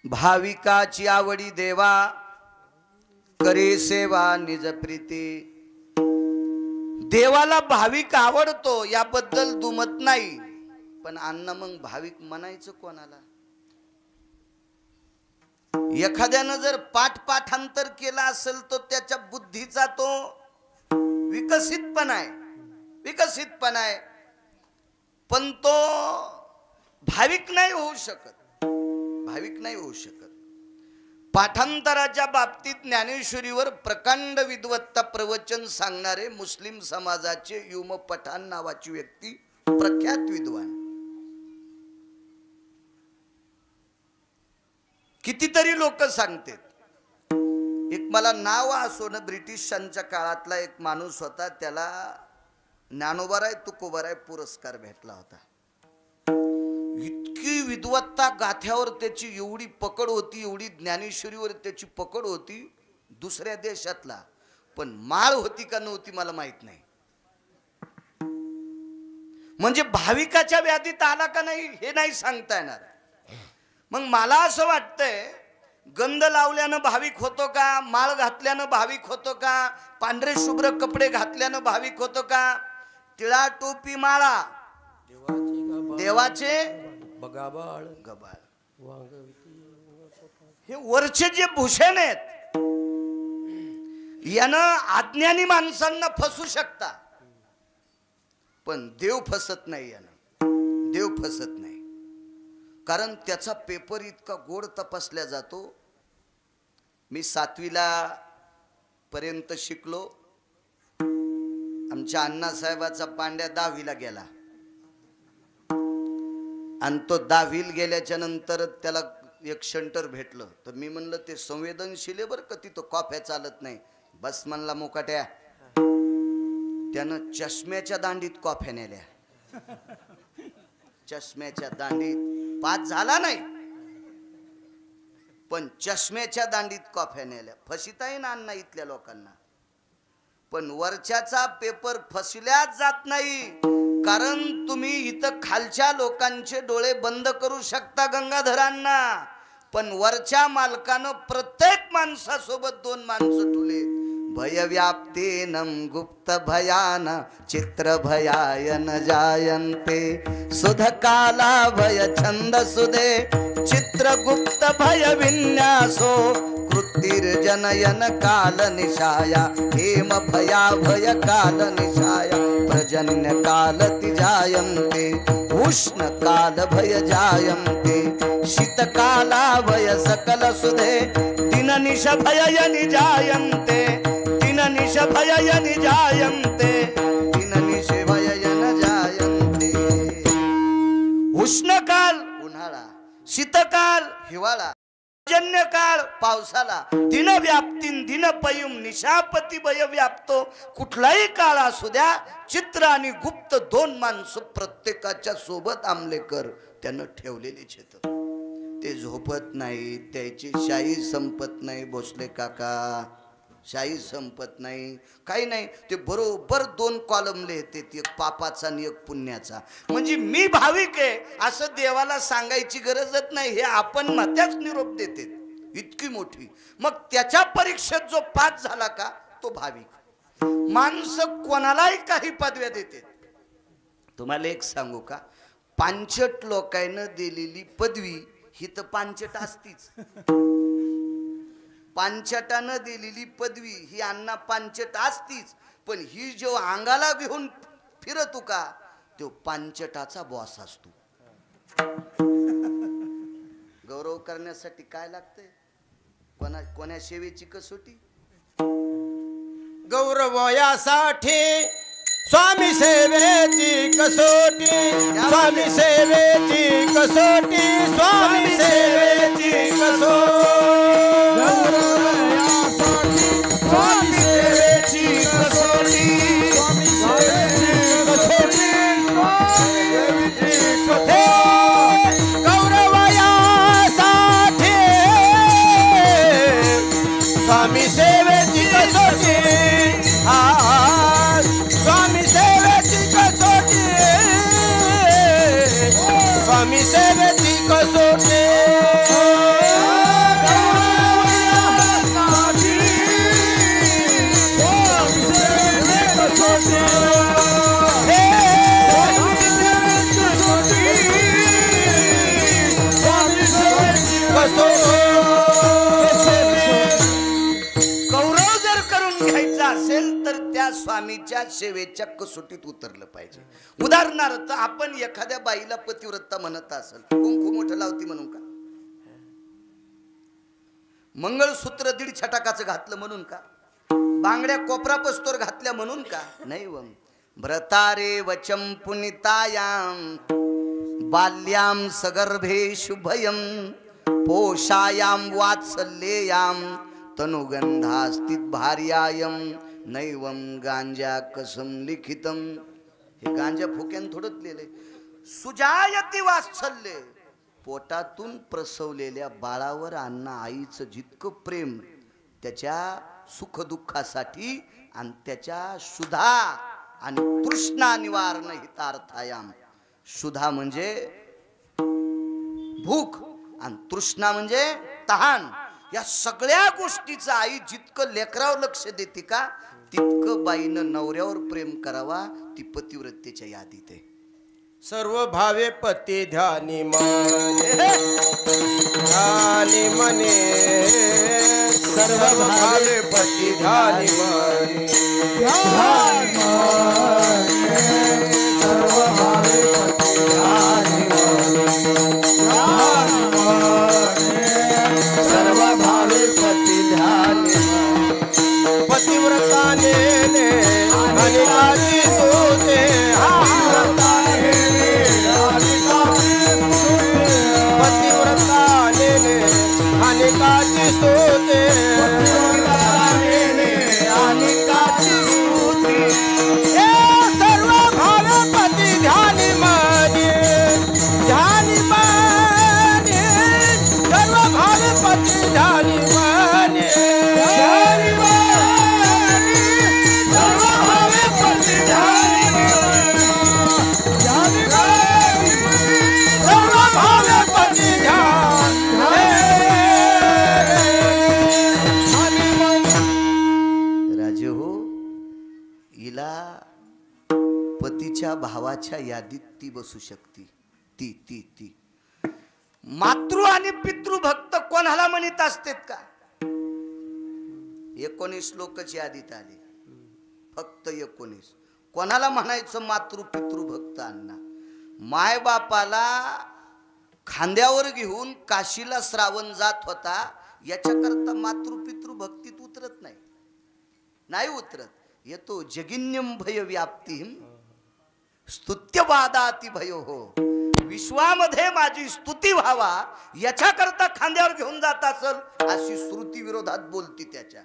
भाविकाची आवडी देवा करे सेवा निज प्रीती। देवाला भाविक आवडतो याबद्दल दुमत नाही, पण अण्णा मग भाविक म्हणायचं कोणाला? एखाद्यानं जर पाठांतर केला असेल तर त्याच्या बुद्धीचा तो विकसितपणा आहे, पण तो भाविक नाही होऊ शकत। पाठांतराच्या बाबतीत ज्ञानेश्वरीवर प्रकांड विद्वत्ता प्रवचन सांगणारे मुस्लिम समाजाचे युम पठाण नावाची व्यक्ती प्रख्यात विद्वान, कितीतरी लोक सांगतात। एक मला नाव असोन ब्रिटिशांच्या काळातला एक माणूस होता, त्याला ज्ञानोबाराय तुकोबाराय पुरस्कार भेटला होता। इतकी विद्वत्ता गाथ्यावर त्याची एवढी पकड होती, एवढी ज्ञानेश्वरीवर त्याची पकड होती दुसऱ्या देशातला, पण माळ होती का नव्हती मला माहित नाही। म्हणजे भाविकाच्या व्याधीत आला का नाही हे नाही सांगता येणार। मग मला असं वाटतंय, गंध लावल्यानं भाविक होतो का, माळ घातल्यानं भाविक होतो का, पांढरे शुभ्र कपडे घातल्यानं भाविक होतो का, टिळा टोपी माळा देवाचे गबाळ, हे वरचे जे भूषण आहेत यानं अज्ञानी माणसांना फसू शकता, पण देव फसत नाही, यानं देव फसत नाही। कारण त्याचा पेपर इतका गोड तपासला जातो। मी 7वीला पर्यंत शिकलो, आमच्या अण्णासाहेबाचा पांड्या 10वीला गेला, आणि तो 10वीला गेल्याच्या नंतर त्याला एक शंटर भेटलं, तर मी म्हणलं ते संवेदनशील आहे बरं का, तिथं कॉफ्या चालत नाही। बस म्हणला मुकाट्या, त्यानं चष्म्याच्या दांडीत कॉफ्या नेल्या, चष्म्याच्या दांडीत। पास झाला नाही, पण चष्म्याच्या दांडीत कॉफ्या नेल्या। फसिताही ना अण्णा इथल्या लोकांना, पण वरच्याचा पेपर फसल्याच जात नाही। कारण तुम्ही इथं खालच्या लोकांचे डोळे बंद करू शकता गंगाधरांना, पण वरच्या मालकानं प्रत्येक माणसासोबत 2 माणसं ठुले। भय व्याप्तेनम गुप्त भयान चित्र भयाय न जायन्ते, सुध काला भय छंद सुदे चित्र गुप्त भय विन्यासो, कृत्तिर्जनयन काल निशाया हेम भया भय काल निशाया, प्रजन्य काल ति जायन्ते उष्ण काल भय जायन्ते, शीत काला भय सकल सुधे दिन निश भय निजायन्ते, निश भय निजायन्ते, दिन निश भय निजायन्ते। उष्णकाल उन्हाळा, शीतकाल हिवाळा, पर्जन्यकाळ पावसाला, दिन व्याप्तीन दिन पयुम निशापती भय व्याप्तो। कुठलाही काळ असू द्या, चित्र आणि गुप्त 2 माणसं प्रत्येकाच्या सोबत आमलेकर त्यानं ठेवलेले छेत। ते झोपत नाही, त्याची शाही संपत नाही भोसले काका, शाही संपत नाही, काही नाही। ते बरोबर 2 कॉलम लिहिते, एक पापाचा आणि एक पुण्याचा। म्हणजे मी भाविक आहे असं देवाला सांगायची गरजच नाही, हे आपण त्याच निरोप देते इतकी मोठी। मग त्याच्या परीक्षेत जो पास झाला का तो भाविक। माणसं कोणालाही काही पदव्या देते। तुम्हाला एक सांगू का, पांचट लोकांना दिलेली पदवी ही तर पांचट असतीच, पांचटानं दिलेली पदवी ही अण्णा पांचट असतीच, पण ही जो अंगाला घेऊन फिरतो का तो पांचटाचा बॉस असतो। गौरव करण्यासाठी काय लागतंय, कोण्या सेवेची कसोटी? गौरव यासाठी स्वामी सेवेची कसोटी, स्वामी सेवेची कसोटी, स्वामी सेवेची कसोटी, स्वामी सेवेची कसोटी, स्वामी सेवेची कसोटी, गौरव यासाठी स्वामी सेवेची कसोटी, स्वामी सेवेची कसोटी, स्वामी सेवेची कसोटी। गौरव जर करून घ्यायचा असेल तर त्या स्वामीच्या सेवेच्या कसोटीत उतरलं पाहिजे. उदाहरणार्थ आपण एखाद्या बाईला पतिव्रता म्हणत असेल, कुंकू मोठं लावती म्हणून का? मंगळसूत्र 1.5 छटाकाचं घातलं म्हणून का? बांगड्या कोपरा पस्तोर घातल्या म्हणून का? नाही. व्रतारे वचम पुनितायाम बाल्याम सगर्भे शुभयम पोषायाम वात्सल्ययाम तनुगंधास्तित भार्यायम नैवम गांजा कसम लिखितम. हे गांजा फुक्यान थोडंच लिहिलंय. सुजायती वात्सल्य, पोटातून प्रसवलेल्या बाळावर अण्णा आईचं जितकं प्रेम त्याच्या सुखदुःखासाठी आणि त्याच्या शुद्धा आणि तृष्णा निवारण हितार्थायाम. शुद्धा म्हणजे भूक आणि तृष्णा म्हणजे तहान. या सगळ्या गोष्टीचं आई जितकं लेकरावर लक्ष देते का तितकं बाईनं नवऱ्यावर प्रेम करावा. ती पतिव्रतेच्या यादीत आहे. सर्व भावे पती ध्यानी मने ध्यानी मने सर्व भावे पती ध्यानी मने ध्यानी मने सर्व भावे पती ध्यानी मने सर्व भावे पती ध्यानी पतिव्रताने अनेकाची सोते अनेकाची स्तुती अनेकाची स्तुती सर्व भावपती ध्यानी मने ध्यानी मने सर्व भावपती ध्यानी मने ध्यानी मने सर्व भावपती ध्यानी ध्यानी सर्व भावपती ध्यान. पतीच्या भावाच्या यादीत ती बसू शकते. ती ती ती मातृ आणि पितृभक्त कोणाला म्हणत असतात का? 19 लोकच यादीत आले, फक्त 19. कोणाला म्हणायचं मातृ पितृभक्त? अण्णा माय बापाला खांद्यावर घेऊन काशीला श्रावण जात होता, याच्याकरता मातृ पितृभक्तीत उतरत नाही. नाही उतरत. येतो जगिन्यम भय व्याप्तीम स्तुत्यवादाती भयो हो. विश्वामध्ये माझी स्तुती व्हावा याच्याकरता खांद्यावर घेऊन जात असल अशी श्रुती विरोधात बोलती त्याच्या.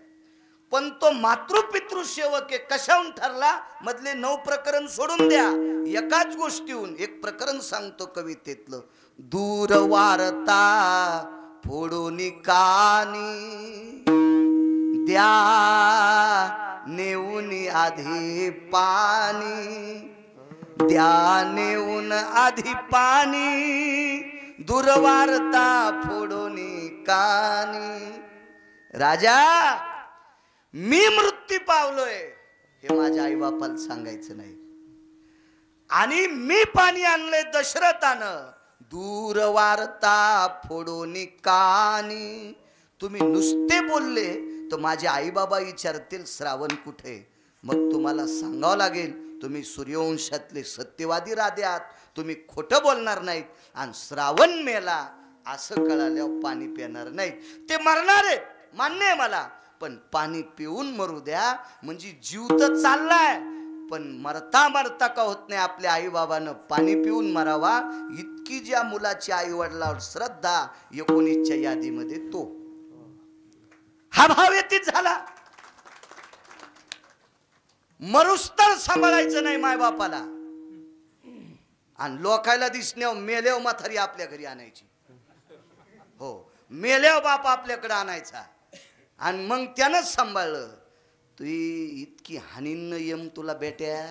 पण तो मातृपितृ सेवक आहे. कशाहून ठरला? मधले 9 प्रकरण सोडून द्या, एकाच गोष्टीहून एक प्रकरण सांगतो कवितेतलं. दूर वारता फोडून कानी द्या नेऊन आधी पाणी द्या नेऊन आधी पाणी दुर्वार्ता फोडून कानी. राजा मी मृत्यू पावलोय हे माझ्या आई बापाला सांगायचं नाही. आणि मी पाणी आणलंय दशरथानं, दूरवार्ता फोडून कानी. तुम्ही नुसते बोलले तर माझे आई बाबा विचारतील श्रावण कुठे? मग तुम्हाला सांगावं लागेल तुम्ही सूर्यवंशातले सत्यवादी राधे आहात, तुम्ही खोटं बोलणार नाहीत. आणि श्रावण मेला असं कळाल्यावर पाणी पिणार नाहीत. ते मरणार आहेत मान्य आहे मला, पण पाणी पिऊन मरू द्या. म्हणजे जीव तर चाललाय पण मरता मरता का होत नाही आपल्या आई बाबानं पाणी पिऊन मरावा. इतकी ज्या मुलाची आई वडिलांवर श्रद्धा 19च्या यादीमध्ये तो हा भाव येतीच झाला. मरुस्तर सांभाळायचं नाही माय बापाला. आणि लोकायला दिसण्यावर मेल्यावर म्हातारी आपल्या घरी आणायची. हो, मेल्यावर बाप आपल्याकडे आणायचा आणि मग त्यानंच सांभाळलं. तू इतकी हानीन यम तुला बेट्या,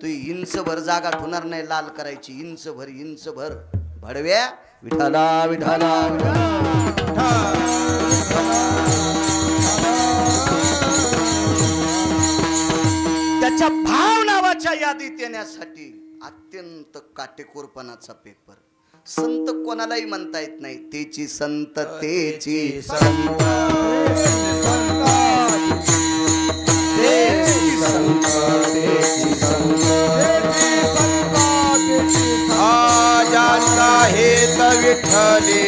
तू इंच भर जागा ठेवणार नाही लाल करायची. इंच भर भडव्या विठाला विठाला त्याच्या भाव नावाच्या यादीत येण्यासाठी अत्यंत काटेकोरपणाचा पेपर. संत कोणालाही म्हणता येत नाही. तेची संत तेची संत तेची संत तेची संत ज्यांचा हेत विठ्ठले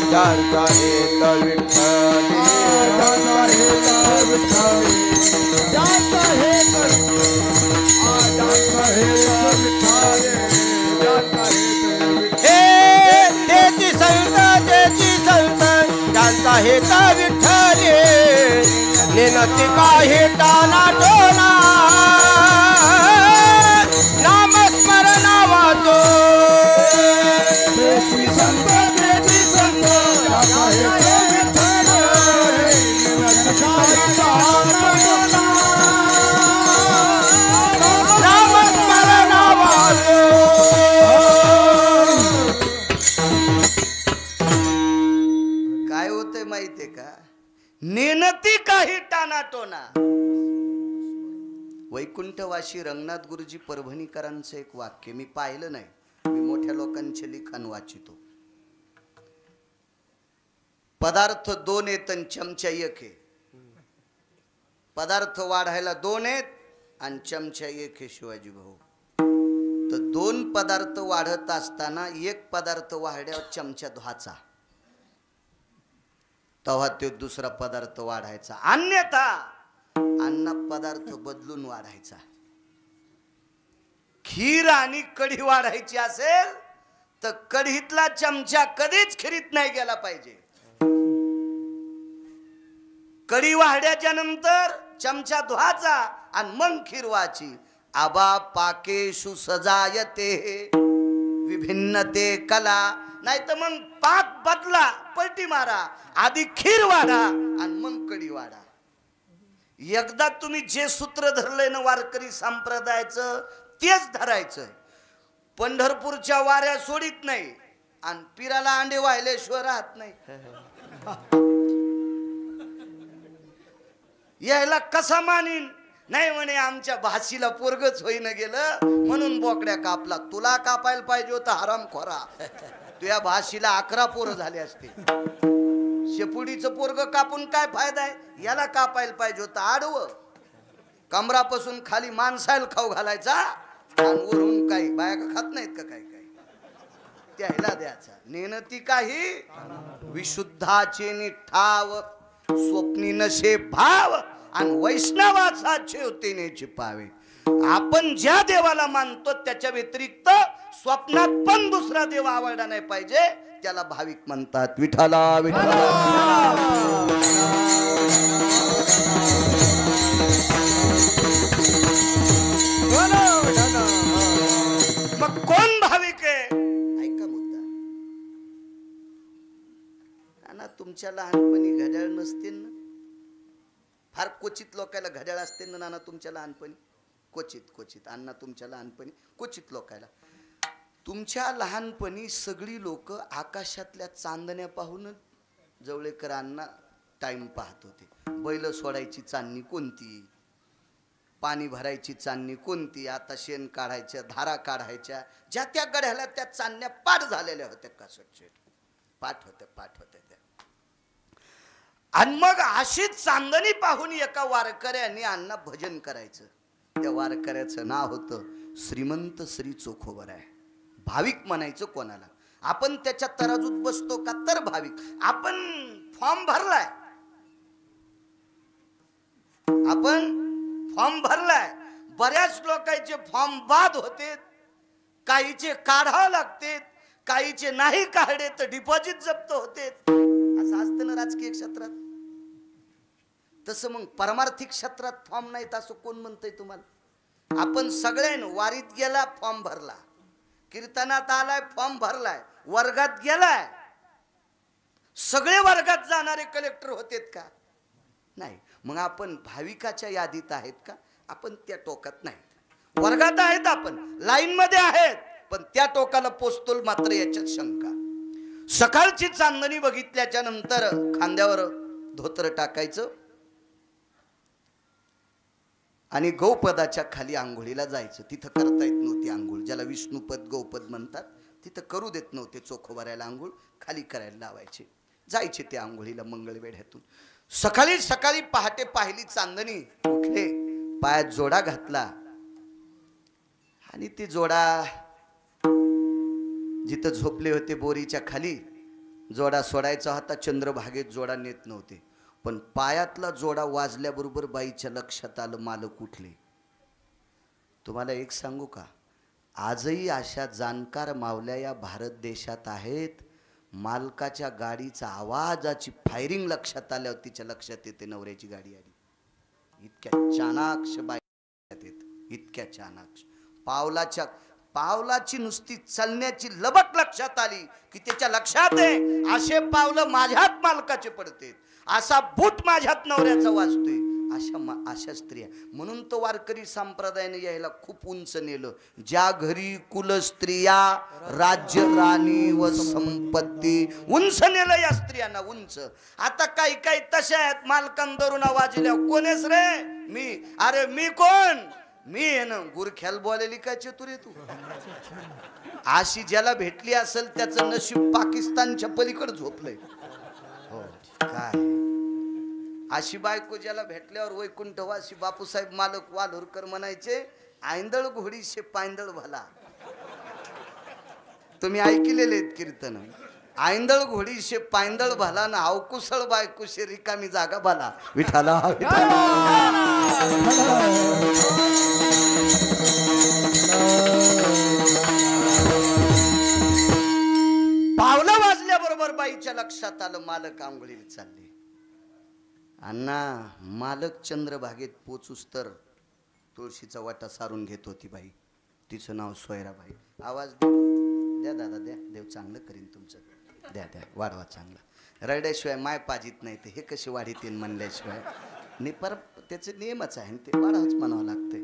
ज्यांचा हेत विठ्ठले ज्यांचा हेत विठ्ठले ज्यांचा हेत ज्यांचा हेत विठ्ठले ज्यांचा हेत तेची संत ज्यांचा हेत विठ्ठले नेनती काही टाना टोना नामस्मरणा वाचो तेची संत ज्यांचा हेत विठ्ठले नेनती काही टाना टोना नामस्मरणा वाचो. काय होतंय माहितीये का? नेनती काही टानाटोना. वैकुंठवासी रंगनाथ गुरुजी परभणीकरांचं एक वाक्य मी पाहिलं नाही, मी मोठ्या लोकांचे लिखाण वाचितो. पदार्थ 2 आहेत आणि चमचा 1 आहे. पदार्थ वाढायला 2 आहेत आणि चमचा 1 आहे शिवाजी भाऊ. तर 2 पदार्थ वाढत असताना 1 पदार्थ वाढल्यावर चमचा धुवायचा, तेव्हा तो दुसरा पदार्थ वाढायचा. अन्यथा अन्न पदार्थ बदलून वाढायचा. खीर आणि कढी वाढायची असेल तर कढीतला चमचा कधीच खीरीत नाही गेला पाहिजे. कढी वाढल्याच्या नंतर चमचा धुवायचा आणि मग खीर व्हायची. आबा पाकेषु सजायते विभिन्न ते कला. नाही तर मग पाक बदला, पलटी मारा, आधी खीर वाढा आणि मग कढी वाढा. एकदा तुम्ही जे सूत्र धरलंय ना वारकरी संप्रदायाचं तेच धरायचं. पंढरपूरच्या वाऱ्या सोडित नाही आणि पिराला अंडे वाहिल्याशिवाय राहत नाही. यायला कसा मानीन? नाही म्हणे आमच्या भाषीला पोरगच होईन गेलं म्हणून बोकड्या कापला. तुला कापायला पाहिजे होता हरामखोरा. तुझ्या भाषीला 11 पोरं झाले असते. शेपुडीचं पोरग कापून काय फायदा आहे? याला कापायला पाहिजे होतं आडवं. कमरापासून खाली माणसाला खाऊ घालायचा आणि वरून काही बाया खात नाहीत का? काही त्याला द्यायचा. नेनती काही विशुद्धाचे निठाव स्वप्नी नशे भाव आणि वैष्णवाचा छेवतेने छिपावे. आपण ज्या देवाला मानतो त्याच्या व्यतिरिक्त स्वप्नात पण दुसरा देव आवडला नाही पाहिजे. त्याला भाविक म्हणतात. विठ्ठला विठ्ठला. मग कोण भाविक आहे? ऐका मुद्दा. ना तुमच्या लहानपणी घड्याळ नसते ना? फार क्वचित लोकायला घड्याळ असते ना नाना तुमच्या लहानपणी? क्वचित अण्णा तुमच्या लहानपणी क्वचित लोकायला. तुमच्या लहानपणी सगळी लोक आकाशातल्या चांदण्या पाहून जवळेकरांना टाइम पाहत होते. बैल सोडायची चांदणी कोणती, पाणी भरायची चांदणी कोणती. आता शेण काढायच्या, धारा काढायच्या, ज्या त्या गड्याला त्या चांदण्या पाठ झालेल्या होत्या. कसट पाठ होत्या त्या. आणि मग अशी चांदणी पाहून एका वारकऱ्याने अण्णा भजन करायचं. त्या वारकऱ्याचं नाव होतं श्रीमंत श्री चोखोबराय. भाविक म्हणायचं कोणाला? आपण त्याच्या तराजूत बसतो का? तर भाविक. आपण फॉर्म भरलाय, बऱ्याच लोकांचे फॉर्म बाद होते, काहीचे काढावं लागते, काहीचे नाही काढले तर डिपॉझिट जप्त होते. असं असतं ना राजकीय क्षेत्रात. तसं मग परमार्थिक क्षेत्रात फॉर्म नाहीत असं कोण म्हणतंय तुम्हाला? आपण सगळ्यांनी वारीत गेला फॉर्म भरला, कीर्तनात आलाय फॉर्म भरलाय, वर्गात गेलाय. सगळे वर्गात जाणारे कलेक्टर होतेत का? नाही. मग आपण भाविकाच्या यादीत आहेत का? आपण त्या टोकात नाहीत. वर्गात आहेत, आपण लाईन मध्ये आहेत, पण त्या टोकाला पोचतो मात्र याच्यात शंका. सकाळची चांदणी बघितल्याच्या नंतर खांद्यावर धोतर टाकायचं आणि गौपदाच्या खाली आंघोळीला जायचं. तिथं करता येत नव्हती आंघोळ, ज्याला विष्णुपद गौपद म्हणतात तिथं करू देत नव्हते चोखोबाऱ्याला आंघोळ, खाली करायला लावायचे. जायचे ते आंघोळीला मंगळवेढ्यातून. सकाळी सकाळी पहाटे पाहिली चांदणी, उठले, पायात जोडा घातला आणि ती जोडा जिथं झोपले होते बोरीच्या खाली, जोडा सोडायचा होता, चंद्रभागेत जोडा नेत नव्हते. पण पायातला जोडा वाजल्याबरोबर बाईच्या लक्षात आलं मालक उठले. तुम्हाला एक सांगू का, आजही अशा जाणकार मावल्या या भारत देशात आहेत. मालकाच्या गाडीचा आवाजाची फायरिंग लक्षात आल्यावर तिच्या लक्षात येते नवऱ्याची गाडी आली. इतक्या चाणाक्ष बाई येत, इतक्या चाणाक्ष. पावलाची नुसती चालण्याची लबक लक्षात आली की त्याच्या लक्षात आहे असे पावलं माझ्यात मालकाचे पडते, असा बूट माझ्यात नवऱ्याचा वाजतोय. अशा स्त्रिया. म्हणून तो वारकरी संप्रदायाने यायला खूप उंच नेलं. ज्या घरी कुल स्त्रिया राज्य राणी व संपत्ती, उंच नेलं या स्त्रियांना, उंच. आता काही काही तशा आहेत, मालकान दरुणा वाजल्या, कोणेस रे मी, अरे मी कोण, मी आहे ना, गुरख्याल बोलायली काय चतुरे तू. अशी ज्याला भेटली असेल त्याचं नशीब पाकिस्तानच्या पलीकडे झोपलंय. हो काय, अशी बायको ज्याला भेटल्यावर वैकुंठवासी बापूसाहेब मालक वालोरकर म्हणायचे, आयंदळ घोडीशे पायंदळ भला. तुम्ही ऐकलेले आहेत कीर्तन. आयंदळ घोडीशे पायंदळ भला ना अवकुसळ बायकोशे रिकामी जागा भला. विठाला पावलं वाजल्याबरोबर बाईच्या लक्षात आलं मालक आंघोळीला चालले. अण्णा, मालक चंद्रभागेत पोचूस तर तुळशीचा वाटा सारून घेत होती बाई. तिचं नाव सोयराबाई. आवाज द्या दादा, द्या, देव चांगलं करीन तुमचं. द्या द्या, वाढवा चांगला. रड्याशिवाय माय पाजित नाही, ते हे कसे वाढीतीन म्हणल्याशिवाय नाही. पर त्याचे नियमच आहे, ते वाढावच म्हणावं लागतंय.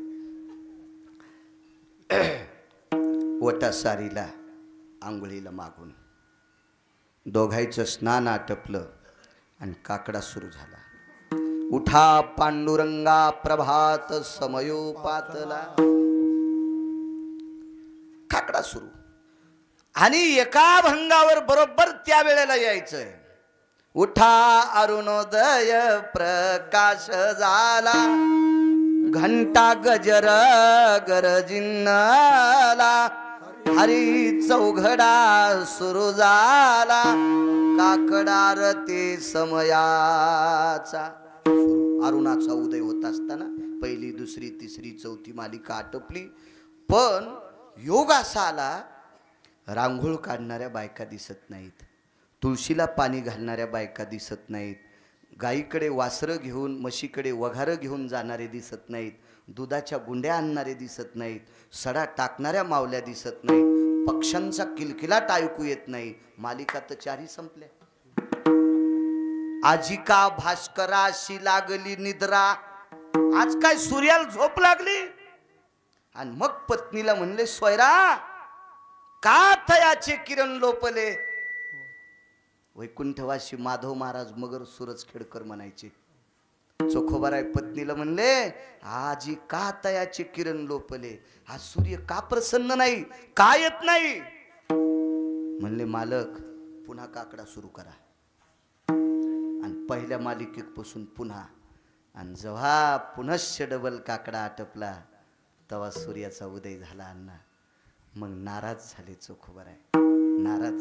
वटा सारीला आंघोळीला मागून दोघांचं स्नान आटपलं आणि काकडा सुरू झाला. उठा पांडुरंगा प्रभात समयोपातला, काकडा सुरू. आणि एका भंगावर बरोबर त्या वेळेला यायचंय. उठा अरुणोदय प्रकाश झाला, घंटा गजर गरजिन्नला, हरी चौघडा सुरू झाला, काकडारती समयाचा. अरुणाचा उदय होत असताना पहिली दुसरी तिसरी चौथी मालिका आटोपली. पण योग असा आला, रांघोळ काढणाऱ्या बायका दिसत नाहीत, तुळशीला पाणी घालणाऱ्या बायका दिसत नाहीत, गाईकडे वासरं घेऊन म्हशीकडे वघारं घेऊन जाणारे दिसत नाहीत, दुधाच्या गुंड्या आणणारे दिसत नाहीत, सडा टाकणाऱ्या मावल्या दिसत नाहीत, पक्ष्यांचा किलकिलाट ऐकू येत नाही. मालिका तर चारही संपल्या. आजिका भास्कराशी लागली निद्रा. आज काय सूर्याला झोप लागली. आणि मग पत्नीला म्हणले, सोयरा का थयाचे किरण लोपले. वैकुंठवासी माधव महाराज मगर सूरज खेडकर म्हणायचे. चोखोबाराय पत्नीला म्हणले, आजी का तयाचे किरण लोपले, हा सूर्य का प्रसन्न नाही, का येत नाही. म्हणले, मालक पुन्हा काकडा सुरू करा. आणि पहिल्या मालिकेपासून पुन्हा. आणि जेव्हा पुनश्च डबल काकडा आटपला तेव्हा सूर्याचा उदय झाला. अण्णा मग नाराज झाले चोखोबाराय, नाराज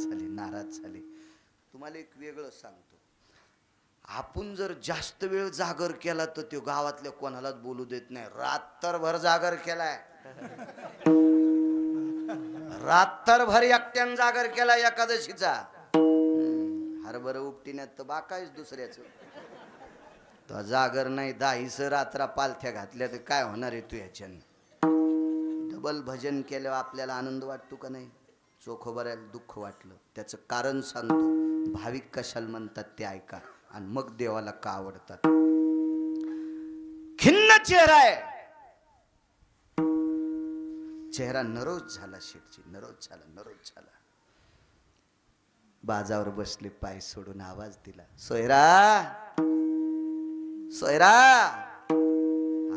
झाले. तुम्हाला एक वेगळं सांगतो, आपण जर जास्त वेळ जागर केला तर तो गावातल्या कोणालाच बोलू देत नाही. रात्रभर जागर केलाय, रात्रभर एकट्यानं जागर केलाय एकादशीचा. हरभर उपटिण्यात तर बाकायच दुसऱ्याचं. तो जागर नाही, 10 रात्रा पालथ्या घातल्या तर काय होणार आहे तू याच्यानं. डबल भजन केल्यावर आपल्याला आनंद वाटतो का नाही. चोखोबाऱ्याला दुःख वाटलं. त्याचं कारण सांगतो. भाविक कशाला म्हणतात ते ऐका, आणि मग देवाला का आवडतात. खिन्न चेहरा आहे, चेहरा नरोज झाला. शेठची नरोज झाला. बाजावर बसले, पाय सोडून आवाज दिला, सोयरा.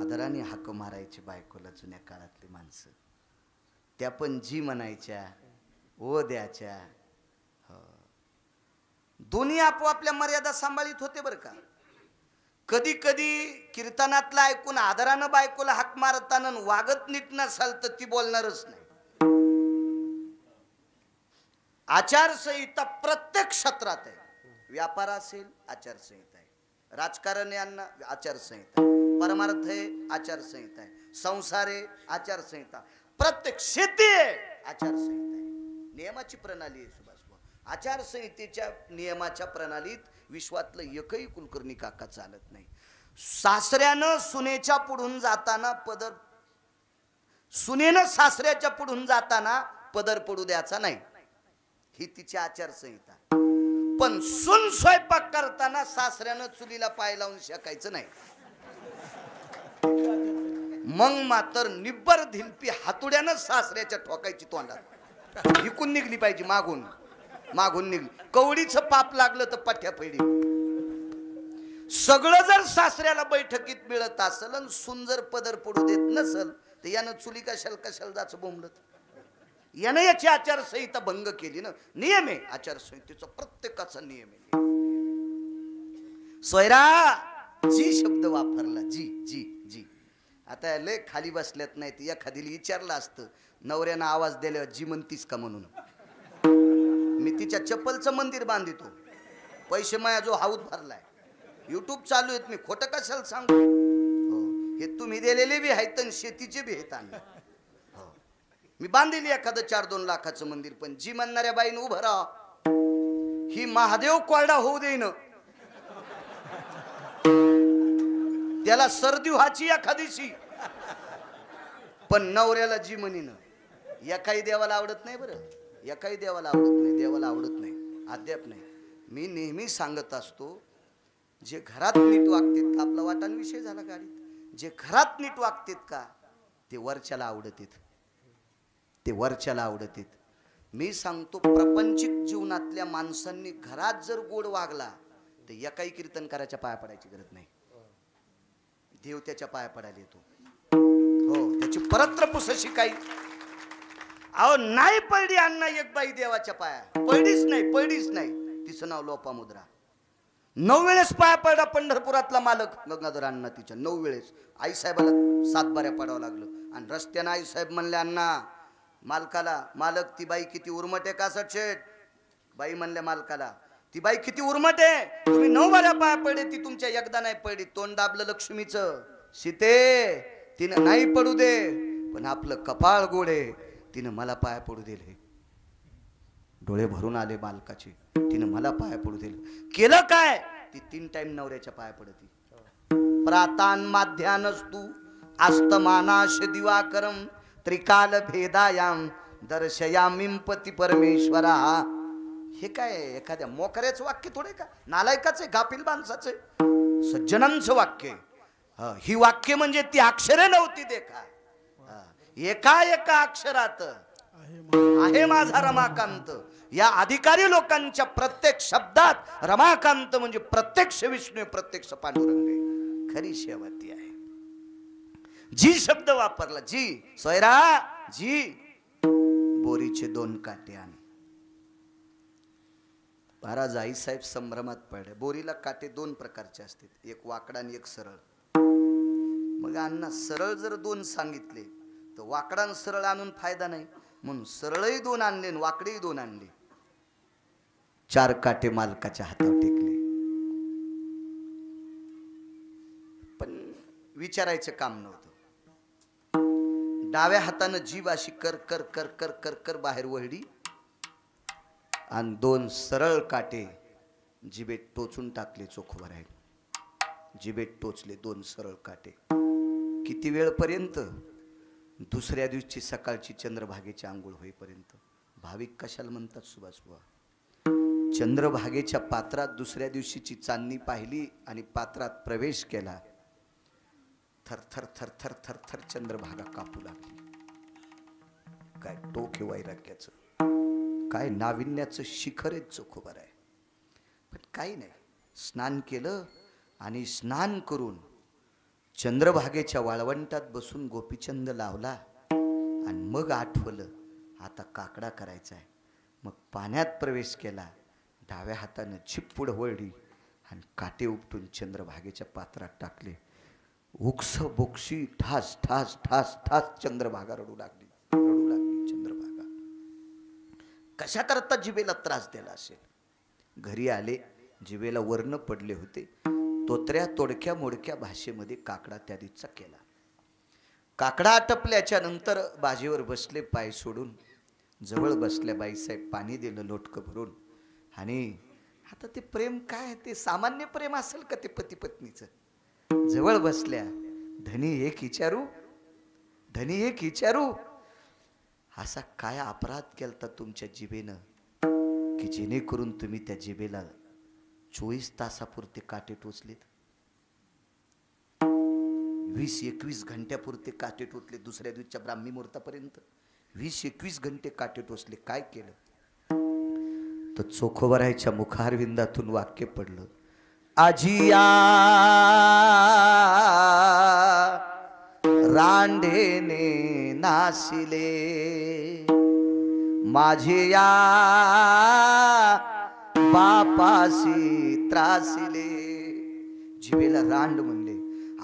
आदराने हाक मारायची बायकोला जुन्या काळातली माणसं. त्या पण जी म्हणायच्या. ओद्याच्या. दोन्ही आपोआपल्या मर्यादा सांभाळीत होते बरं का. कधी कधी कीर्तनातलं ऐकून आदरानं बायकोला हाक मारताना वागत नीट नसाल तर ती बोलणारच नाही. आचारसंहिता प्रत्येक क्षेत्रात आहे. व्यापार असेल आचारसंहिता आहे, राजकारण यांना आचारसंहिता, परमार्थ आहे आचारसंहिता आहे, संसार आहे आचारसंहिता, प्रत्येक शेती आहे आचारसंहिता आहे. नियमाची प्रणाली आहे सुभाष. आचारसंहितेच्या नियमाच्या प्रणालीत विश्वातलं एकही कुलकर्णी काका चालत नाही. सासऱ्यानं सुनेच्या पुढून जाताना पदर, सुनेनं सासऱ्याच्या पुढून जाताना पदर पडू द्यायचा नाही, ही तिची आचारसंहिता. पण सून स्वयंपाक करताना सासऱ्यानं चुलीला पाय लावून शेकायचं नाही. मग मात्र निब्बर धिलपी हातुड्यानं सासऱ्याच्या ठोकायची तोंडात, हिकून निघली पाहिजे, मागून मागून निघली. कवडीचं पाप लागलं तर पठ्या पैडी. सगळं जर सासऱ्याला बैठकीत मिळत असेल आणि सून जर पदर पडू देत नसल तर यानं चुली कशाला जायचं बोंबलत. यानं याची आचारसंहिता भंग केली ना. नियम आहे आचारसंहितेचा, प्रत्येकाचा नियम आहे. सोयरा जी शब्द वापरला, जी जी जी. आता लय खाली बसल्यात नाही तर एखादीला विचारलं असतं नवऱ्यानं आवाज दिल्यावर जी म्हणतीस का म्हणून, मी तिच्या चप्पलचं मंदिर बांधितो. पैसे माया जो हाऊत भरलाय, युट्यूब चालू आहेत, मी खोटं कशाला सांगू. हो, हे तुम्ही दिलेले बी आहेत आणि शेतीचे बी आहेत. हो, मी बांधलेली एखादं 4-2 लाखाचं मंदिर, पण जी म्हणणाऱ्या बाईनं उभं राहा, ही महादेव कोरडा होऊ देईन, त्याला सर्दी व्हायची एखादीशी, पण नवऱ्याला जी म्हणीन. एकाही देवाला आवडत नाही बरं, एकाही देवाला आवडत नाही, देवाला आवडत नाही, अद्याप नाही. मी नेहमी सांगत असतो, जे घरात नीट वागतात का, आपला वाटाण विषय झाला गाडीत, जे घरात नीट वागतात का ते वरच्याला आवडतात, ते वरच्याला आवडतात. मी सांगतो, प्रपंचिक जीवनातल्या माणसांनी घरात जर गोड वागला तर एकाही कीर्तनकाराच्या पाया पडायची गरज नाही, देव त्याच्या पाया पडायला येतो. हो, त्याची परत्रपुसशी काही. अहो नाही पडली अण्णा एक बाई देवाच्या पाया, पडलीच नाही. तिचं नाव लोपामुद्रा. 9 वेळेस पाया पडला पंढरपुरातला मालक गंगाधर अण्णा तिच्या. 9 वेळेस आईसाहेबाला 7 बाऱ्या पडावं लागलं. आणि रस्त्यानं आईसाहेब म्हणले अण्णा मालकाला, मालक ती बाई किती उर्मट आहे का शेठ. बाई म्हणल्या मालकाला, ती बाई किती उर्मट आहे, तुम्ही 9 बाऱ्या पाया पडले, ती तुमच्या एकदा नाही पडली. तोंड दाबलं लक्ष्मीचं, सीते तिनं नाही पडू दे, पण आपलं कपाळ गोड आहे, तिनं मला पाया पडू दिले. डोळे भरून आले मालकाचे, तिनं मला पाया पडू दिले. केलं काय, ती 3 टाइम नवऱ्याच्या पाया पडती. प्रातान माध्यानस्तु अस्तमानाश दिवाकरम त्रिकाल भेदायाम दर्शयामिं पती परमेश्वरा. हे काय एखाद्या मोकऱ्याचं वाक्य थोडे का, नालायकाचं, गाफील माणसाचं, सज्जनांचं वाक्य. ही वाक्य म्हणजे ती अक्षरे नव्हती देखा. एका एका अक्षरात आहे माझा रमाकांत. या अधिकारी लोकांच्या प्रत्येक शब्दात रमाकांत म्हणजे प्रत्यक्ष विष्णू, प्रत्यक्ष पांडुरंग खरी शेवती आहे. जी शब्द वापरला, जी सोयरा जी. बोरीचे 2 काटे आण. महाराज आईसाहेब संभ्रमात पडले. बोरीला काटे 2 प्रकारचे असतात, एक वाकडा आणि एक सरळ. मग अण्णा सरळ जर 2 सांगितले तर वाकडान सरळ आणून फायदा नाही, म्हणून सरळही 2 आणले आणि वाकडेही 2 आणले. 4 काटे मालकाच्या हातावर टेकले. पण विचारायचं काम नव्हतं. डाव्या हातानं जीभ अशी कर कर कर कर कर कर बाहेर वळली आणि 2 सरळ काटे जिभेत टोचून टाकले. चोखवर आहे, जिभेत टोचले 2 सरळ काटे. किती वेळपर्यंत, दुसऱ्या दिवशी सकाळची चंद्रभागेची आंघोळ होईपर्यंत. भाविक कशाला म्हणतात सुभाष बुवा, चंद्रभागेच्या पात्रात दुसऱ्या दिवशीची चांदणी पाहिली आणि पात्रात प्रवेश केला. थर थर थर थर थर थर चंद्रभागा कापू लागली. काय टोक आहे वैराग्याचं, काय नाविन्याचं शिखर आहे चोखोबर आहे. पण काही नाही, स्नान केलं आणि स्नान करून चंद्रभागेच्या वाळवंटात बसून गोपीचंद लावला आणि मग आठवलं आता काकडा करायचा आहे. मग पाण्यात प्रवेश केला, डाव्या हातानं झिप पुढं वळली आणि काटे उपटून चंद्रभागेच्या पात्रात टाकले. उक्स बोक्शी ठास ठास ठास ठास चंद्रभागा रडू लागली चंद्रभागा. कशा करता जिभेला त्रास दिला असेल. घरी आले, जिभेला वर्ण पडले होते. तोतऱ्या तोडक्या मोडक्या भाषेमध्ये काकडा त्या दिवचा केला. काकडा आटपल्याच्या नंतर बाजीवर बसले पाय सोडून. जवळ बसल्या बाईसाहेब पाणी दिलं लोटकं भरून. आणि आता ते प्रेम काय, ते सामान्य प्रेम असेल का ते पती पत्नीचं. जवळ बसल्या, धनी एक विचारू, असा काय अपराध केलता तुमच्या जिभेनं की जेणेकरून तुम्ही त्या जिभेला 24 तासापुरते काटे टोचलेत. 20-21 घंट्यापुरते काटे टोचले. दुसऱ्या दिवसच्या ब्राह्मी मुहूर्तापर्यंत 20-21 घंटे काटे टोचले. काय केलं तर चोखोबरायच्या मुखारविंदातून वाक्य पडलं, आजिया रांडेने नासिले माझिया बापासी त्रासिले. जिभेला रांड म्हणले,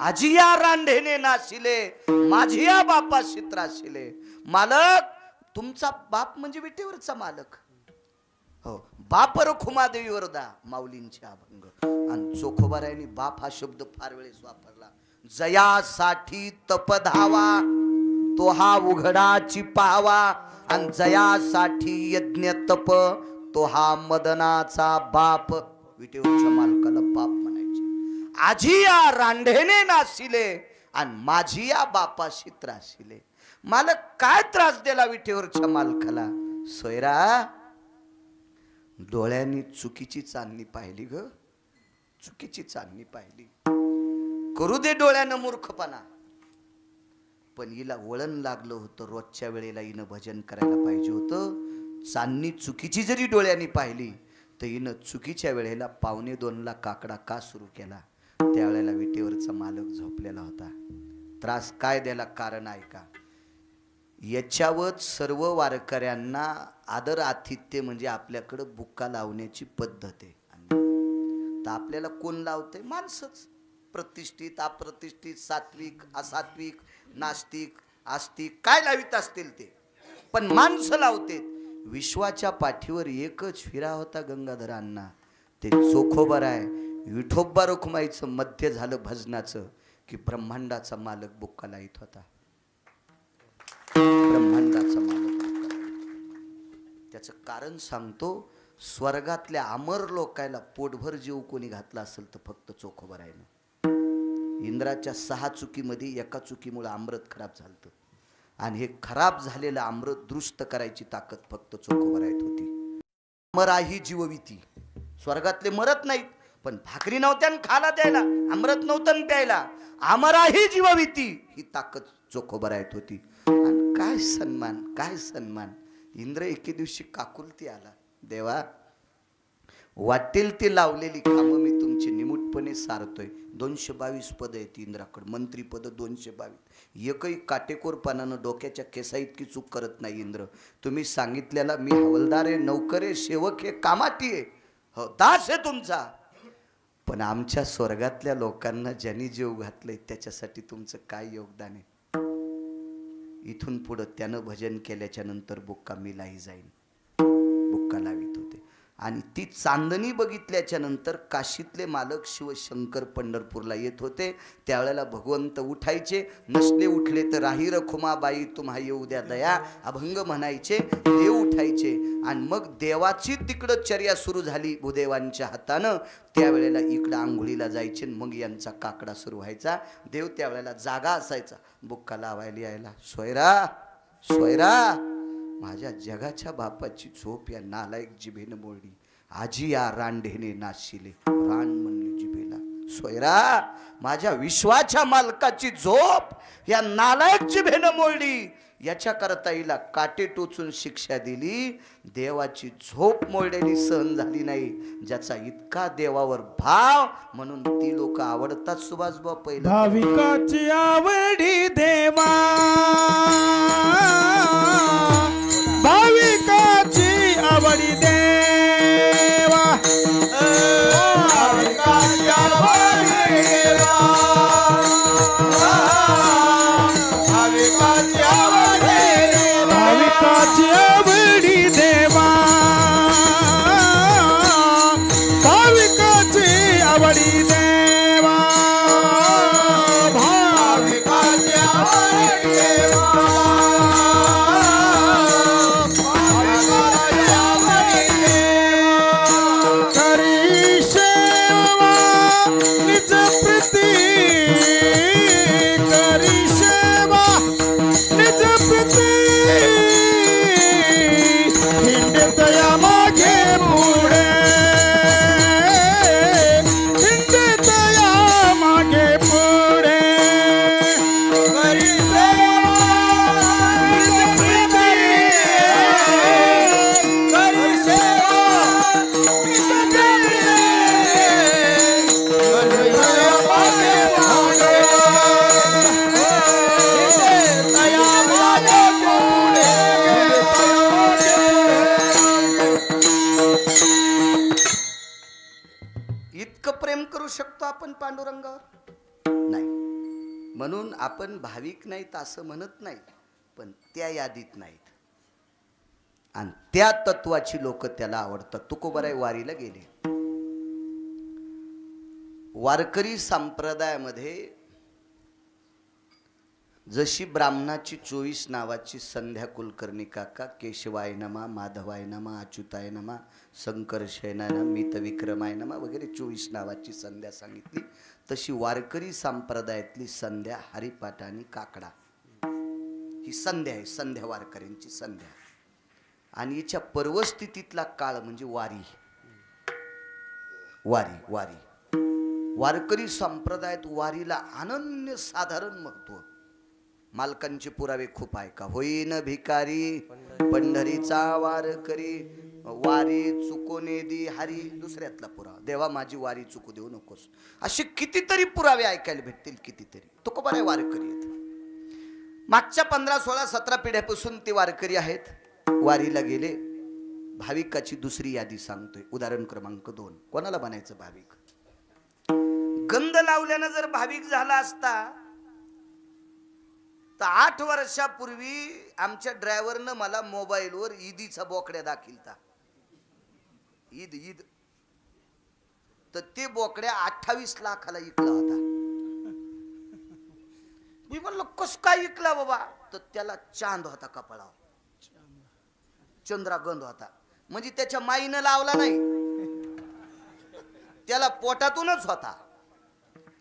आजिया रांडेने नासिले माझिया बापासी त्रासिले. मालक, तुमचा बाप म्हणजे विटेवरचा मालक. हो, बापर खुमादेवीवर दा माऊलींचे अभंग. आणि चोखोबारायांनी बाप हा शब्द फार वेळेस वापरला. जयासाठी तप धावा तो हा उघडाची पावा, आणि जयासाठी यज्ञ तप तो हा मदनाचा बाप. विटेवरच्या मालकाला बाप म्हणायचे. आजिया रांढेने नासिले आणि माझिया बापाशी त्रासिले. मालक काय त्रास दिला विटेवरच्या मालकाला. सोयरा, डोळ्यांनी चुकीची चांदणी पाहिली ग, चुकीची चांदणी पाहिली. करू दे डोळ्यानं मूर्खपणा, पण हिला वळण लागलं होतं. रोजच्या वेळेला हिनं भजन करायला पाहिजे होतं. चांदणी चुकीची जरी डोळ्यांनी पाहिली तर हिनं चुकीच्या वेळेला 1:45ला काकडा का सुरू केला. त्यावेळेला विटेवरचा मालक झोपलेला होता. त्रास काय द्यायला कारण आहे का. याच्यावर सर्व वारकऱ्यांना आदर आतिथ्य म्हणजे आपल्याकडं बुक्का लावण्याची पद्धत आहे. तर आपल्याला कोण लावतंय, माणसंच. प्रतिष्ठित अप्रतिष्ठित, सात्विक असात्विक, नास्तिक आस्तिक काय लावित असतील ते, पण माणसं लावतेत. विश्वाच्या पाठीवर एकच फिरा होता गंगाधर अण्णा, ते चोखोबराय विठोबा रखुमाईचं मध्य झालं भजनाचं की ब्रह्मांडाचा मालक बुक्का लावित होता. ब्रह्मांडाचा मालक. त्याचं कारण सांगतो. स्वर्गातल्या अमर लोकायला पोटभर जीव कोणी घातला असेल तर फक्त चोखोबरायनं. इंद्राच्या 6 चुकीमध्ये एका चुकीमुळे अमृत खराब झालं, आणि हे खराब झालेलं अमृत दुरुस्त करायची ताकद फक्त चोखोबरायत होती. अमराही जीवविती. स्वर्गातले मरत नाहीत, पण भाकरी नव्हत्या खाला द्यायला, अमृत नव्हतं प्यायला. अमराही जीवविती ही ताकद चोखोबरायत होती. आणि काय सन्मान, काय सन्मान. इंद्र एके दिवशी काकुलती आला, देवा वाटेल ते लावलेली कामं मी तुमची निमूटपणे सारतोय. 222 पद आहेत इंद्राकडे, मंत्री पद 222. एकही काटेकोरपणानं डोक्याच्या केसा इतकी चूक करत नाही इंद्र. तुम्ही सांगितलेला मी हवलदार आहे, नौकर आहे, सेवक आहे, कामाटी आहे, हो दास आहे तुमचा. पण आमच्या स्वर्गातल्या लोकांना ज्यांनी जीव घातलंय त्याच्यासाठी तुमचं काय योगदान आहे. इथून पुढं त्यानं भजन केल्याच्या नंतर बुक्का मिलाही जाईन. बुक्का लावित होते. आणि ती चांदणी बघितल्याच्या नंतर काशीतले मालक शिवशंकर पंढरपूरला येत होते. त्यावेळेला भगवंत उठायचे, नसले उठले तर राही रखुमाबाई तुम्हा येऊ द्या दया अभंग म्हणायचे. देव उठायचे आणि मग देवाची तिकडं चर्या सुरू झाली भूदेवांच्या हातानं. त्यावेळेला इकडं आंघोळीला जायचे, मग यांचा काकडा सुरू व्हायचा. देव त्यावेळेला जागा असायचा बुक्का लावायला यायला. सोयरा सोयरा, माझ्या जगाच्या बापाची झोप या नालायक जिभेनं मोडली. आजी या रांढेने नाशिले. रान म्हणली जिभेला. सोयरा, माझ्या विश्वाच्या मालकाची झोप या नालायक जिभेनं मोडली. याच्या करता हिला काटे टोचून शिक्षा दिली. देवाची झोप मोडलेली सहन झाली नाही. ज्याचा इतका देवावर भाव, म्हणून ती लोक आवडतात. सुभाषबा पहिला भाविकाची आवडी देवा, भाविकाची आवडी आवडी देवा भाविकाची आवडी देवा भाविकाची आवडी देवा करी सेवा निज प्रीती करी सेवा निज प्रीती हिंडतया मागे पुढे हिंडतया मागे पुढे करी सेवा निज प्रीती करी सेवा निज प्रीती हिंडतया मागे पुढे हिंडतया मागे पुढे इतकं प्रेम करू शकतो आपण पांडुरंगावर? नाही. म्हणून आपण भाविक नाहीत असं म्हणत नाही, पण त्या यादीत नाहीत. आणि त्या तत्वाची लोक त्याला आवडतात. तुकोबाराय वारीला गेले. वारकरी संप्रदायामध्ये जशी ब्राह्मणाची 24 नावाची संध्या कुलकर्णी काका, केशवाय नमा, माधवाय नमा, अच्युताय नमा, संकर्षय नमा, मित विक्रमाय नमा वगैरे 24 नावाची संध्या सांगितली, तशी वारकरी संप्रदायातली संध्या हरिपाठ आणि काकडा ही संध्या आहे. संध्या वारकऱ्यांची संध्या. आणि याच्या पर्वस्थितीतला काळ म्हणजे वारी. वारी वारी वारकरी संप्रदायात वारीला अनन्य साधारण महत्व. मालकांचे पुरावे खूप आहे का? होईन भिकारी पंढरीचा वारकरी, वारी चुकोने दी हरी. दुसऱ्यातला पुरावा, देवा माझी वारी चुकू देऊ नकोस. असे कितीतरी पुरावे ऐकायला भेटतील. कितीतरी तुकोबाराय वारकरी आहेत. मागच्या 15, 16, 17 पिढ्यापासून ते वारकरी आहेत. वारीला गेले. भाविकाची दुसरी यादी सांगतोय. उदाहरण क्रमांक 2. कोणाला बनायचं भाविक? गंध लावल्यानं जर भाविक झाला असता तर 8 वर्षापूर्वी आमच्या ड्रायव्हरनं मला मोबाईलवर ईदीचा बोकड्या दाखिलता. ईद ईद तर ते बोकड्या 28 लाखाला विकला होता. मी म्हणलं कस काय विकला बाबा? तर त्याला चांद होता कपाळावर, चंद्रागंध होता. म्हणजे त्याच्या माईनं लावला नाही, त्याला पोटातूनच होता.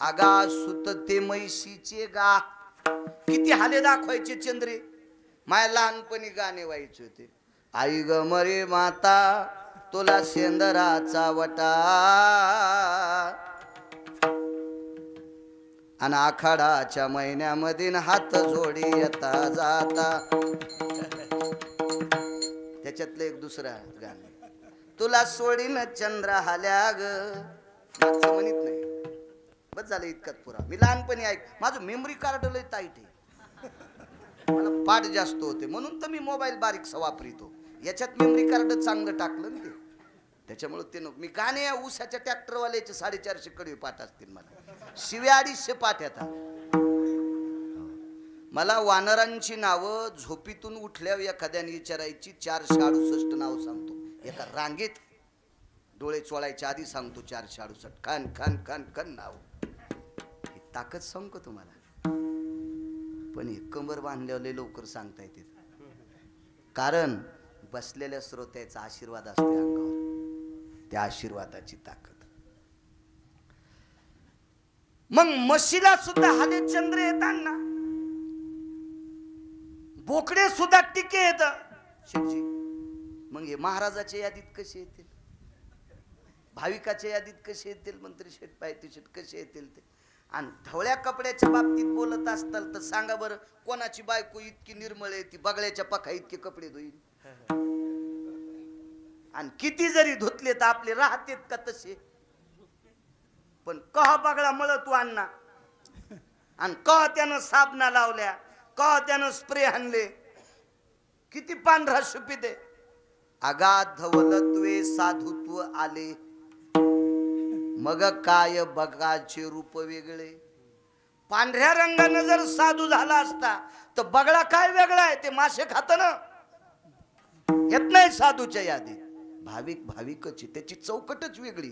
आगा सुत ते म्हैशीचे गा. किती हाले दाखवायचे चंद्रे. माया लहानपणी गाणे व्हायचे होते. आई ग मरे माता तुला शेंदराचा वटा, आणि आखाडाच्या महिन्यामध्ये हात जोडी येता जाता. त्याच्यातलं एक दुसरा गाणं, तुला सोडीन चंद्र हाल्या ग. मागचं म्हणत नाही. बस झालं इतकंच पुरा. मी लहानपणी ऐक, माझं मेमरी कार्ड लय टाईट आहे, मला पाठ जास्त होते म्हणून तर मी मोबाईल बारीकसा वापरितो. याच्यात मेमरी कार्ड चांगलं टाकलं ना ते, त्याच्यामुळे ते मी गाणे या ऊसाच्या ट्रॅक्टरवाल्याचे 450 कडे पाठ असतील. मला शिव्या 250 पाठ येतात. मला वानरांची नावं झोपीतून उठल्यावर एखाद्याने विचारायची 468 नाव सांगतो एका रांगेत. डोळे चोळायच्या आधी सांगतो 468 खन खन खन खन नाव. ही ताकद सांगतो तुम्हाला. पण हे कंबर बांधल्यावर लवकर सांगता येते, कारण बसलेल्या श्रोत्याचा आशीर्वाद असतो अंगावर, त्या आशीर्वादाची ताकद. मग म्हशीला सुद्धा हाले चंद्र येताना, बोकडे सुद्धा टिके येत शेठजी. मग हे महाराजाच्या यादीत कसे येतील? भाविकाच्या यादीत कसे येतील? मंत्री शेठ, पायती शेठ कसे येतील ते? आणि धवळ्या कपड्याच्या बाबतीत बोलत असताल तर सांगा बरं, कोणाची बायको इतकी निर्मळ आहे ती बगळ्याच्या पखा इतके कपडे धुईल? आणि किती जरी धुतले तर आपले राहतेत का तसे? पण कहा बगळा मळत आणना, आणि कहा त्यानं साबणा लावल्या, कहा त्यानं स्प्रे आणले, किती पांढरा शुपीत आहे. अगाध धवलत्वे साधुत्व आले, मग काय बगाचे रूप वेगळे. पांढऱ्या रंगानं जर साधू झाला असता तर बगळा काय वेगळा आहे? ते मासे खात ना, येत नाही साधूच्या यादीत. भाविक भाविकच, त्याची चौकटच वेगळी,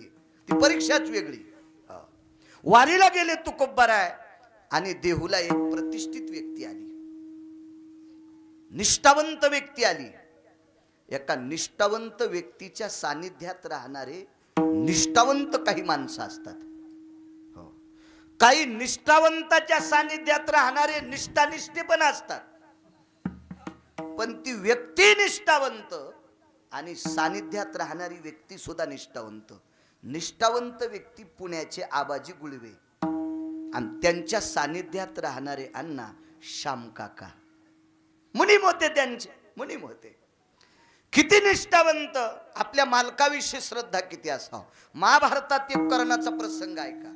ती परीक्षाच वेगळी. वारीला गेले तुकोबाराय आणि देहूला एक प्रतिष्ठित व्यक्ती आली, निष्ठावंत व्यक्ती आली. एका निष्ठावंत व्यक्तीच्या सानिध्यात राहणारे निष्ठावंत काही माणसं असतात. हो, काही निष्ठावंताच्या सानिध्यात राहणारे निष्ठानिष्ठे पण असतात. पण ती व्यक्ती निष्ठावंत आणि सानिध्यात राहणारी व्यक्ती सुद्धा निष्ठावंत. निष्ठावंत व्यक्ती पुण्याचे आबाजी गुळवे आणि त्यांच्या सानिध्यात राहणारे अण्णा श्याम काका मुनीम होते. त्यांचे मुनीम होते. किती निष्ठावंत, आपल्या मालकाविषयी श्रद्धा किती असावं. महाभारतात एक कर्णाचा प्रसंग आहे का,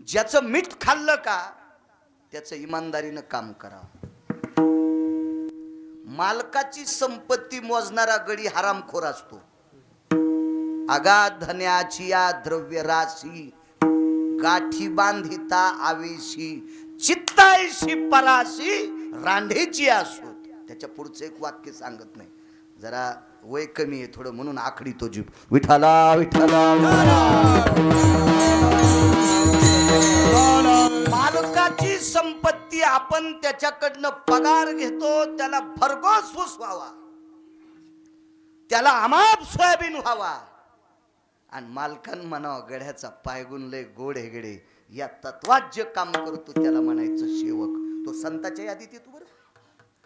ज्याचं मीठ खाल्लं का त्याचं इमानदारीनं काम करावं. मालकाची संपत्ती मोजणारा गडी हरामखोर असतो. अगाध धन्याची या द्रव्य राशी गाठी बांधिता आवेशी चित्तायशी पराशी रांढेची असो. त्याच्या पुढचं एक वाक्य सांगत नाही, जरा वय कमी आहे थोडं म्हणून आखडी तो जीव. विठाला विठाला. मालकाची संपत्ती आपण त्याच्याकडनं पगार घेतो, त्याला भरघोस ऊस व्हावा, त्याला अमाप सोयाबीन व्हावा आणि मालकान म्हणावं गड्याचा पायगुण लय गोड हे गडे, या तत्वात जे काम करतो त्याला म्हणायचं सेवक. तो संताच्या यादीत येतो बरं,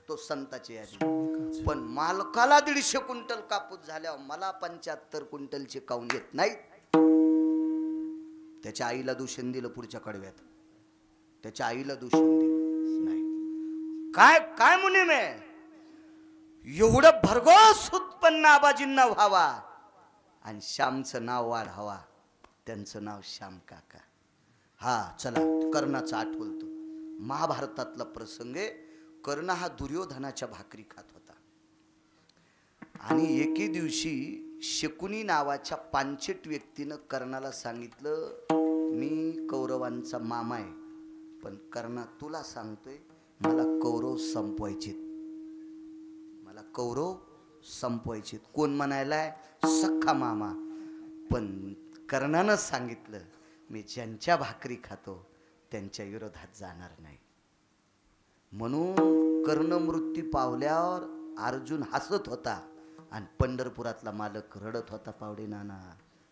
तो संताच्या यादीत. पण मालकाला 150 क्विंटल कापूस झाल्यावर मला 75 क्विंटलचे काऊन येत नाही. त्याच्या आईला दूषण दिलं पुढच्या कडव्यात, त्याच्या आईला दूषण दिलं नाही. काय काय मुनीम आहे, एवढं भरघोस उत्पन्न आबाजींना व्हावा आणि श्यामचं नाव वाढावा. त्यांचं नाव श्याम काका. हा चला, कर्णाचा आठवतो. महाभारतातला प्रसंग आहे. कर्ण हा दुर्योधनाच्या भाकरी खात होता आणि एके दिवशी शकुनी नावाच्या पांचट व्यक्तीनं कर्णाला सांगितलं, मी कौरवांचा मामा आहे, पण कर्णा तुला सांगतोय मला कौरव संपवायचे, मला कौरव संपवायचे. कोण म्हणायलाय? सख्खा मामा. पण कर्णानं सांगितलं मी ज्यांच्या भाकरी खातो त्यांच्या विरोधात जाणार नाही. म्हणून कर्ण मृत्यू पावल्यावर अर्जुन हसत होता आणि पंढरपुरातला मालक रडत होता. पावडे नाना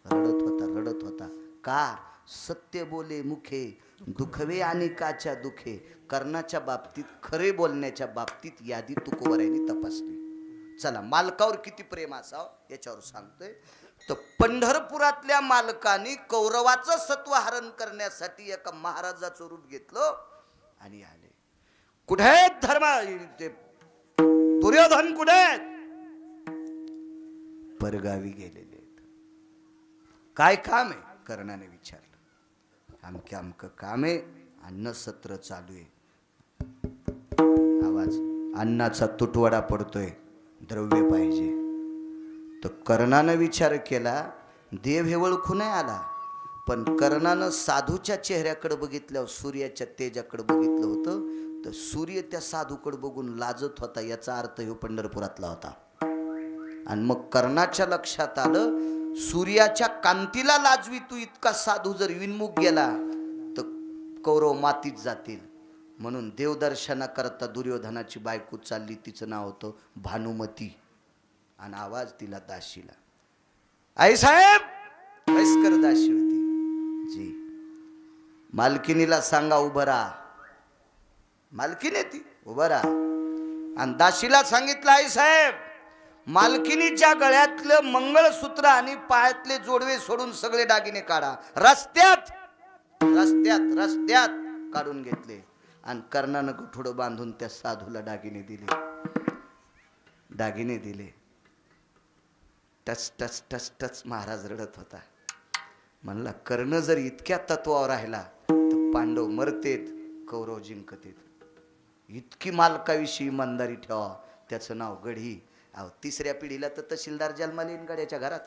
रडत होता. का? सत्य बोले मुखे दुखवे अनेकाच्या दुखे. कर्णाच्या बाबतीत, खरे बोलण्याच्या बाबतीत यादी तुकोबारायांनी तपासली. चला, मालकावर किती प्रेम असावं याच्यावर सांगतोय. तर पंढरपुरातल्या मालकाने कौरवाचं सत्व हरण करण्यासाठी एका महाराजाचं रूप घेतलं आणि आले. कुठे धर्म ते दुर्योधन कुठे? परगावी गेलेले आहेत. काय काम आहे? कर्णाने विचारलं. अमकं काम आहे, अन्न सत्र चालू आहे. आवाज अन्नाचा तुटवडा पडतोय, द्रव्य पाहिजे. तर कर्णानं विचार केला. देव हे ओळखू नाही आला, पण कर्णानं साधूच्या चेहऱ्याकडे बघितल्यावर सूर्याच्या तेजाकडे बघितलं होतं. तर सूर्य त्या साधूकडे बघून लाजत होता, याचा अर्थ ह्यो पंढरपुरातला होता. आणि मग कर्णाच्या लक्षात आलं, सूर्याच्या कांतीला लाजवी तू इतका साधू जर विनमुख गेला तर कौरव मातीत जातील. म्हणून देवदर्शनाकरता दुर्योधनाची बायको चालली, तिचं नाव होतं भानुमती आणि आवाज तिला दाशीला. आई साहेब वयस्कर दाशी होती जी. मालकिनीला सांगा उभं राहा. मालकीने ती उभं राहा. आणि दाशीला सांगितलं, आई साहेब मालकिनीच्या गळ्यातलं मंगळसूत्र आणि पायातले जोडवे सोडून सगळे दागिने काढा. रस्त्यात रस्त्यात रस्त्यात काढून घेतले आणि कर्णानं गुठुडं बांधून त्या साधूला दागिने दिले. Touch touch touch touch Maharaj रडत होता. म्हणला कर्ण जर इतक्या तत्वावर राहिला तर पांडव मरतेत, कौरव जिंकतेत. इतकी मालकाविषयी इमानदारी ठेवा. त्याचं नाव गढी. अहो, 3ऱ्या पिढीला तर तहसीलदार जन्माला येईन गड्याच्या घरात.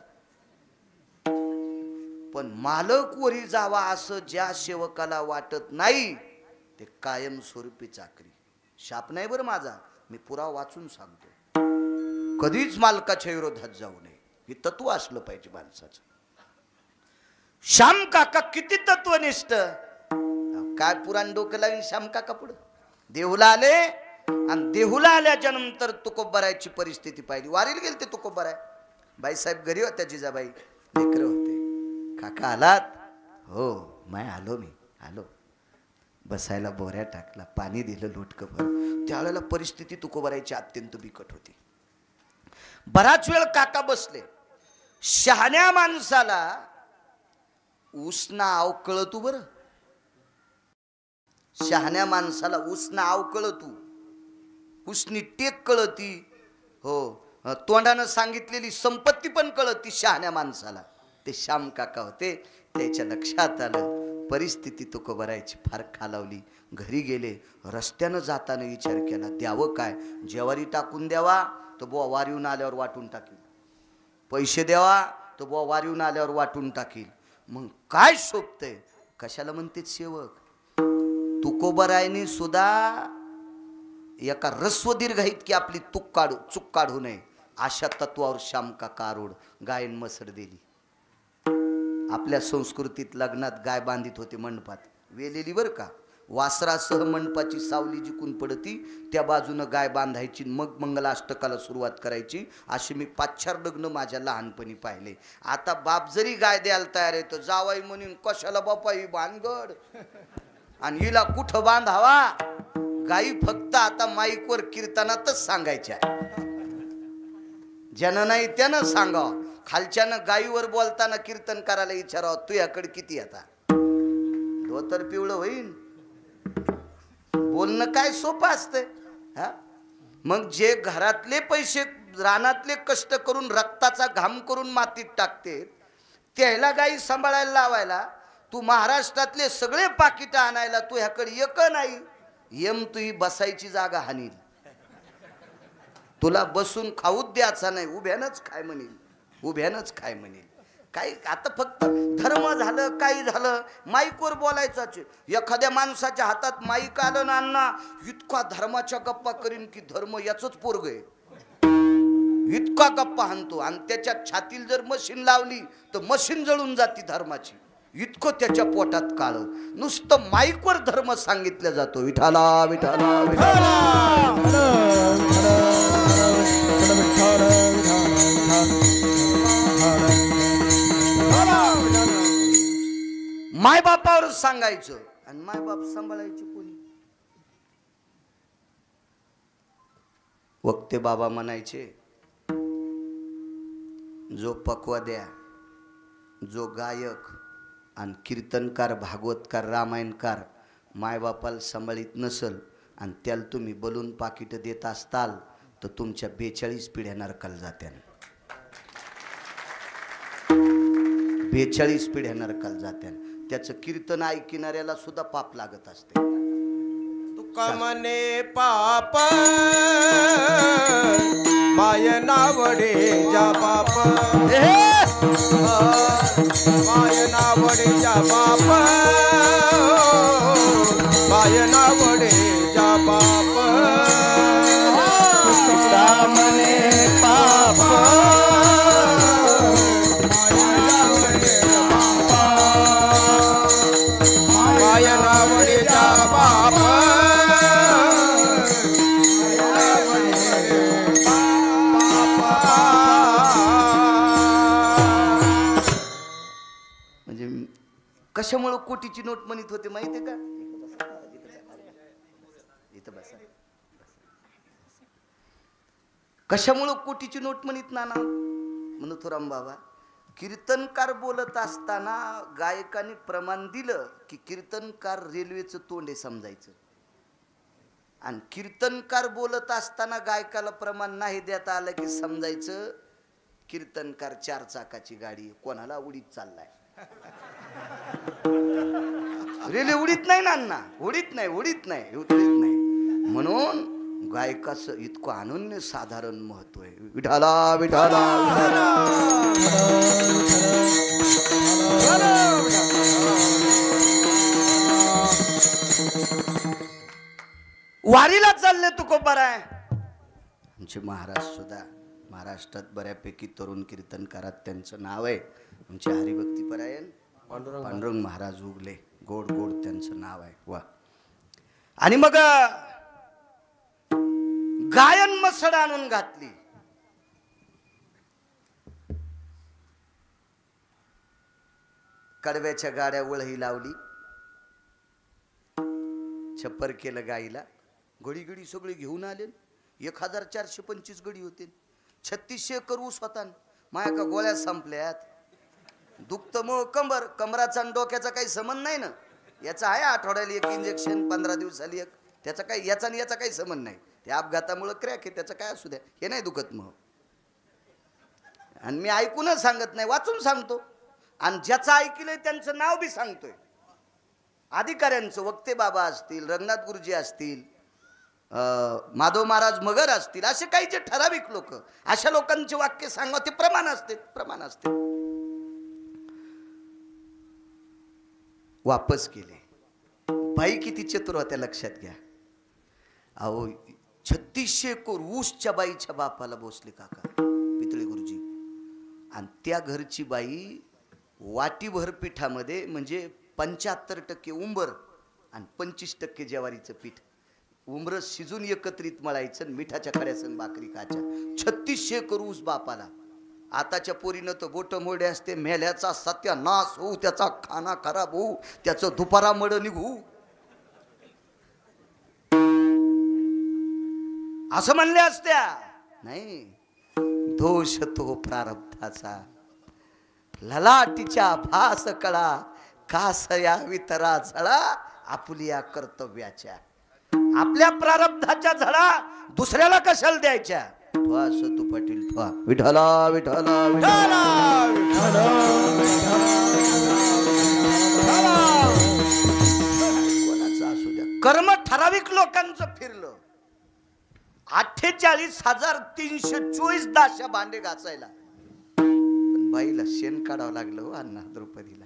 पण मालक वरी जावा असं ज्या सेवकाला वाटत नाही ते कायमस्वरूपी चाकरी. शाप नाही बरं माझा, मी पुरावा वाचून सांगतो. कधीच मालकाच्या विरोधात जाऊ नये, हे तत्व असलं पाहिजे माणसाचं. श्याम काका किती तत्वनिष्ठ. काय पुराण डोकं लावीन श्याम काका पुढं. देहूला आले आणि देहूला आल्याच्या नंतर तुकोबारायची परिस्थिती पाहिली. वारीला गेले ते तुकोबाराय. बाईसाहेब घरी होत्या, जिजाबाई लेकर होते. काका आलात? हो मैं आलो, मी आलो. बसायला बोऱ्या टाकला, पाणी दिलं लोटकभर. त्यावेळेला परिस्थिती तुकोबारायची अत्यंत बिकट होती. बराच वेळ काका बसले. शहाण्या माणसाला उसना आव कळतू. बरं, शहाण्या माणसाला उसना आव कळतू, उसनी टेक कळती. हो, तोंडानं सांगितलेली संपत्ती पण कळती शहाण्या माणसाला. ते श्याम काका होते. त्याच्या लक्षात आलं परिस्थिती तुकोबारायची फार खालावली. घरी गेले. रस्त्यानं जाताना विचार केला, द्यावं काय? ज्वारी टाकून द्यावा तर बुवा वारीहून आल्यावर वाटून टाकील. पैसे द्यावा तर बुवा वारीहून आल्यावर वाटून टाकील. मग काय शोभतंय? कशाला म्हणते सेवक? तुकोबारायनी सुद्धा एका रस्व दीर्घाईत की आपली चूक काढू नये अशा तत्वावर श्याम काका आरूढ गायन मसर दिली. आपल्या संस्कृतीत लग्नात गाय बांधित होते मंडपात, वेलेली बरं का. वासरासह मंडपाची सावली जिकून पडती त्या बाजूनं गाय बांधायची, मग मंगलाष्टकाला सुरुवात करायची. अशी मी 5-4 लग्न माझ्या लहानपणी पाहिले. आता बाप जरी गाय द्यायला तयार आहे तर जावाई म्हणून कशाला बापा ही भानगड, आणि हिला कुठं बांधावा? गायी फक्त आता माईकवर कीर्तनातच सांगायच्या. ज्यानं नाही त्यानं सांगावं. खालच्यानं गायीवर बोलताना कीर्तन करायला विचारावं, तुझ्याकडे किती आता? धोतर पिवळं होईन. बोलणं काय सोपं असतंय हा. मग जे घरातले पैसे रानातले कष्ट करून रक्ताचा घाम करून मातीत टाकते त्याला गायी सांभाळायला लावायला, तू महाराष्ट्रातले सगळे पाकिटं आणायला तू ह्याकडे एक नाही. यम तू ही बसायची जागा हानील. तुला बसून खाऊच द्यायचा नाही, उभ्यानंच खाय म्हणेल, उभ्यानंच खाय म्हणेल. काय आता फक्त धर्म झालं, काही झालं माईकवर बोलायचाच. एखाद्या माणसाच्या हातात माईक आलं ना अण्णा, इतका धर्माच्या गप्पा करीन की धर्म याचंच पोरग आहे. इतका गप्पा हाणतो आणि त्याच्या छातीला जर मशीन लावली तर मशीन जळून जाती धर्माची. इतकं त्याच्या पोटात काळ. नुसतं माईकवर धर्म सांगितला जातो. विठाला विठाला विठाला. माय बापावर सांगायचं आणि माय बाप सांभाळायचे कोणी? वक्ते बाबा म्हणायचे, जो पक्वाद्या, जो गायक आणि कीर्तनकार, भागवतकार, रामायणकार मायबापाला सांभाळीत नसल आणि त्याला तुम्ही बलून पाकिट देत असताल तर तुमच्या 42 पिढ्या नरकाला जात्या. 42 पिढ्या नरकाला जात्या. त्याचं कीर्तन ऐकणाऱ्याला सुद्धा पाप लागत असते. तुका मने पाप माय नावडे जा बाप, माय नावडे जा बाप, माय नावडे जा बाप. तुका मने पाप माय नावडे जा बाप. कशामुळे कोटीची नोट म्हणत होते माहितीये का? इथं बसा. कशामुळे कोटीची नोट म्हणत नाना म्हणतो राम बाबा, कीर्तनकार बोलत असताना गायकाने प्रमाण दिलं की कीर्तनकार रेल्वेचं तोंडे समजायचं, आणि कीर्तनकार बोलत असताना गायकाला प्रमाण नाही देता आलं की समजायचं कीर्तनकार 4 चाकाची गाडी कोणाला उडीत चाललाय. रेल्वे उडीत नाही ना, उडीत नाही, उडीत नाही, उडीत नाही. म्हणून गायकाचं इतकं अनन्य साधारण महत्व आहे. विठाला विठाला वारीला चालले तुकोबाराय. आमचे महाराज सुद्धा महाराष्ट्रात बऱ्यापैकी तरुण कीर्तनकारात त्यांचं नाव आहे. आमचे हरिभक्तीपरायण पांडुरंग महाराज उगले. गोड गोड त्यांचं नाव आहे. वा. आणि मग गायन मसड आणून घातली. कडव्याच्या गाड्या वळही लावली. छप्पर केलं गाईला. गडी गडी सगळे घेऊन आले. 1425 गडी होते. 3600 एकर ऊस होता. माया का गोळ्या संपल्यात. दुखत मग कमराचा आणि डोक्याचा काही संबंध नाही ना. याचा आहे आठवड्याला एक इंजेक्शन, 15 दिवसाला एक. त्याचा काही याचा आणि याचा काही संबंध नाही. ते अपघातामुळे क्रॅक आहे, त्याचं काय असू द्या. हे नाही दुखत मग. आणि मी ऐकूनच सांगत नाही, वाचून सांगतो. आणि ज्याचं ऐकलंय त्यांचं नाव बी सांगतोय. अधिकाऱ्यांचं वक्ते बाबा असतील, रंगनाथ गुरुजी असतील, माधव महाराज मगर असतील, असे काही जे ठराविक लोक, अशा लोकांचे वाक्य सांगा. ते प्रमाण असते. वापस केले. बाई किती चतुर होत्या लक्षात घ्या. अहो 3600 एकर ऊसच्या बाईच्या बापाला भोसले काका पितळे गुरुजी. आणि त्या घरची बाई वाटीभर पिठामध्ये म्हणजे 75% उंबर आणि 25% ज्वारीचं पीठ, उंबर शिजून एकत्रित मळायचं, मिठाच्या खड्यासन भाकरी खायच्या. 3600 एकर ऊस बापाला. आताच्या पोरीनं तर बोट मोडे असते. मेल्याचा सत्यानाश होऊ, त्याचा खाना खराब होऊ, त्याचं दुपारा मड निघू, असं म्हणले असत्या. नाही, दोष तो प्रारब्धाचा. ललाटीच्या भास कळा, कासया वितरा झळा आपुलिया कर्तव्याच्या. आपल्या प्रारब्धाच्या झळा दुसऱ्याला कशाला द्यायच्या. तू पाटील विठला विठला विठला कोणाचं असू द्या. कर्म ठराविक लोकांचं फिरलं. 48,324 दाशा भांडे घासायला. पण बाईला शेण काढावं लागलं हो अण्णा. द्रौपदीला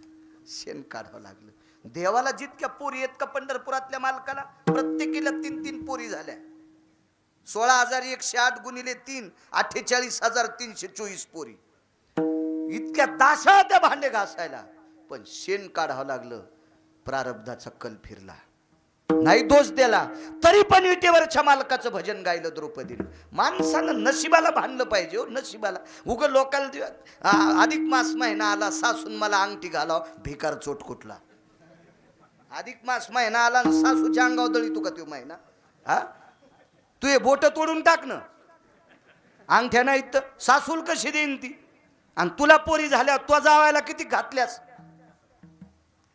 शेण काढावं लागलं. देवाला जितक्या पोरी आहेत का पंढरपुरातल्या मालकाला, प्रत्येकीला 3-3 पोरी झाल्या. 16,108 गुणिले 3 48,324 पोरी. इतक्या दाशा त्या भांडे घासायला. पण शेण काढावं लागलं. प्रारब्धाचा कल फिरला. नाही दोष दिला तरी पण विटेवरच्या मालकाचं भजन गायलं द्रौपदीनं. माणसानं नशिबाला भांडलं पाहिजे हो, नशिबाला. उग लोकांना अधिक मास महिना आला, सासून मला अंगठी घालाव, भिकार चोट कुठला. अधिक मास महिना आला, सासूच्या अंगावर दळी तू का तो महिना. हा, तू हे बोट तोडून टाक ना. अंगठ्या नाही तर सासूल कशी देईन ती. आणि तुला पोरी झाल्या, तो जावायला किती घातल्यास.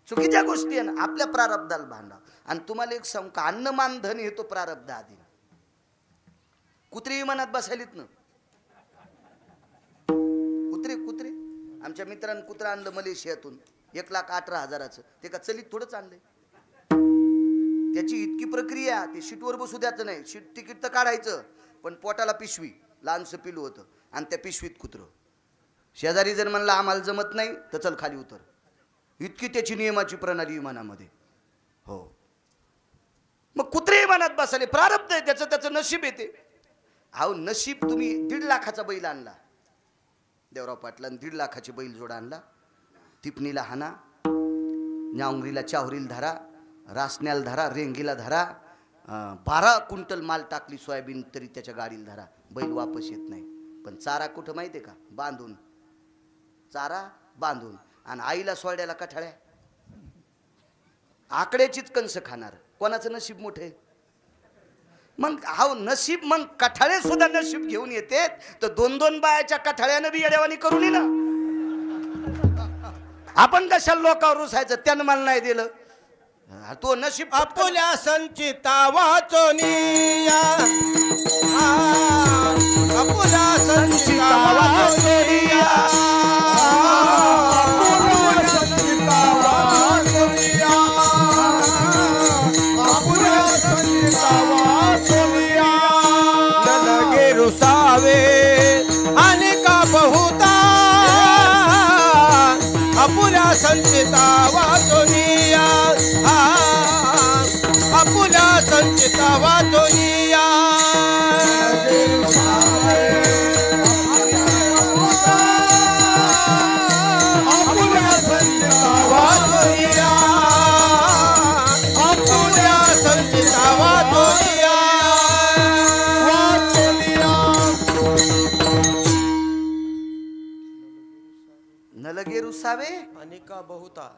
चुकीच्या गोष्टी आहे ना. आपल्या प्रारब्धाला भांडा. आणि तुम्हाला एक सांगू का, अन्नमान धन हे तो प्रारब्ध आधी. कुत्रे विमानात बसायलीत ना. कुत्रे आमच्या मित्रांनी कुत्रा आणलं मलेशियातून 1,18,000. ते का चलीत थोडंच आणलंय. त्याची इतकी प्रक्रिया, ते शीटवर बसू द्यायचं नाही. शीट तिकीट तर काढायचं, पण पोटाला पिशवी, लहानसं पिलू होतं आणि त्या पिशवीत कुत्रं. शेजारी जर म्हणलं आम्हाला जमत नाही तर चल खाली उतर. इतकी त्याची नियमाची प्रणाली विमानामध्ये. हो, मग कुत्रे विमानात बसाले. प्रारब्ध आहे त्याचं, त्याचं नशीब येते. अहो नशीब. तुम्ही 1.5 लाखाचा बैल आणला देवराव पाटलांनी, 1.5 लाखाची बैल जोडा आणला. तिपणीला हाना, न्यावंगरीला चाहुरीला धरा, रासण्याला धरा, रेंगीला धरा. 12 क्विंटल माल टाकली सोयाबीन तरी त्याच्या गाडीला धरा. बैल वापस येत नाही. पण चारा कुठं माहिती आहे का, बांधून. चारा बांधून. आणि आईला सोड्याला कठाळ्या. आकड्याचीच कंस खाणार. कोणाचं नशीब मोठे. मग हा नशीब. मग कठाळे सुद्धा नशीब घेऊन येते. तर 2-2 बायाच्या कठाळ्यानं बी येड्यावानी करून येईल. आपण कशाला लोकांवर रुसायचं, त्यानं मला नाही दिलं. तो नशीब. आपुल्या संचिता वाचोनिया, आपुल्या संचिता वाचोनिया, आपुल्या संचिता वाचोनिया, आपुल्या संचिता वाचोनिया. नलगे रुसावे आणि का बहुता, आपुल्या संचिता वाचोनिया, आपुल्या संचिता वाचोनिया. रुसावे आणि का बहुता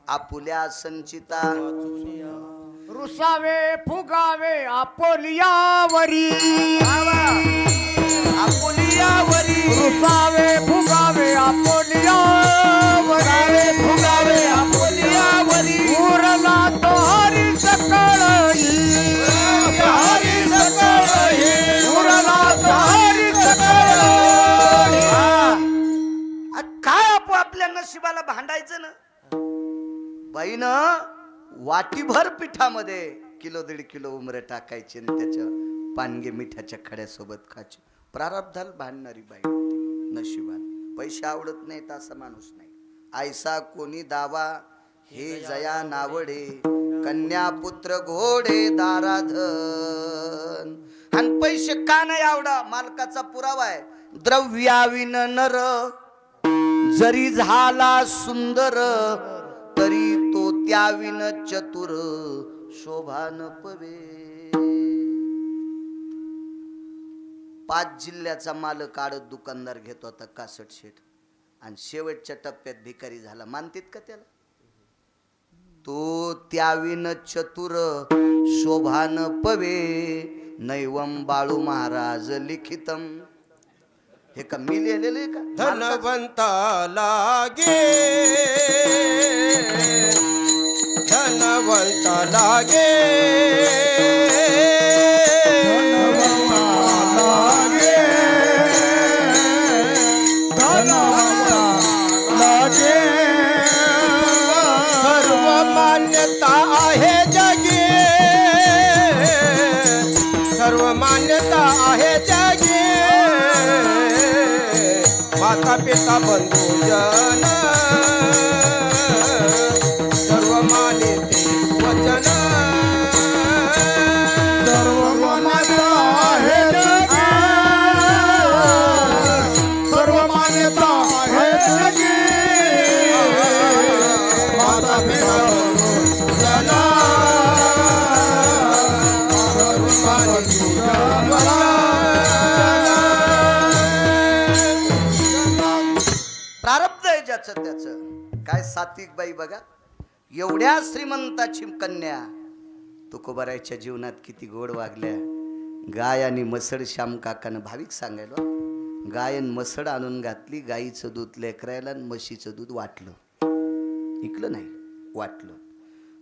आपुल्या संचिता वाचुनिया. रुसावे फुगावे आपोलियावरी आपुलियावरी रुसावे फुगावे आपोलियावरी फुगावे आपुलियावरी उरला तो हरी सकळी हरी सकळही उरला तो हरी सकळी काय आपल्या नशिबाला भांडायचं ना बाईनं वाटीभर पिठामध्ये किलो 1.5 किलो उमरे टाकायचे आणि त्याच्या पानगे मिठाच्या खड्यासोबत खायचे. प्रारब्धाला भांडणारी बाई होती नशिबाला. पैसे आवडत नाहीत असा माणूस नाही. आयसा कोणी दावा हे जया नावडे कन्या पुत्र घोडे दाराधन. आणि पैसे का नाही आवडा मालकाचा पुरावा आहे. द्रव्याविन नर जरी झाला सुंदर तरी तो त्याविन चतुर शोभा न पवे. 5 जिल्ह्याचा मालक आडत दुकानदार घेतो होता कासट शेठ आणि शेवटच्या टप्प्यात भिकारी झाला. मानतेत का त्याला? तो त्याविन चतुर शोभा न पवे नैवम बाळू महाराज लिखितम. हे का मी लिहिलेलं आहे का? धनवंता लागे धनवंता लागे धनवंता लागे धनवंता लागे. सर्व मान्यता आहे जगी सर्व मान्यता आहे जगी. माता पिता बंधू जन सर्व मानिते वचन सर्व मान्यता आहे जगी सर्व मान्यता आहे जगी. माता पिता बंधू जन सर्व मानिते वचन. प्रारब्ध आहे ज्याचं त्याचं. काय सात्विक बाई बघा. एवढ्या श्रीमंताची कन्या तुकोबारायच्या जीवनात किती गोड वागल्या. गाय आणि मसड श्याम काकानं भाविक सांगायला गाय आणि मसड आणून घातली. गाईचं दूध लेकरायला आणि म्हशीचं दूध वाटलं. इकलं नाही वाटलं.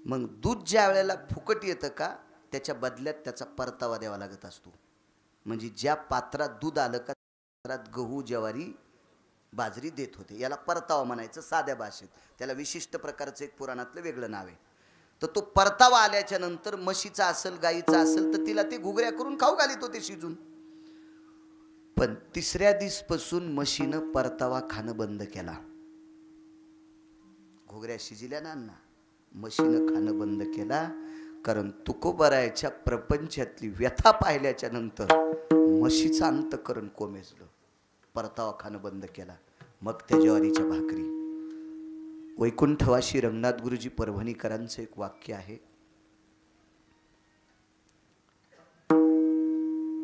मग दूध ज्या वेळेला फुकट येतं का त्याच्या बदल्यात त्याचा परतावा द्यावा लागत असतो. म्हणजे ज्या पात्रात दूध आलं का पात्रात गहू ज्वारी बाजरी देत होते. याला परतावा म्हणायचं साध्या भाषेत. त्याला विशिष्ट प्रकारचं एक पुराणातलं वेगळं नाव आहे. तर तो परतावा आल्याच्या नंतर म्हशीचा असेल गाईचा असेल तर तिला ते घुगऱ्या करून खाऊ घालीत होते शिजून. पण 3ऱ्या दिवसपासून म्हशीनं परतावा खाणं बंद केला. घुगऱ्या शिजल्या ना म्हशीनं खाणं बंद केला. कारण तुकोबारायच्या प्रपंचातली व्यथा पाहिल्याच्या नंतर म्हशीचं अंतःकरण कोमेजलं. परतावा खाणं बंद केला. मग त्या ज्वारीच्या भाकरी. वैकुंठवासी रंगनाथ गुरुजी परभणीकरांचं एक वाक्य आहे.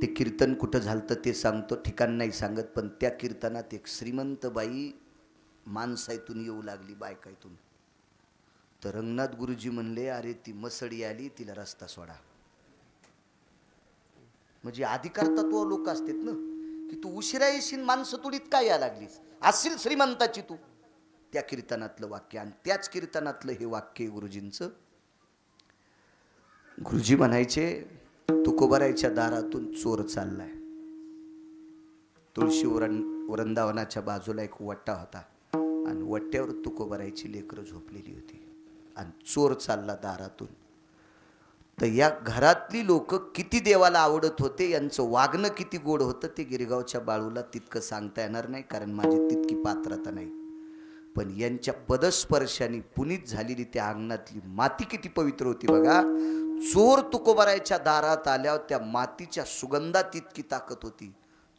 ते कीर्तन कुठं झालतं ते सांगतो, ठिकाण नाही सांगत. पण त्या कीर्तनात एक श्रीमंत बाई माणसाईतून येऊ लागली बायकाईतून. तर रंगनाथ गुरुजी म्हणले अरे ती मसडी आली तिला रस्ता सोडा. म्हणजे अधिकार तत्व लोक असतात ना की तू उशिरा येशील माणसं तुडीत काय या लागलीस असशील श्रीमंताची तू. त्या कीर्तनातलं वाक्य आणि त्याच कीर्तनातलं हे वाक्य गुरुजींचं. गुरुजी म्हणायचे तुकोबारायच्या दारातून चोर चाललाय. तुळशी वृंदावनाच्या बाजूला एक वट्टा होता आणि वट्ट्यावर तुकोबारायची लेकरं झोपलेली होती आणि चोर चालला दारातून. तर या घरातली लोक किती देवाला आवडत होते, यांचं वागणं किती गोड होतं ते गिरगावच्या बाळूला तितकं सांगता येणार नाही कारण माझी तितकी पात्रता नाही. पण यांच्या पदस्पर्शाने पुनीत झालेली त्या अंगणातली माती किती पवित्र होती बघा. चोर तुकोबारायच्या दारात आल्यावर त्या मातीच्या सुगंधात इतकी ताकद होती.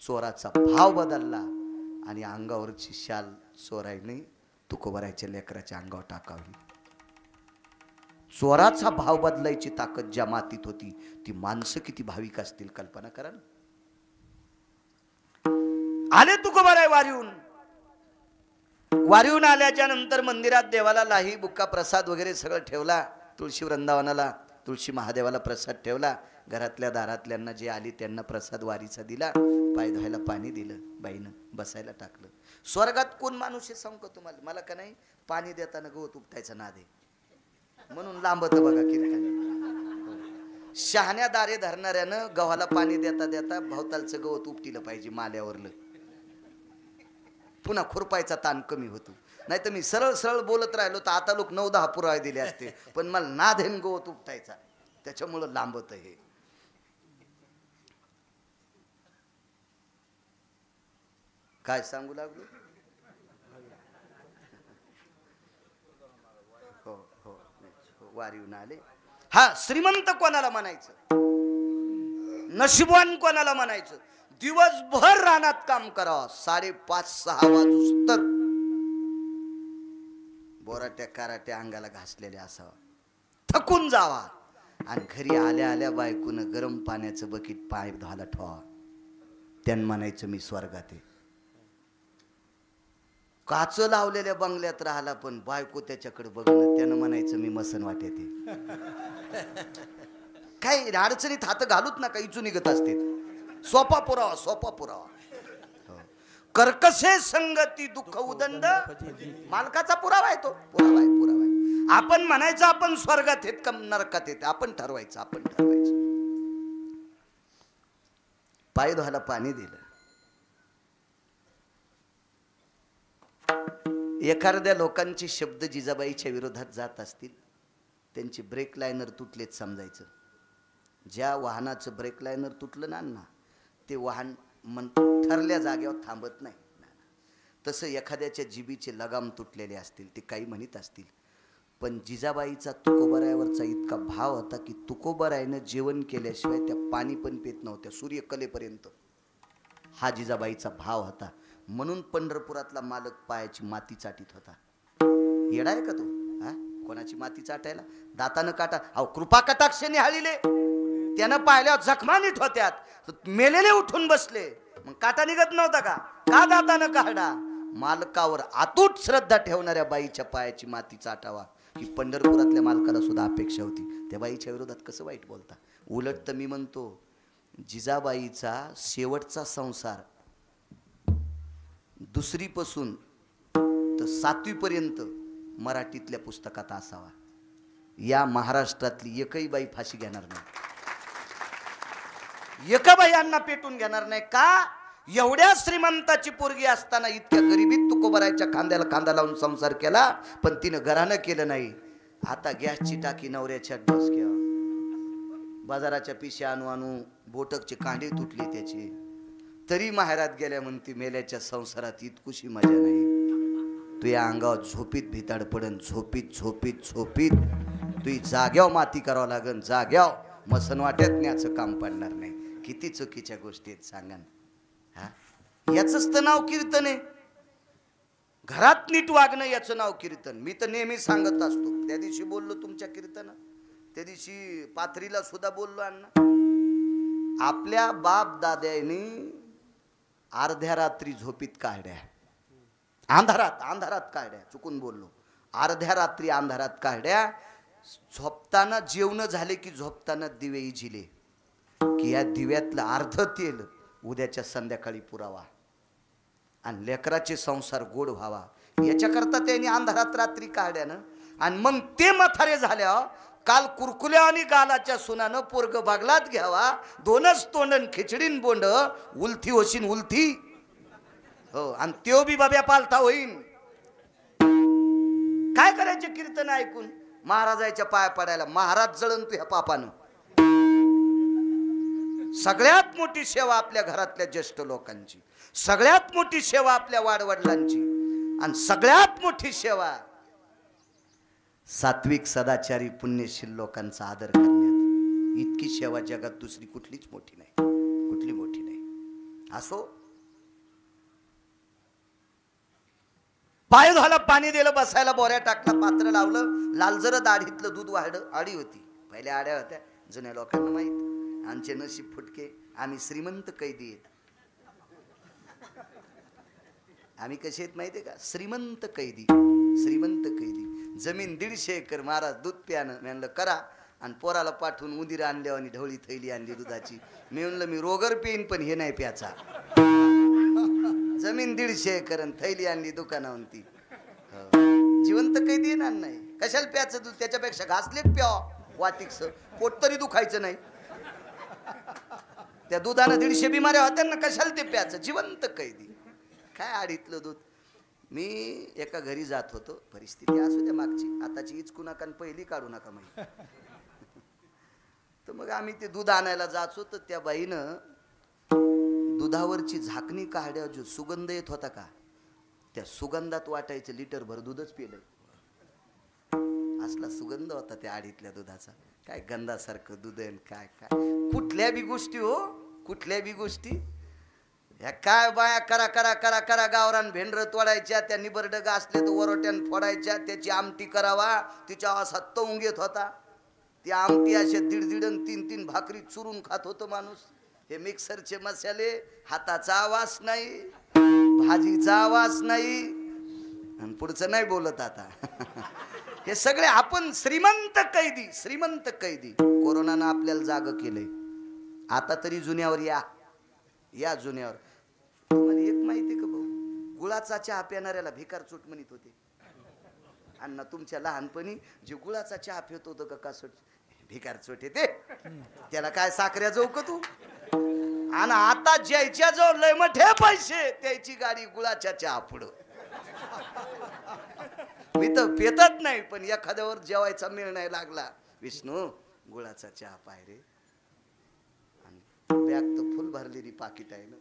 चोराचा भाव बदलला आणि अंगावरची शाल चोराईने तुकोबारायच्या लेकराच्या अंगावर टाकावी. चोराचा भाव बदलायची ताकद ज्या मातीत होती ती माणसं किती भाविक असतील कल्पना करा. आले तुकोबाराय वारीहून. वारीहून आल्याच्या नंतर मंदिरात देवाला लाही बुक्का प्रसाद वगैरे सगळं ठेवला. तुळशी वृंदावनाला तुळशी महादेवाला प्रसाद ठेवला. घरातल्या दारातल्यांना जे आली त्यांना प्रसाद वारीचा दिला. पाय धुवायला पाणी दिलं. बाईनं बसायला टाकलं. स्वर्गात कोण माणूस आहे सांगू का तुम्हाला? मला का नाही पाणी देताना गवत उपटायचं नाद आहे म्हणून लांबत बघा कीर्तन. शहाण्या दारे धरणाऱ्यानं गव्हाला पाणी देता देता भवतालचं गवत उपटिलं पाहिजे माल्यावरलं. पुन्हा खुरपायचा ताण कमी होतो. नाही तर मी सरळ सरळ बोलत राहिलो तर आता लोक 9-10 पुरावे दिले असते. पण मला नाद आहे गवत उपटायचा त्याच्यामुळं लांबत हे. काय सांगू लागलो? हो हो वारीहून आले. हा श्रीमंत कोणाला म्हणायचं, नशीबवान कोणाला म्हणायचं? दिवसभर रानात काम करावं, 5:30-6 वाजूस तर बोराट्या काराट्या अंगाला घासलेल्या असावा, थकून जावा आणि घरी आल्या आल्या बायकोनं गरम पाण्याचं बकेट पाय धुवायला ठेवा. त्यानं म्हणायचं मी स्वर्गात आहे. काच लावलेल्या बंगल्यात राहिला पण बायको त्याच्याकडे बघणं, त्यानं म्हणायचं मी मसन वाटेत आहे. काय अडचणीत हात घालूच नका, इचू निघत असते. सोपा पुरावा, सोपा पुरावा. कर्कशे संगती दुःख उदंड, मालकाचा पुरावा आहे तो. पुरावा आहे, पुरावा आहे. आपण म्हणायचं आपण स्वर्गात आहेत का नरकात आहेत, आपण ठरवायचं, आपण ठरवायचं. पाय धुवायला पाणी दिलं. एखाद्या लोकांचे शब्द जिजाबाईच्या विरोधात जात असतील, त्यांची ब्रेक लायनर तुटलेच समजायचं. ज्या वाहनाचं ब्रेक लायनर तुटलं ना ते वाहन ठरल्या जागेवर थांबत नाही. तसं एखाद्याच्या जिबीचे लगाम तुटलेले असतील, ते काही म्हणत असतील. पण जिजाबाईचा तुकोबरायावरचा इतका भाव होता की तुकोबरायानं जेवण केल्याशिवाय त्या पाणी पण पेत नव्हत्या सूर्यकलेपर्यंत. हा जिजाबाईचा भाव होता. म्हणून पंढरपुरातला मालक पायाची माती चाटीत होता. येडा आहे का तो? हा, कोणाची माती चाटायला? दातानं काटा. अहो कृपा कटाक्षाने हाळीले, त्यानं पाहिल्यावर जखमा नीट होत्यात. मेलेले उठून बसले, मग काटा निघत नव्हता का? का दातानं काढा? मालकावर अतूट श्रद्धा ठेवणाऱ्या बाईच्या पायाची माती चाटावा ही पंढरपुरातल्या मालकाला सुद्धा अपेक्षा होती. त्या बाईच्या विरोधात कसं वाईट बोलता? उलट तर मी म्हणतो जिजाबाईचा शेवटचा संसार 2री पासून तर 7वी पर्यंत मराठीतल्या पुस्तकात असावा. या महाराष्ट्रातली एकही बाई फाशी घेणार नाही, एका बाईंना पेटून घेणार नाही. का? एवढ्या श्रीमंताची पोरगी असताना इतक्या गरिबीत तुकोबरायच्या खांद्याला खांदा लावून संसार केला, पण तिनं घरानं केलं नाही. आता गॅसची टाकी नवऱ्याच्या डोसक्यावर, बाजाराच्या पिशा आणू आणू बोटकचे कांडे तुटले त्याचे, तरी माहेरात गेल्या म्हणती मेल्याच्या संसारात इतकुशी मजा नाही. तू या अंगावर झोपीत भिताड पडन, झोपीत झोपीत झोपीत तू जाग्यावर माती करावं लागन, जाग्यावर मसन वाट्यात न्याचं काम पडणार नाही. किती चुकीच्या गोष्टी आहेत सांगा ना. हा, याचंच तर नाव कीर्तन आहे. घरात नीट वागणं याचं नाव कीर्तन. मी तर नेहमी सांगत असतो. त्या दिवशी बोललो तुमच्या कीर्तन, त्या दिवशी पाथरीला सुद्धा बोललो. अण्णा आपल्या बाप दाद्यानी अर्ध्या रात्री झोपीत काढ्या, अंधारात काढ्या, चुकून बोललो, अर्ध्या रात्री अंधारात काढ्या. झोपताना जेवण झाले की झोपताना दिवे इझिले की या दिव्यातलं अर्ध तेल उद्याच्या संध्याकाळी पुरावा आणि लेकराचे संसार गोड व्हावा, याच्याकरता त्यांनी अंधारात रात्री काढ्यानं. आणि मग ते म्हातारे झाल्या काल कुरकुल्या आणि गालाच्या सुनानं पोरग बागलात घ्यावा, 2च तोंडन खिचडीन बोंड, उलथी होशीन उलथी. हो, आणि त्यो बी बाब्या पालथा होईन. काय करायचे कीर्तन ऐकून? महाराजाच्या पाया पडायला. महाराज जळण तू ह्या पापानं. सगळ्यात मोठी सेवा आपल्या घरातल्या ज्येष्ठ लोकांची, सगळ्यात मोठी सेवा आपल्या वाडवडिलांची, आणि सगळ्यात मोठी सेवा सात्विक सदाचारी पुण्यशील लोकांचा आदर करण्यात. इतकी सेवा जगात दुसरी कुठलीच मोठी नाही, कुठली मोठी नाही. असो, पाय धुवायला पाणी दिलं, बसायला बोऱ्या टाकला, पात्र लावलं, लालजर दाढीतलं दूध वाढलं. आडी होती, पहिल्या आड्या होत्या, जुन्या लोकांना माहित. आमचे नशीब फुटके, आम्ही श्रीमंत कैदी आहेत. आम्ही कसे आहेत माहिती आहे का? श्रीमंत कैदी, श्रीमंत कैदी. जमीन 150 एकर. महाराज दूध प्यानं. मी म्हणलं करा. आणि पोराला पाठवून उंदीर आणल्या आणि ढवळी थैली आणली दुधाची. मी म्हणलं मी रोगर पेन पण हे नाही प्याचा. जमीन 150 एकर आणि थैली आणली दुकानावरून ती. जिवंत कैदी येणार नाही. कशाला प्याचं दूध? त्याच्यापेक्षा घासलेत प्याव वाटिकस. पोट तरी दुखायचं नाही. त्या दुधानं 150 बिमाऱ्या होत्या ना, कशाला ते प्याचं? जिवंत कैदी. काय आडीतलं दूध. मी एका घरी जात होतो. परिस्थिती असू द्या मागची, आताची इचकू नका आणि पहिली काढू नका माहिती. तर मग आम्ही ते दूध आणायला जाचो. तर त्या बाईनं दुधावरची झाकणी काढ्या, जो सुगंध येत होता का, त्या सुगंधात वाटायचं लिटर भर दूधच पिलंय. असला सुगंध होता त्या आडीतल्या दुधाचा. काय गंधासारखं दूध आहे. काय काय कुठल्या बी गोष्टी हो, कुठल्या बी गोष्टी. ह्या काय बाया करा करा करा करा गावरान भेंडर तोडायच्या, त्या निबरडग असले तर वरोट्यान फोडायच्या, त्याची आमटी करावा. तिच्या असा तवून घेत होता. ती आमटी अशा 1.5 3 भाकरी चुरून खात होतो माणूस. हे मिक्सरचे मसाले, हाताचा आवाज नाही, भाजीचा आवाज नाही, आणि पुढचं नाही बोलत आता. हे सगळे आपण श्रीमंत कैदी, श्रीमंत कैदी. कोरोनानं आपल्याला जाग केलंय. आता तरी जुन्यावर या, या जुन्यावर. तुम्हाला एक माहिती का भाऊ, गुळाचा चहा पिणाऱ्याला भिकार चोट म्हणत होते. अण्णा तुमच्या लहानपणी जे गुळाचा चहा पित होतं का कासट, भिकार चोट येते. त्याला काय साखऱ्या जाऊ का तू? आणि आता ज्याच्या जवळ लय मोठे पैसे, त्याची गाडी गुळाच्या चहा पुढं. मी तर पेतच नाही, पण एखाद्यावर जेवायचा मेळ नाही लागला, विष्णू गुळाचा चहा पाय रे. आणि बॅग तर फुल भरलेली पाकिट आहे ना.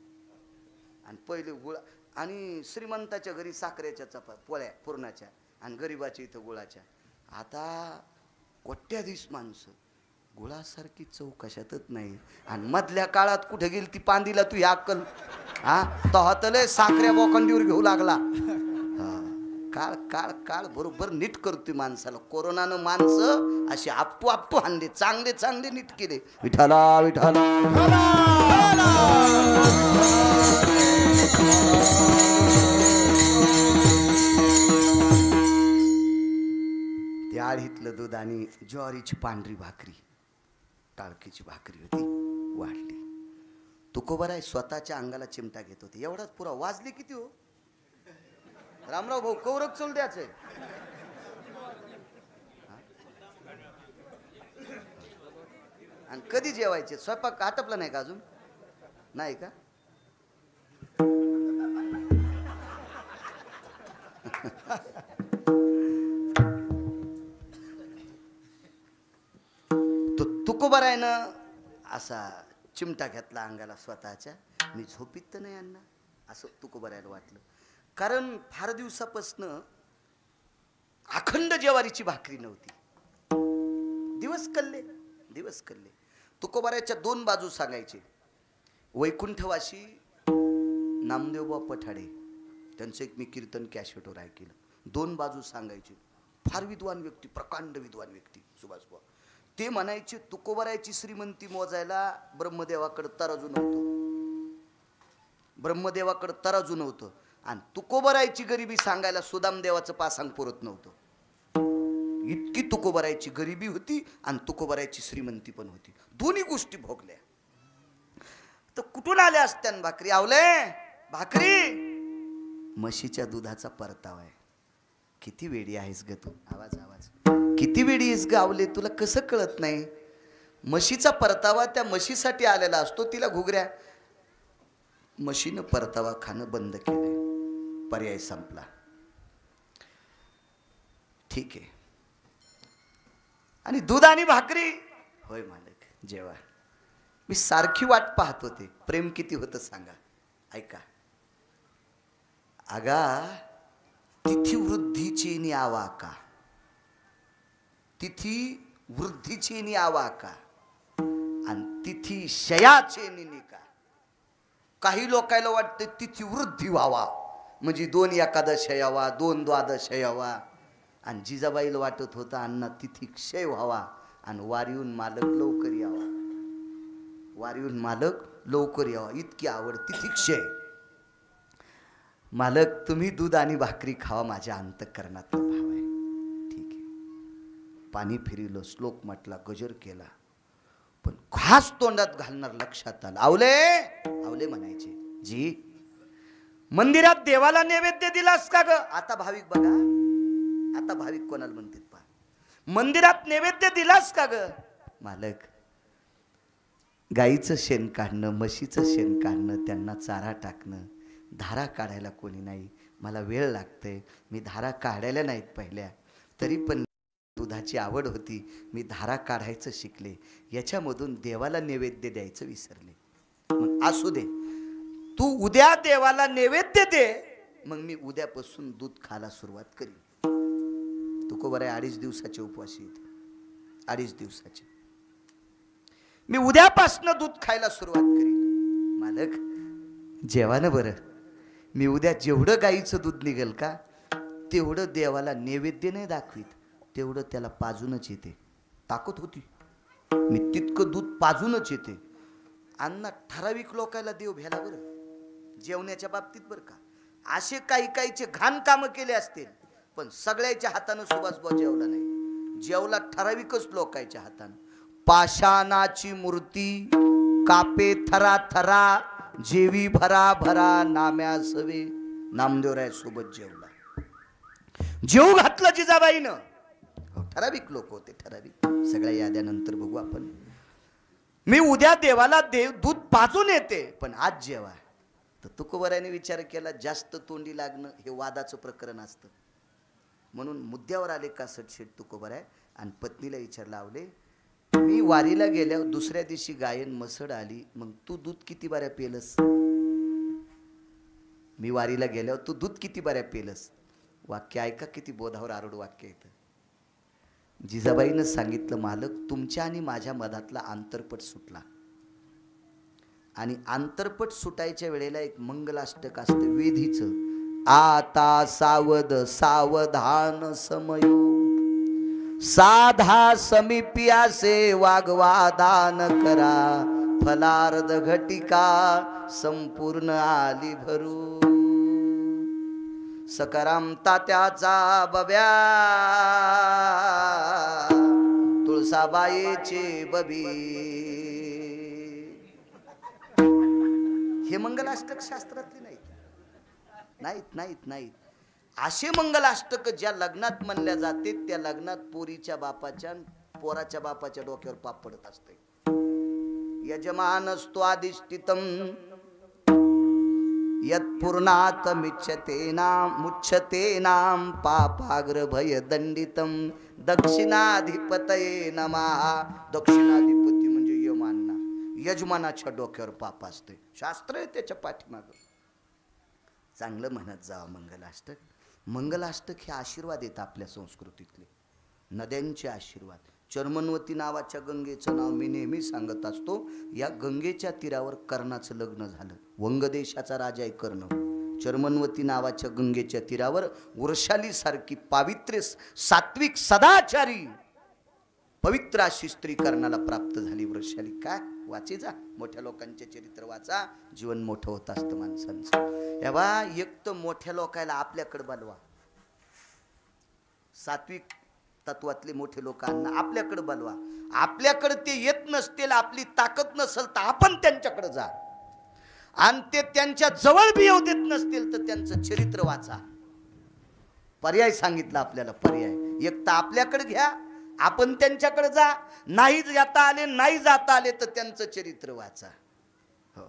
आणि पहिले गुळा. आणि श्रीमंताच्या घरी साखरेच्या पोळ्या पुरणाच्या, आणि गरीबाच्या इथं गुळाच्या. आता कोट्याधीश माणसं, गुळासारखी चव कशातच नाही. आणि मधल्या काळात कुठे गेली ती पांदीला तू ह्या अक्कल? हा तहतले साखऱ्या बोखंडीवर घेऊ लागला. काळ काळ काळ बरोबर नीट करतोय माणसाला. कोरोनानं माणसं अशी आपटू आपटू हाणले, चांगले चांगले नीट केले. विठाला विठाला ते आळीतलं दूध आणि ज्वारीची पांढरी भाकरी, टाळकीची भाकरी होती, वाढली. तुकोबराय स्वतःच्या अंगाला चिमटा घेत होते. एवढाच पुरा. वाजले किती हो रामराव भाऊ? कौरक चोल द्यायचंय. आणि कधी जेवायचे? स्वयंपाक आटपला नाही का अजून? नाही का? तो तुकोबरायनं असा चिमटा घेतला अंगाला स्वतःच्या. मी झोपीत तर नाही अण्णा, असं तुकोबरायला वाटलं. कारण फार दिवसापासनं अखंड ज्वारीची भाकरी नव्हती. दिवस कल्ले, दिवस कल्ले. तुकोबाराच्या 2 बाजू सांगायचे. वैकुंठवासी नामदेवबा पठाडे, त्यांचं एक मी कीर्तन कॅशेटवर ऐकलं. 2 बाजू सांगायचे. फार विद्वान व्यक्ती, प्रकांड विद्वान व्यक्ती सुभाषबा. ते म्हणायचे तुकोबाराची श्रीमंती मोजायला ब्रह्मदेवाकडे तराजू नव्हतं, ब्रह्मदेवाकडे तराजू नव्हतं. आणि तुकोबरायची गरिबी सांगायला सुदामदेवाचं पासांग पुरत नव्हतं. इतकी तुकोबरायची गरिबी होती आणि तुकोबरायची श्रीमंती पण होती. दोन्ही गोष्टी भोगल्या. तर कुठून आल्या असत्या भाकरी? आवले भाकरी म्हशीच्या दुधाचा परतावा आहे. किती वेडी आहेस ग तू? आवाज आवाज. किती वेडी आहेस ग आवले, तुला कसं कळत नाही? म्हशीचा परतावा त्या म्हशीसाठी आलेला असतो. तिला घुगऱ्या. म्हशीनं परतावा खाणं बंद केलंय. पर्याय संपला. ठीक आहे. आणि दूध आणि भाकरी. होय मालक जेवा. मी सारखी वाट पाहत होते. प्रेम किती होतं सांगा. ऐका. आगा तिथी वृद्धीची नि आवा का, तिथी वृद्धीची नि आवा का, आणि तिथी शयाचे निका. काही लोकायला वाटतं तिथी वृद्धी व्हावा म्हणजे 2 एकादश यावा, 2 द्वादश यावा. आणि जिजाबाईला वाटत होतं अण्णा तिथी क्षय व्हावा आणि वारीहून मालक लवकर यावा, वारीहून मालक लवकर यावा. इतकी आवड तिथी क्षय. मालक तुम्ही दूध आणि भाकरी खावा, माझ्या अंतःकरणातला भाव आहे. ठीक आहे. पाणी फिरिलं, श्लोक म्हटला, गजर केला, पण खास तोंडात घालणार लक्षात आलं. आवले आवले म्हणायचे, जी मंदिरात देवाला नैवेद्य दिलास का ग? आता भाविक बघा, आता भाविक कोणाला म्हणतात पहा, मंदिरात नैवेद्य दिलास का ग? मालक गाईचं शेण काढणं, म्हशीचं शेण काढणं, त्यांना चारा टाकणं, धारा काढायला कोणी नाही, मला वेळ लागतंय, मी धारा काढायला नाहीत पहिल्या, तरी पण दुधाची आवड होती, मी धारा काढायचं शिकले, याच्यामधून देवाला नैवेद्य द्यायचं विसरले. मग असू दे, तू उद्या देवाला नैवेद्य दे, मग मी उद्यापासून दूध खायला सुरुवात करीन. तुको बरं 2.5 दिवसाचे उपवासी आहेत, 2.5 दिवसाचे. मी उद्यापासून दूध खायला सुरुवात करीन. मालक जेवा ना बरं, मी उद्या जेवढं गाईचं दूध निघेल का तेवढं देवाला नैवेद्य नाही दाखवीत, तेवढं त्याला पाजूनच येते. ताकद होती, मी तितकं दूध पाजूनच येते. अण्णा ठराविक लोकायला देव भ्याला बरं, जेवण्याच्या बाबतीत बरं का. असे काही काहीचे घाण कामं केले असतील, पण सगळ्याच्या हातानं सुभाषबाबू जेवला नाही, जेवला ठराविकच लोकांच्या हातानं. पाषाणाची मूर्ती कापे थरा थरा, जेवी भरा भरा, नाम्या सवे, नामदेवराय सोबत जेवला. जेव घातलं जिजाबाईनं. ठराविक लोक होते, ठराविक. सगळ्या याद्यानंतर बघू आपण. मी उद्या देवाला दूध पाजून येते, पण आज जेवा. तर तुकोबरायाने विचार केला, जास्त तोंडी लागणं हे वादाचं प्रकरण असतं, म्हणून मुद्द्यावर आले का सटशेट तुकोबराय. आणि पत्नीला विचारला, आवले मी वारीला गेल्यावर दुसऱ्या दिवशी गायन मसड आली, मग तू दूध किती बाऱ्या पेलस? मी वारीला गेल्यावर तू दूध किती बाऱ्या पेलस? वाक्य ऐका, किती बोधावर आरूढ वाक्य येतं. जिजाबाईनं सांगितलं, मालक तुमच्या आणि माझ्या मधातला आंतरपट सुटला, आणि आंतरपट सुटायच्या वेळेला एक मंगलाष्टक असतं वेधीचं. आता सावध सावधान समयो, साधा समीप्यासे वाग्वादान करा, फलार्ध घटिका संपूर्ण आली भरू. सकाराम तात्याचा बब्या, तुळसाबाईचे बबी. हे मंगलाष्टक शास्त्रातले नाहीत. असे मंगलाष्टक ज्या लग्नात म्हणल्या जाते, त्या लग्नात पोरीच्या बापाच्या पोराच्या बापाच्या डोक्यावर पाप पडत असते. यजमानस्तु आदिष्टितम यत्पूर्णात मुच्छते नाम पापाग्र भय दंडितम दक्षिणाधिपतये नमः. दक्षिणाधिपती म्हणजे यमांना, यजमानाच्या डोक्यावर पाप असते. शास्त्र आहे त्याच्या पाठीमागं. चांगलं म्हणत जावं मंगलाष्टक. मंगलाष्टक हे आशीर्वाद येत आपल्या संस्कृतीतले, नद्यांचे आशीर्वाद. चर्मनवती नावाच्या गंगेचं नाव मी नेहमी सांगत असतो. या गंगेच्या तीरावर कर्णाचं लग्न झालं. वंगदेशाचा राजा आहे कर्ण. चर्मनवती नावाच्या गंगेच्या तीरावर वृषाली सारखी पावित्र्य सात्विक सदाचारी पवित्र अशी स्त्री कर्णाला प्राप्त झाली. वृषाली काय वाचे जा, मोठ्या लोकांचे चरित्र वाचा, जीवन मोठं होत असतं माणसांचं. एव्हा एक तर मोठ्या लोकांना आपल्याकडे बोलवा, सात्विक तत्वातले मोठे लोकांना आपल्याकडे बोलवा. आपल्याकडे ते येत नसतील, आपली ताकद नसेल तर आपण त्यांच्याकडे जा, आणि ते त्यांच्या जवळ बी येऊ देत नसतील तर त्यांचं चरित्र वाचा. पर्याय सांगितला आपल्याला, पर्याय. एक तर आपल्याकडे घ्या, आपण त्यांच्याकडे जा, नाही जाता आले, नाही जाता आले तर त्यांचं चरित्र वाचा. हो.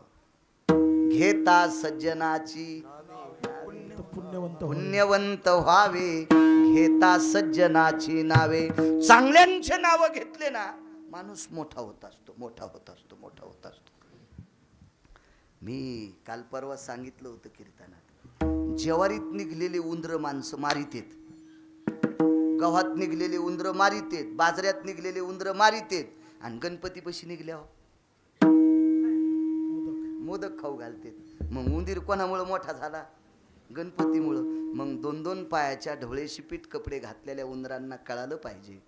घेता सज्जनाची पुण्यवंत व्हावे, घेता सज्जनाची नावे. चांगल्यांचे नाव घेतले ना, माणूस मोठा होत असतो, मोठा होत असतो, मोठा होत असतो. मी काल परवा सांगितलं होतं कीर्तनात, ज्वारीत निघलेले उंदर माणसं मारितेत, गव्हात निघलेले उंदर मारितेत, बाजऱ्यात निघलेले उंदर मारितेत, आणि गणपतीपाशी निघल्यावर मोदक खाऊ घालतेत. मग उंदीर कोणामुळे मोठा झाला? गणपतीमुळं. मग 2-2 पायाच्या ढवळे शिपीट कपडे घातलेल्या उंदरांना कळालं पाहिजे,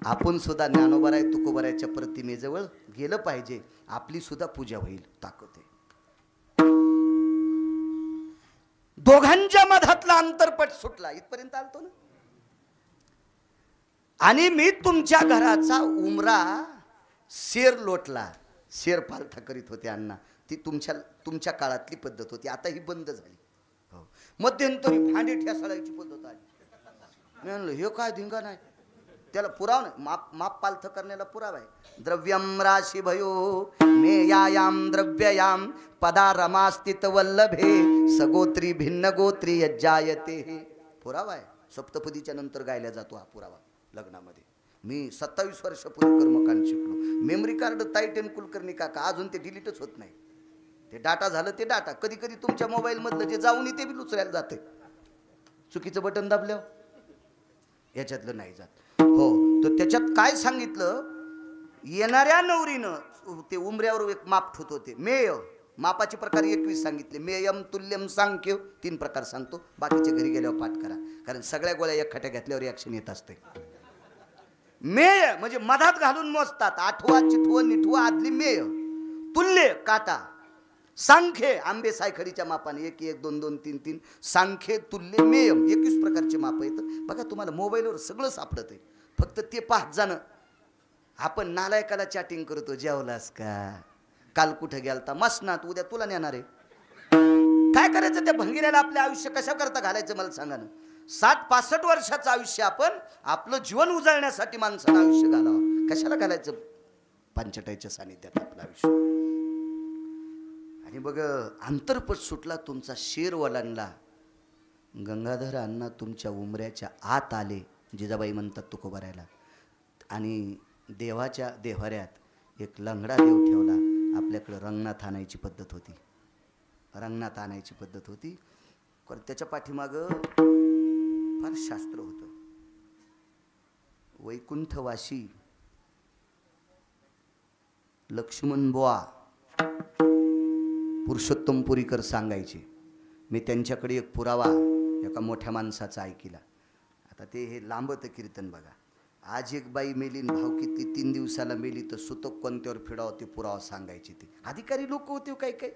आपण सुद्धा ज्ञानोबराय तुकोबरायच्या प्रतिमेजवळ गेलं पाहिजे, आपली सुद्धा पूजा होईल. ताकद आहे. दोघांच्या मधातला अंतरपट सुटला, इथपर्यंत आलतो ना. आणि मी तुमच्या घराचा उमरा शेर लोटला, शेर पालथा करीत होते अण्णा. ती तुमच्या काळातली पद्धत होती, आता ही बंद झाली. हो, मध्यंतरी भांडे ठेसाळायची पद्धत आली. मी म्हणलं हे काय धिंगा नाही, त्याला पुरावा नाही. माप पालथ करण्याला पुरावा आहे. द्रव्यम राशी भयो मेयायाम द्रव्ययाम पदा रमास्तित वल्लभे सगोत्री भिन्न गोत्री यज्जायते. पुरावा आहे. सप्तपदीच्या नंतर गायला जातो हा पुरावा लग्नामध्ये. मी 27 वर्षापूर्वी कर्मकांड शिकलो. मेमरी कार्ड ताईटेन कुलकर्णी काका अजून ते डिलीटच होत नाही. ते डाटा झालं ते डाटा. कधी कधी तुमच्या मोबाईल मधलं जे जाऊन ते बी उचलायला जाते. चुकीचं बटन दाबल्यावर याच्यातलं नाही जात. हो, तर त्याच्यात काय सांगितलं, येणाऱ्या नवरीनं ते उमऱ्यावर एक माप ठेवत होते. मेय मापाचे प्रकार 21 सांगितले. मेयम तुल्यम सांख्य 3 प्रकार सांगतो. बाकीच्या घरी गेल्यावर पाठ करा, कारण सगळ्या गोळ्या एक खट्या घातल्यावर ऍक्शन येत असते. मेय म्हणजे मधात घालून मोजतात. आठवा चिठवं निठवं आदली मेय. तुल्य काटा. सांख्य आंबे सायखडीच्या मापाने 1 1 2 2 3 3. सांख्य तुल्य मेयम 21 प्रकारचे माप आहेत. बघा तुम्हाला मोबाईलवर सगळं सापडत आहे, फक्त ते पाहत जाणं. आपण नालायकाला चॅटिंग करतो, जेवलास का, काल कुठे गेलता, मसनात, उद्या तुला नेणार आहे. काय करायचं त्या भंगिऱ्याला आपले आयुष्य कशा करता घालायचं मला सांगा ना. 60-65 वर्षाचं आयुष्य आपण आपलं जीवन उजळण्यासाठी माणसानं आयुष्य घालावं. कशाला घालायचं पंचटाईच्या सानिध्यात आपलं आयुष्य. आणि बघ अंतरपट सुटला तुमचा, शेर वलांडला. गंगाधर अण्णा तुमच्या उमऱ्याच्या आत आले, जिजाबाई म्हणतात तुकोबारायला. आणि देवाच्या देव्हाऱ्यात एक लंगडा देव ठेवला. आपल्याकडं रंगनाथ आणायची पद्धत होती, रंगनाथ आणायची पद्धत होती. त्याच्या पाठीमागं फार शास्त्र होतं. वैकुंठवासी लक्ष्मण बुवा पुरुषोत्तम पुरीकर सांगायचे. मी त्यांच्याकडे एक पुरावा एका मोठ्या माणसाचा ऐकिला. आता ते हे लांबत कीर्तन बघा. आज एक बाई मेली, भावकीतली 3 दिवसाला मेली, तर सुतक कोणत्यावर फिडावं ते पुरावा सांगायचे. ते अधिकारी लोक होते काही काही,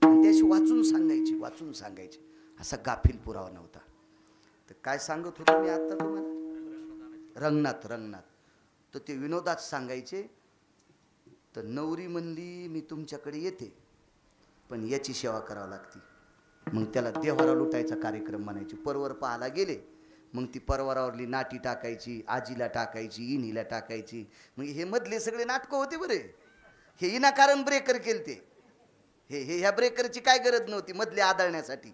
आणि त्याशी वाचून सांगायचे. असा गाफील पुरावा नव्हता. तर काय सांगत होतो मी आता तुम्हाला, रंगनाथ. तर ते विनोदात सांगायचे. तर नवरी म्हणली मी तुमच्याकडे येते, पण याची सेवा करावी लागती. मग त्याला देवारा लुटायचा कार्यक्रम म्हणायचे. परवर पाहायला गेले, मग ती परवारावरली नाटी टाकायची, आजीला टाकायची, इनीला टाकायची. मग हे मधले सगळे नाटकं होते बरे. हे इनाकारण ब्रेकर केलते. हे ह्या ब्रेकरची काय गरज नव्हती मधले आदळण्यासाठी.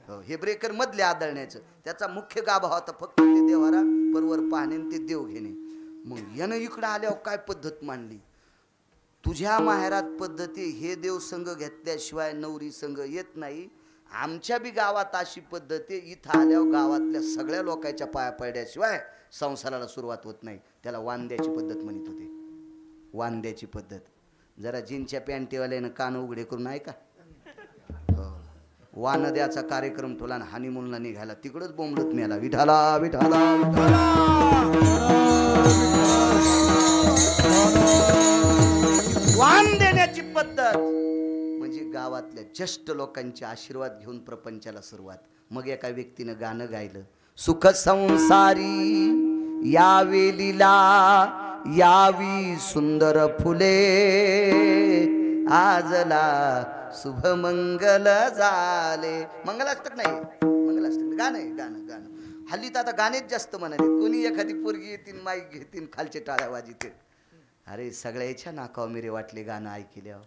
हो, हे ब्रेकर मधले आदळण्याचं. त्याचा मुख्य गाभा होता फक्त ते देवारा परवर पाहणे ते देव घेणे. मग यानं इकडं आल्यावर काय पद्धत मांडली, तुझ्या माहेरात पद्धती हे देव संघ घेतल्याशिवाय नवरी संघ येत नाही. आमच्या बी गावात अशी पद्धत आहे, इथं आल्यावर गावातल्या सगळ्या लोकांच्या पाया पडल्याशिवाय संसाराला सुरुवात होत नाही. त्याला वांद्याची पद्धत म्हणत होते. वांद्याची पद्धत. जरा जीनच्या पॅन्टीवाल्यानं कान उघडे करून ऐका. वान द्याचा कार्यक्रम ठेवला आणि हनीमूनला निघाला, तिकडच बोंबलत मेला. विठाला विठाला वान देण्याची पद्धत म्हणजे गावातल्या ज्येष्ठ लोकांचे आशीर्वाद घेऊन प्रपंचाला सुरुवात. मग एका व्यक्तीनं गाणं गायलं, सुख संसारी या वेलीला यावी सुंदर फुले, आजला शुभ मंगल झाले. मंगलाष्टक नाही, मंगलाष्टक गाणं आहे. गाणं हल्ली तर आता गाणेच जास्त म्हणाले. कोणी एखादी पोरगी येतील, माईक घेतील, खालचे टाळ्या वाजितील. अरे सगळ्याच्या नाकावर मेरे वाटले गाणं ऐकल्यावर.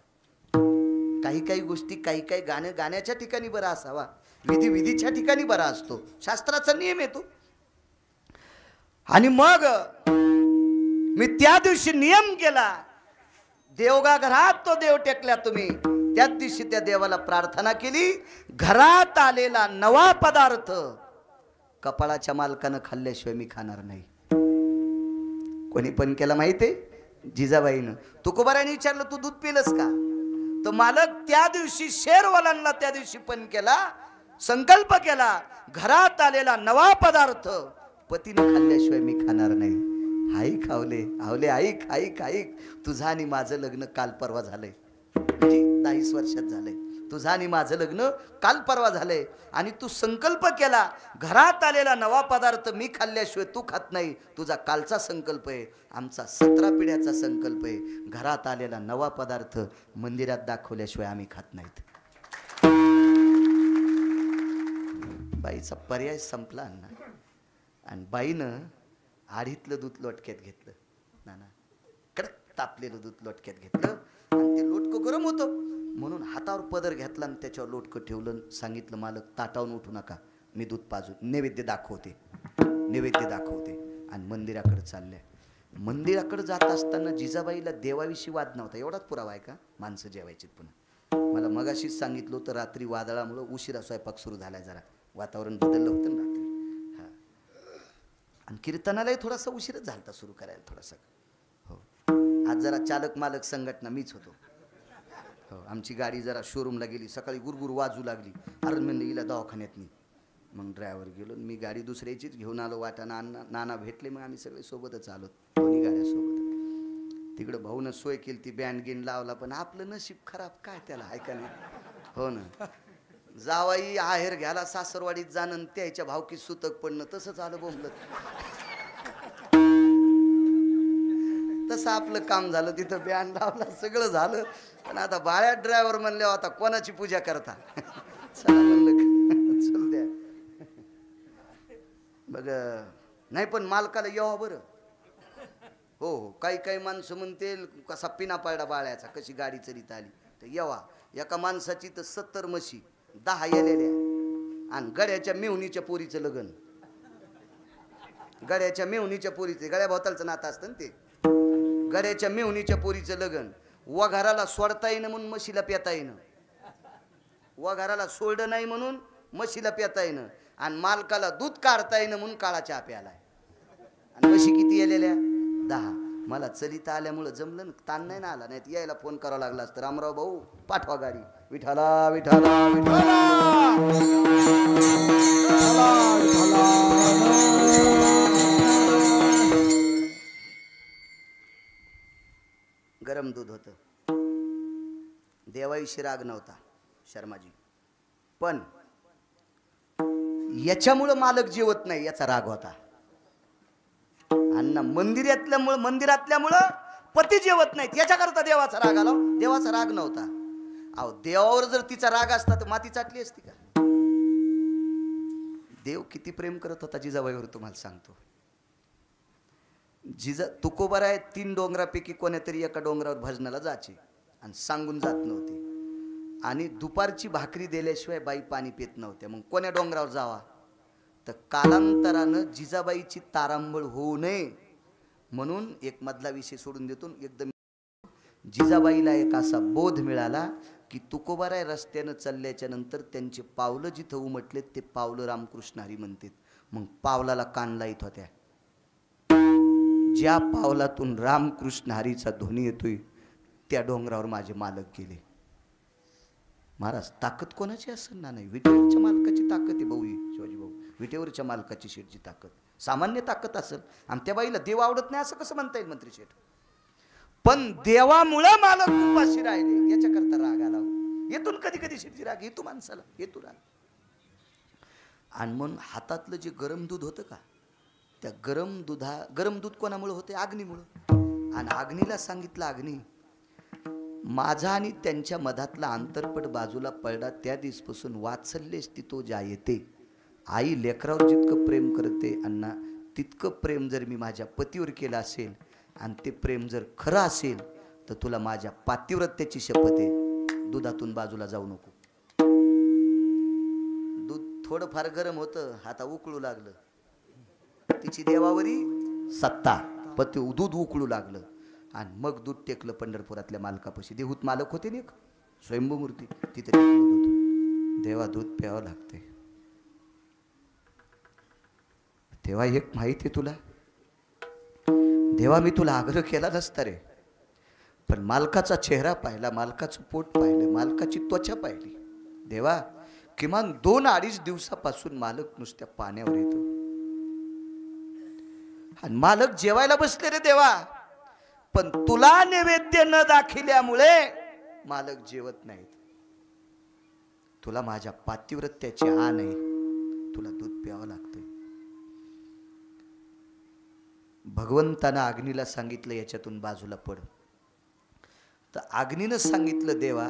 काही गोष्टी काही गाण्याच्या ठिकाणी बरा असावा, विधीच्या ठिकाणी बरा असतो. शास्त्राचा नियम येतो. आणि मग मी त्या दिवशी नियम केला, देवगा घरात तो देव टेकल्या तुम्ही. त्याच दिवशी त्या देवाला प्रार्थना केली, घरात आलेला नवा पदार्थ कपाळाच्या मालकानं खाल्ल्याशिवाय मी खाणार नाही. कोणी पण केला माहितीये? जिजाबाईनं. तुकोबाराने विचारलं तू दूध पिलंस का? तर मालक त्या दिवशी शेरवालांना त्या दिवशी पण केला, संकल्प केला, घरात आलेला नवा पदार्थ पतीनं खाल्ल्याशिवाय मी खाणार नाही. ऐक आवले आवले, ऐक तुझं आणि माझं लग्न काल परवा झालंय, म्हणजे 10 वर्षात झालंय. तुझं आणि माझं लग्न काल परवा झालंय आणि तू संकल्प केला घरात आलेला नवा पदार्थ मी खाल्ल्याशिवाय तू खात नाही. तुझा कालचा संकल्प आहे, आमचा 17 पिढ्याचा संकल्प आहे. घरात आलेला नवा पदार्थ मंदिरात दाखवल्याशिवाय आम्ही खात नाहीत. बाईचा पर्याय संपला अण्णा. आणि बाईनं आडीतलं दूध लोटक्यात घेतलं. नाना कडक तापलेलं दूध लोटक्यात घेतलं आणि ते लोटकं गरम होतं म्हणून हातावर पदर घेतला आणि त्याच्यावर लोटकं ठेवलं. सांगितलं मालक ताटावून उठू नका, मी दूध पाजू नैवेद्य दाखवते. आणि मंदिराकडे चालल्या. मंदिराकडे जात असताना जिजाबाईला देवाविषयी वाद नव्हता. एवढाच पुरावा आहे का माणसं जेवायची. पुन्हा मला मगाशीच सांगितलं होतं रात्री वादळामुळं उशिरा स्वयंपाक सुरू झालाय, जरा वातावरण बदललं होतं ना रात्री. हा आणि कीर्तनालाही थोडासा उशीरच झालता सुरू करायला थोडासा. हो आज जरा चालक मालक संघटना मीच होतो. हो आमची गाडी जरा शोरूमला गेली, सकाळी गुरगुर वाजू लागली. अरे म्हणलं हिला दवाखान्यात नाही. मग ड्रायव्हर गेलो, मी गाडी दुसऱ्याचीच घेऊन आलो. वाटाणा नाना भेटले, मग आम्ही सगळे सोबतच आलो, दोन्ही गाड्या सोबत. तिकडं भाऊनं सोय केली, ती बँड गिन लावला. पण आपलं नशीब खराब काय त्याला ऐका नाही. हो ना जावाई आहेर घ्यायला सासरवाडीत जाणं त्याच्या भावकीत सुतक पडणं तसंच आलं बोंबलत. तसं आपलं काम झालं, तिथं बँड लावला, सगळं झालं. पण आता बाळ्या ड्रायव्हर म्हणल्यावर आता कोणाची पूजा करता. चला म्हणलं चल द्या बघ. नाही पण मालकाला यावं बरं. हो हो काही माणसं म्हणतील कसा पिना पाडा बाळ्याचा, कशी गाडी चरीत आली. तर येवा एका माणसाची तर 70 म्हशी 10 येलेल्या आणि गड्याच्या मेहुणीच्या पोरीचं लग्न. गड्याच्या मेहुणीच्या पोरीचे गड्या भोवतालचं नातं असतं ना ते. गड्याच्या मेहुणीच्या पोरीचं लग्न. वघाराला सोडता येईन म्हणून म्हशीला पेता येईन. वघाराला सोडलं नाही म्हणून म्हशीला पेता येईन. आणि मालकाला दूध काढता येईन म्हणून काळा चहा प्यालाय. आणि म्हशी किती येलेल्या 10. मला चलिता आल्यामुळं जमलं ना, ताण नाही ना आला. नाही यायला फोन करावा लागला असतं, रामराव भाऊ पाठवा गाडी. विठाला विठाला विठाला गरम दूध होतं. देवाईशी राग नव्हता शर्माजी, पण याच्यामुळं मालक जेवत नाही याचा राग होता. अण्णा मंदिरातल्यामुळं पती जेवत नाहीत याच्याकरता देवाचा राग आला. देवाचा राग नव्हता. अहो देवावर जर तिचा राग असता तर माती चाटली असती का. देव किती प्रेम करत होता जिजाबाईवर तुम्हाला सांगतो. तुकोबार आहे 3 डोंगरापैकी कोण्यातरी एका डोंगरावर भजनाला जायचे आणि सांगून जात नव्हते. आणि दुपारची भाकरी दिल्याशिवाय बाई पाणी पित नव्हत्या. मग कोण्या डोंगरावर जावा. तर कालांतरानं जिजाबाईची तारांबळ होऊ नये म्हणून एक मधला विषय सोडून देतो. एकदम जिजाबाईला एक असा बोध मिळाला की तुकोबाराय रस्त्यानं चालल्याच्या नंतर त्यांचे पावलं जिथं उमटलेत ते पावलं रामकृष्ण हरी म्हणतात. मग पावलाला कान लाईत होत्या. ज्या पावलातून रामकृष्ण हरीचा ध्वनी येतोय त्या डोंगरावर माझे मालक गेले. महाराज ताकद कोणाची असेल ना. नाही विटेवरच्या मालकाची ताकद आहे भाऊ. शिवाजी भाऊ विटेवरच्या मालकाची शेठची ताकद सामान्य ताकद असेल. आणि त्या बाईला देव आवडत नाही असं कसं म्हणता येईल मंत्री शेठ. पण देवामुळे मालक उपाशी राहिले याच्याकरता राग आला. येतून कधी कधी शेठची राग येतो माणसाला, येतो राग. आणि म्हणून हातातलं जे गरम दूध होतं का त्या गरम दूध कोणामुळे होते. अग्नीमुळं. आणि अग्नीला सांगितलं अग्नी माझा आणि त्यांच्या मधातला अंतरपट बाजूला पडला त्या दिवसपासून वात्सल्य स्थितो ज्या येते. आई लेकरावर जितकं प्रेम करते अण्णा तितकं प्रेम जर मी माझ्या पतीवर केलं असेल आणि ते प्रेम जर खरं असेल तर तुला माझ्या पातिव्रत्याची शपथ आहे दुधातून बाजूला जाऊ नको. दूध थोडंफार गरम होतं आता उकळू लागलं. तिची देवावरी सत्ता. पती दूध उकळू लागलं आणि मग दूध टेकलं पंढरपुरातल्या मालकापाशी. देहूत मालक होते ना एक स्वयंभू मूर्ती, तिथे टेकलं दूध. देवा दूध प्यावं लागते. तेव्हा एक माहिती आहे तुला देवा मी तुला आग्रह केला नसता रे, पण मालकाचा चेहरा पाहिला, मालकाचं पोट पाहिलं, मालकाची त्वचा पाहिली. देवा किमान 2-2.5 दिवसापासून मालक नुसत्या पाण्यावर येतो आणि मालक जेवायला बसले रे देवा, पण तुला नैवेद्य न दाखिल्यामुळे मालक जेवत नाहीत. तुला माझ्या पातिव्रत्याची आण आहे, तुला दूध प्यावं लागतंय. भगवंतानं अग्नीला सांगितलं याच्यातून बाजूला पड. तर अग्नीनं सांगितलं देवा,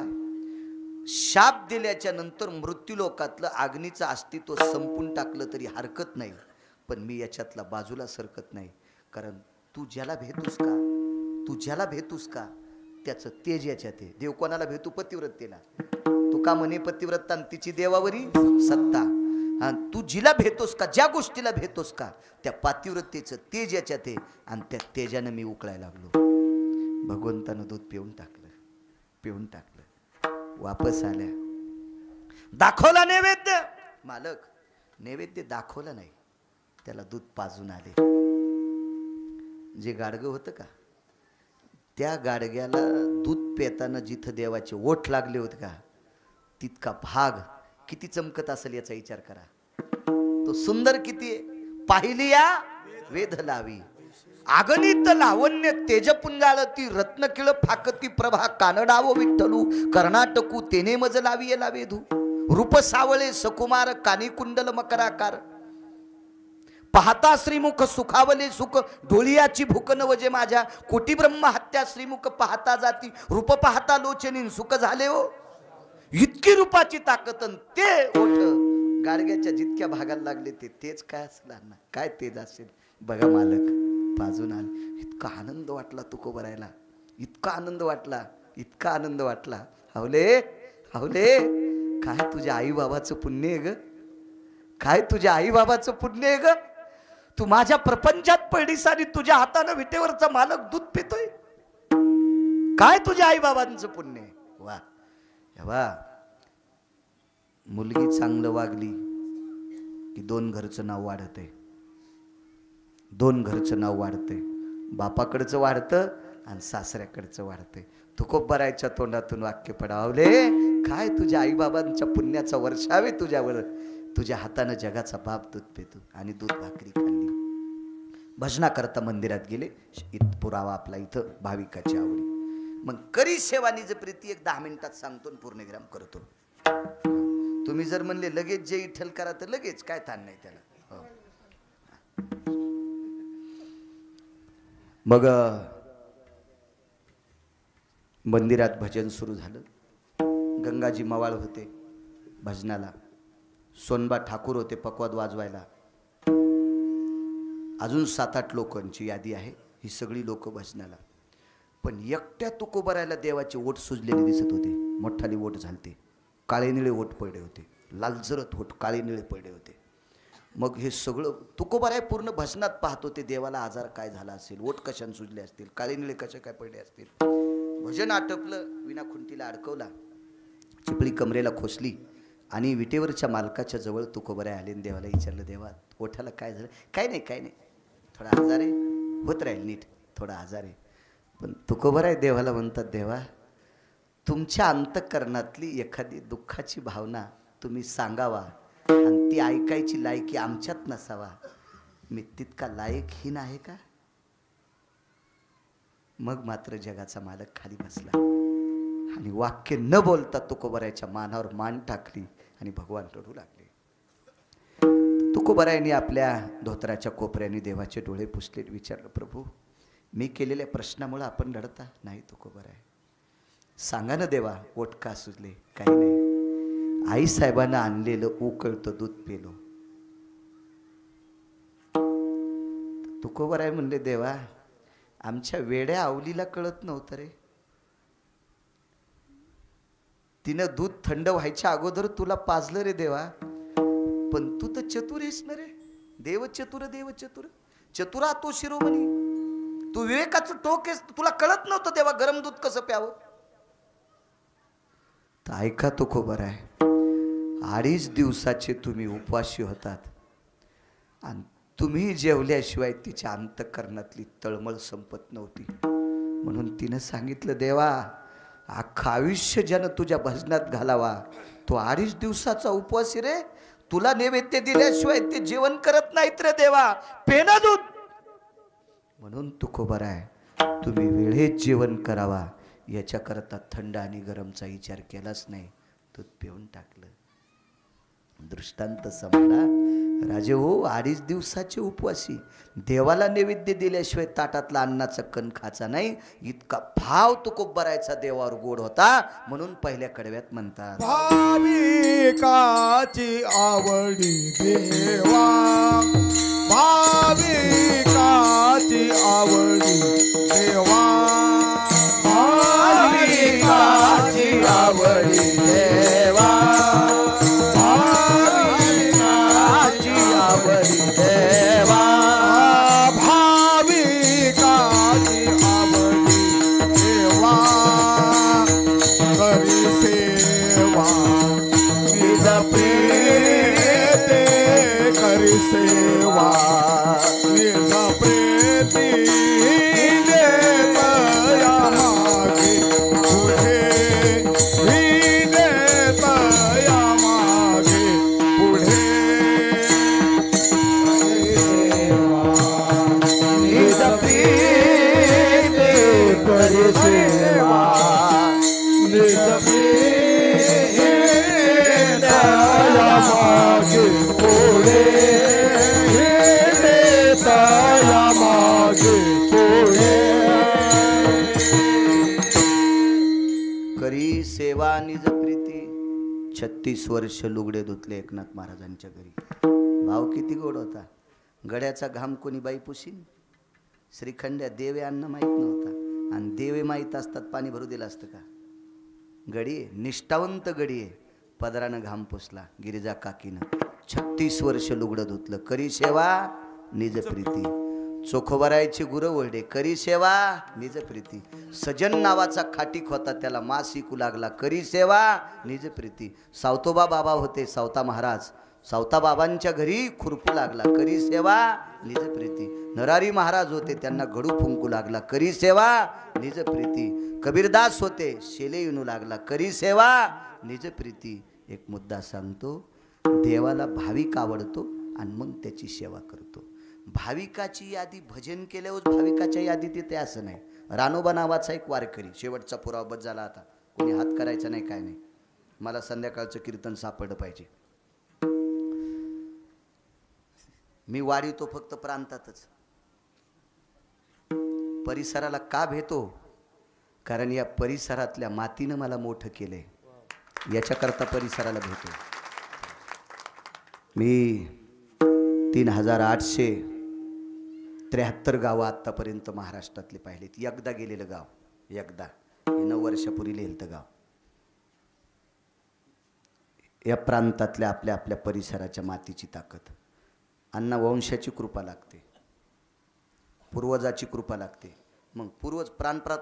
शाप दिल्याच्या नंतर मृत्यूलोकातलं अग्नीचं अस्तित्व संपून टाकलं तरी हरकत नाही, पण मी याच्यातला बाजूला सरकत नाही. कारण तू ज्याला भेटूस का त्याचं तेज याच्यात आहे. देव कोणाला भेटू? पतिव्रतेला. तू का म्हणे पतिव्रता तिची देवावरी सत्ता. तू जिला भेटतोस का, ज्या गोष्टीला भेटतोस का, त्या पातिव्रतेचं तेज याच्यात आहे आणि त्या तेजानं मी उकळायला लागलो. भगवंतानं दूध पिऊन टाकलं. वापस आल्या, दाखवला नैवेद्य. मालक नैवेद्य दाखवला नाही, त्याला दूध पाजून आले. जे गाडगं होतं का, त्या गाडग्याला दूध पेताना जिथं देवाचे ओठ लागले होते का, तितका भाग किती चमकत असेल याचा विचार करा. तो सुंदर किती आहे. पाहिली या वेध लावी, आगणित लावण्य तेजपुंजाळ ती रत्नकिळ फाकती प्रभा. कानडावो विठ्ठलू कर्नाटकू तेने मज लावी वेधू. रूप सावळे सकुमार कानी कुंडल मकराकार. पाहता श्रीमुख सुखावले सुख डोळियाची भूक न वजे माझ्या. कोटी ब्रह्म हत्या श्रीमुख पाहता जाती. रूप पाहता लोचनी सुख झाले हो. इतकी रूपाची ताकद. ते ओठ गाडग्याच्या जितक्या भागाला लागले तेच काय असणार ना, काय तेज असेल बघा. मालक पाजून आले. इतका आनंद वाटला तुकोबरायला, इतका आनंद वाटला. हवले काय तुझ्या आई बाबाचं पुण्य आहे ग, काय तुझ्या आई बाबाचं पुण्य आहे ग. तू माझ्या प्रपंचात पडलीसारी तुझ्या हातानं विटेवरचा मालक दूध पितोय. काय तुझ्या आई बाबांचं पुण्य आहे. वा वा. मुलगी चांगलं वागली की दोन घरचं नाव वाढतंय. बापाकडचं वाढतं आणि सासऱ्याकडचं वाढतंय. तुकोबरायच्या तोंडातून वाक्य पडावले, काय तुझ्या आई बाबांच्या पुण्याचा वर्षावे तुझ्यावर. तुझ्या हातानं जगाचा बाप दूध पितो. आणि दूध भाकरी खाल्ली. भजना करता मंदिरात गेले. पुरावा आपला इथं भाविकाची आवडी. मग करी सेवानीच प्रीती. एक 10 मिनिटात सांगतो पूर्णविराम करतो. तुम्ही जर म्हणले लगेच जे इठ्ठल करा तर लगेच, काय ताण नाही त्याला. मग मंदिरात भजन सुरू झालं. गंगाजी मवाळ होते भजनाला. सोनबा ठाकूर होते पकवाद वाजवायला. अजून 7-8 लोकांची यादी आहे. ही सगळी लोक भजनाला. पण एकट्या तुकोबरायला देवाचे ओठ सुजलेले दिसत होते. मोठाली ओठ झालते. काळे निळे ओठ पडले होते. लालजरत ओठ काळे निळे पडले होते. मग हे सगळं तुकोबराय पूर्ण भजनात पाहत होते. देवाला आजार काय झाला असेल, ओठ कशाने सुजले असतील, काळे निळे कशा काय पडले असतील. भजन आटपलं. विना खुंटीला अडकवला, चिपळी कमरेला खोसली आणि विटेवरच्या मालकाच्या जवळ तुकोबराय आले. देवाला विचारलं, देवा ओठाला काय झालं. काय नाही, थोडा आजार आहे, होत राहील नीट, थोडा आजार आहे. पण तुकोबराय देवाला म्हणतात, देवा तुमच्या अंतःकरणातली एखादी दुःखाची भावना तुम्ही सांगावा आणि ती ऐकायची लायकी आमच्यात नसावा. मी तितका लायकहीन आहे का. मग मात्र जगाचा मालक खाली बसला आणि वाक्य न बोलता तुकोबरायच्या मानावर मान टाकली आणि भगवान रडू लागले. तुकोबरायने आपल्या धोतराच्या कोपऱ्याने देवाचे डोळे पुसले. विचारलं, प्रभू मी केलेल्या प्रश्नामुळे आपण रडता. नाही तुकोबराय, सांगा ना देवा ओठ का सुजले. काही नाही, आई साहेबांना आणलेलं उकळतं दूध पेलो. तुकोबराय म्हणले, देवा आमच्या वेड्या आवलीला कळत नव्हतं रे. तिनं दूध थंड व्हायच्या अगोदर तुला पाजलं रे देवा. पण तू तर चतुर आहेस ना रे. देव चतुर चतुरा तो शिरोमणी. तू विवेकाचं टोक आहेस. तुला कळत नव्हतं तेव्हा गरम दूध कसं प्यावं. तर ऐका तुकोबराय, 2.5 दिवसाचे तुम्ही उपवासी होतात आणि तुम्ही जेवल्याशिवाय तिच्या अंतःकरणातली तळमळ संपत नव्हती. म्हणून तिनं सांगितलं, देवा अख्खं आयुष्य ज्यानं तुझ्या भजनात घालावा तो 2.5 दिवसाचा उपवासी रे. तुला नैवेद्य दिल्याशिवाय ते जेवण करत नाहीत रे देवा. पेना दूध. म्हणून तुकोबराय तुम्ही वेळेत जेवण करावा याच्याकरता थंड आणि गरमचा विचार केलाच नाही. दूध पिऊन टाकलं. दृष्टांत समजा राजे हो 2.5 दिवसाचे उपवासी, देवाला नैवेद्य दिल्याशिवाय ताटातला अन्नाचा कण खायचा नाही, इतका भाव तुकोबारायचा देवावर गोड होता. म्हणून पहिल्या कडव्यात म्हणतात भाविकाची आवडी देवा, भाविकाची आवडी देवा, भाविकाची आवडी देवा, भाविकाची आवडी देवा, भाविकाची आवडी देवा, करी सेवा निज प्रीते, करी सेवा निज प्रीती, देतया मागे पुढे, देतया मागे पुढे, निज प्रीते, करी सेवा निज प्रीते, देतया मागे पुढे, देतया मागे पुढे. करी सेवा निज प्रीती. 36 वर्ष लुगडे धुतले एकनाथ महाराजांच्या घरी. भाव किती गोड होता. गड्याचा घाम कोणी बाई पुशीन. श्रीखंड्या देवे अन्न माहीत नव्हता, आणि देवे माहीत असतात पाणी भरू दिलं असतं का. गडी आहे, निष्ठावंत गडी आहे. पदरानं घाम पुसला गिरिजा काकीनं. 36 वर्ष लुगडं धुतलं. करी सेवा निज प्रीती. चोखोबरायची गुरं ओरडे, करी सेवा निज प्रीती. सजन नावाचा खाटीक होता, त्याला मास इकू लागला. करी सेवा निज प्रीती. सावतोबा बाबा होते, सावता महाराज. सावता बाबांच्या घरी खुरपू लागला. करी सेवा निज प्रीती. नरारी महाराज होते, त्यांना घडू फुंकू लागला. करी सेवा निज प्रीती. कबीरदास होते, शेले येणू लागला. करी सेवा निज प्रीती. एक मुद्दा सांगतो, देवाला भाविक आवडतो आणि मग त्याची सेवा करतो. भाविकाची यादी भजन केल्यावर भाविकाच्या यादीत येते असं नाही. रानोबा नावाचा एक वारकरी, शेवटचा पुरावा बस झाला. आता कोणी हात करायचा नाही, काय नाही. मला संध्याकाळचं कीर्तन सापडलं पाहिजे. मी वाढीतो फक्त प्रांतातच. परिसराला का भेटो, कारण या परिसरातल्या मातीनं मला मोठं केलंय, याच्याकरता परिसराला भेटो. मी 3873 गावं आत्तापर्यंत महाराष्ट्रातले पाहिलेत. एकदा गेलेलं गाव, एकदा 9 वर्षापूर्वी लिहिलं गाव. या प्रांतातल्या आपल्या आपल्या परिसराच्या मातीची ताकद. अण्णा वंशाची कृपा लागते, पूर्वजाची कृपा लागते. मग पूर्वज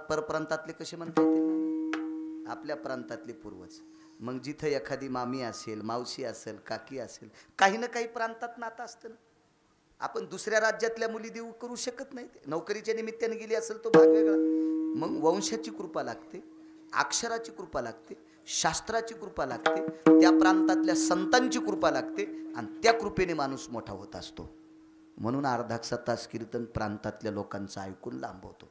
परप्रांतातले कसे म्हणता येतील, आपल्या प्रांतातले पूर्वज. मग जिथं एखादी मामी असेल, मावशी असेल, काकी असेल, काही ना काही प्रांतात नातं असतं ना. आपण दुसऱ्या राज्यातल्या मुली देऊ करू शकत नाही. नोकरीच्या निमित्ताने गेली असेल तो भाग वेगळा. मग वंशाची कृपा लागते, अक्षराची कृपा लागते, शास्त्राची कृपा लागते, त्या प्रांतातल्या संतांची कृपा लागते, आणि त्या कृपेने माणूस मोठा होत असतो. म्हणून अर्धा तास कीर्तन प्रांतातल्या लोकांचं ऐकून लांबवतो.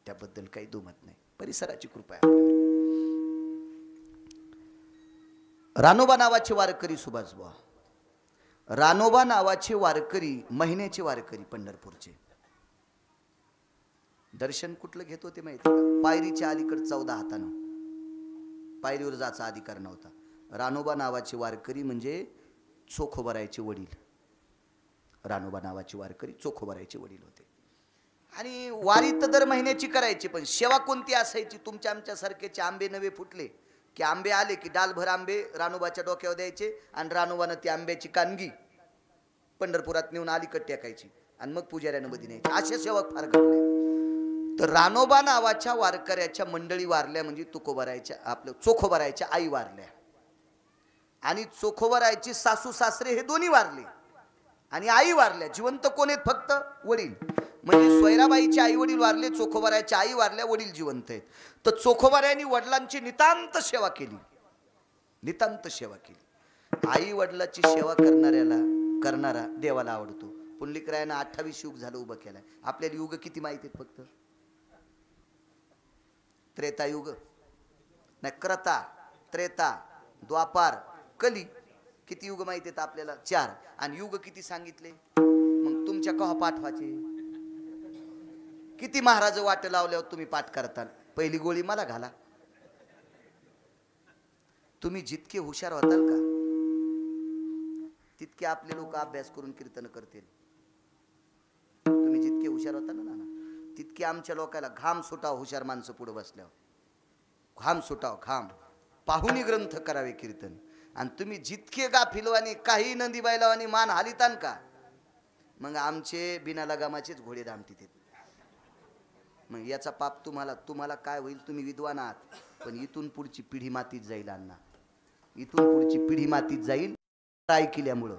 त्याबद्दल काही दुमत नाही. परिसराची कृपा आहे आपल्यावर. रानोबा नावाचे वारकरी सुभाषबुवा. रानोबा नावाचे वारकरी महिन्याचे वारकरी पंढरपूरचे. दर्शन कुठलं घेत होते माहिती का, पायरीच्या अलीकडे 14 हातानं. पायरीवर जायचा अधिकार नव्हता. रानोबा नावाचे वारकरी म्हणजे चोखोबरायचे वडील. रानोबा नावाचे वारकरी चोखोबरायचे वडील होते. आणि वारी तर दर महिन्याची करायची, पण सेवा कोणती असायची. तुमच्या आमच्यासारखेचे आंबे नवे फुटले की आंबे आले की डालभर आंबे रानोबाच्या डोक्यावर द्यायचे, आणि रानोबानं ती आंब्याची कानगी पंढरपुरात नेऊन अलीकडे टाकायची, आणि मग पुजाऱ्यानं मध्ये न्यायची. अशा सेवक फार घडले. तर रानोबा नावाच्या वारकऱ्याच्या मंडळी वारल्या, म्हणजे तुकोबरायच्या आपल्या चोखोबरायच्या आई वारल्या, आणि चोखोबरायची सासू सासरे हे दोन्ही वारले, आणि आई वारल्या. जिवंत कोण आहेत, फक्त वडील. म्हणजे सोयराबाईचे आई वडील वारले, चोखोबरायच्या आई वारल्या, वडील जिवंत आहेत. तर चोखोबरायांनी वडिलांची नितांत सेवा केली, नितांत सेवा केली. आई वडिलाची सेवा करणारा देवाला आवडतो. पुंडलिकरायानं 28 युग झालं उभं केलंय. आपल्याला युग किती माहिती आहेत, फक्त त्रेतायुग नाही, क्रता, त्रेता, द्वापार, कली. किती युग माहिती आहेत आपल्याला? 4. आणि युग किती सांगितले? मग तुमच्या कवा पाठवाचे? किती महाराज वाट लावल्यावर तुम्ही पाठ करता? पहिली गोळी मला घाला. तुम्ही जितके हुशार होताल का तितके आपले लोक अभ्यास करून कीर्तन करतील. तुम्ही जितके हुशार होता ना नाना तितके आमच्या लोकांना घाम सुटाव. हुशार माणसं पुढे बसल्यावर घाम सुटाव, घाम पाहुणी ग्रंथ करावे कीर्तन. आणि तुम्ही जितके गाफिलवानी काही नंदी बैलावानी मान हालितान का मग आमचे बिना लगामाचेच घोडे दामटीत. मग याचा पाप तुम्हाला काय होईल? तुम्ही विद्वान आहात पण इथून पुढची पिढी मातीत जाईल अण्णा. इथून पुढची पिढी मातीत जाईल. ऐकल्यामुळं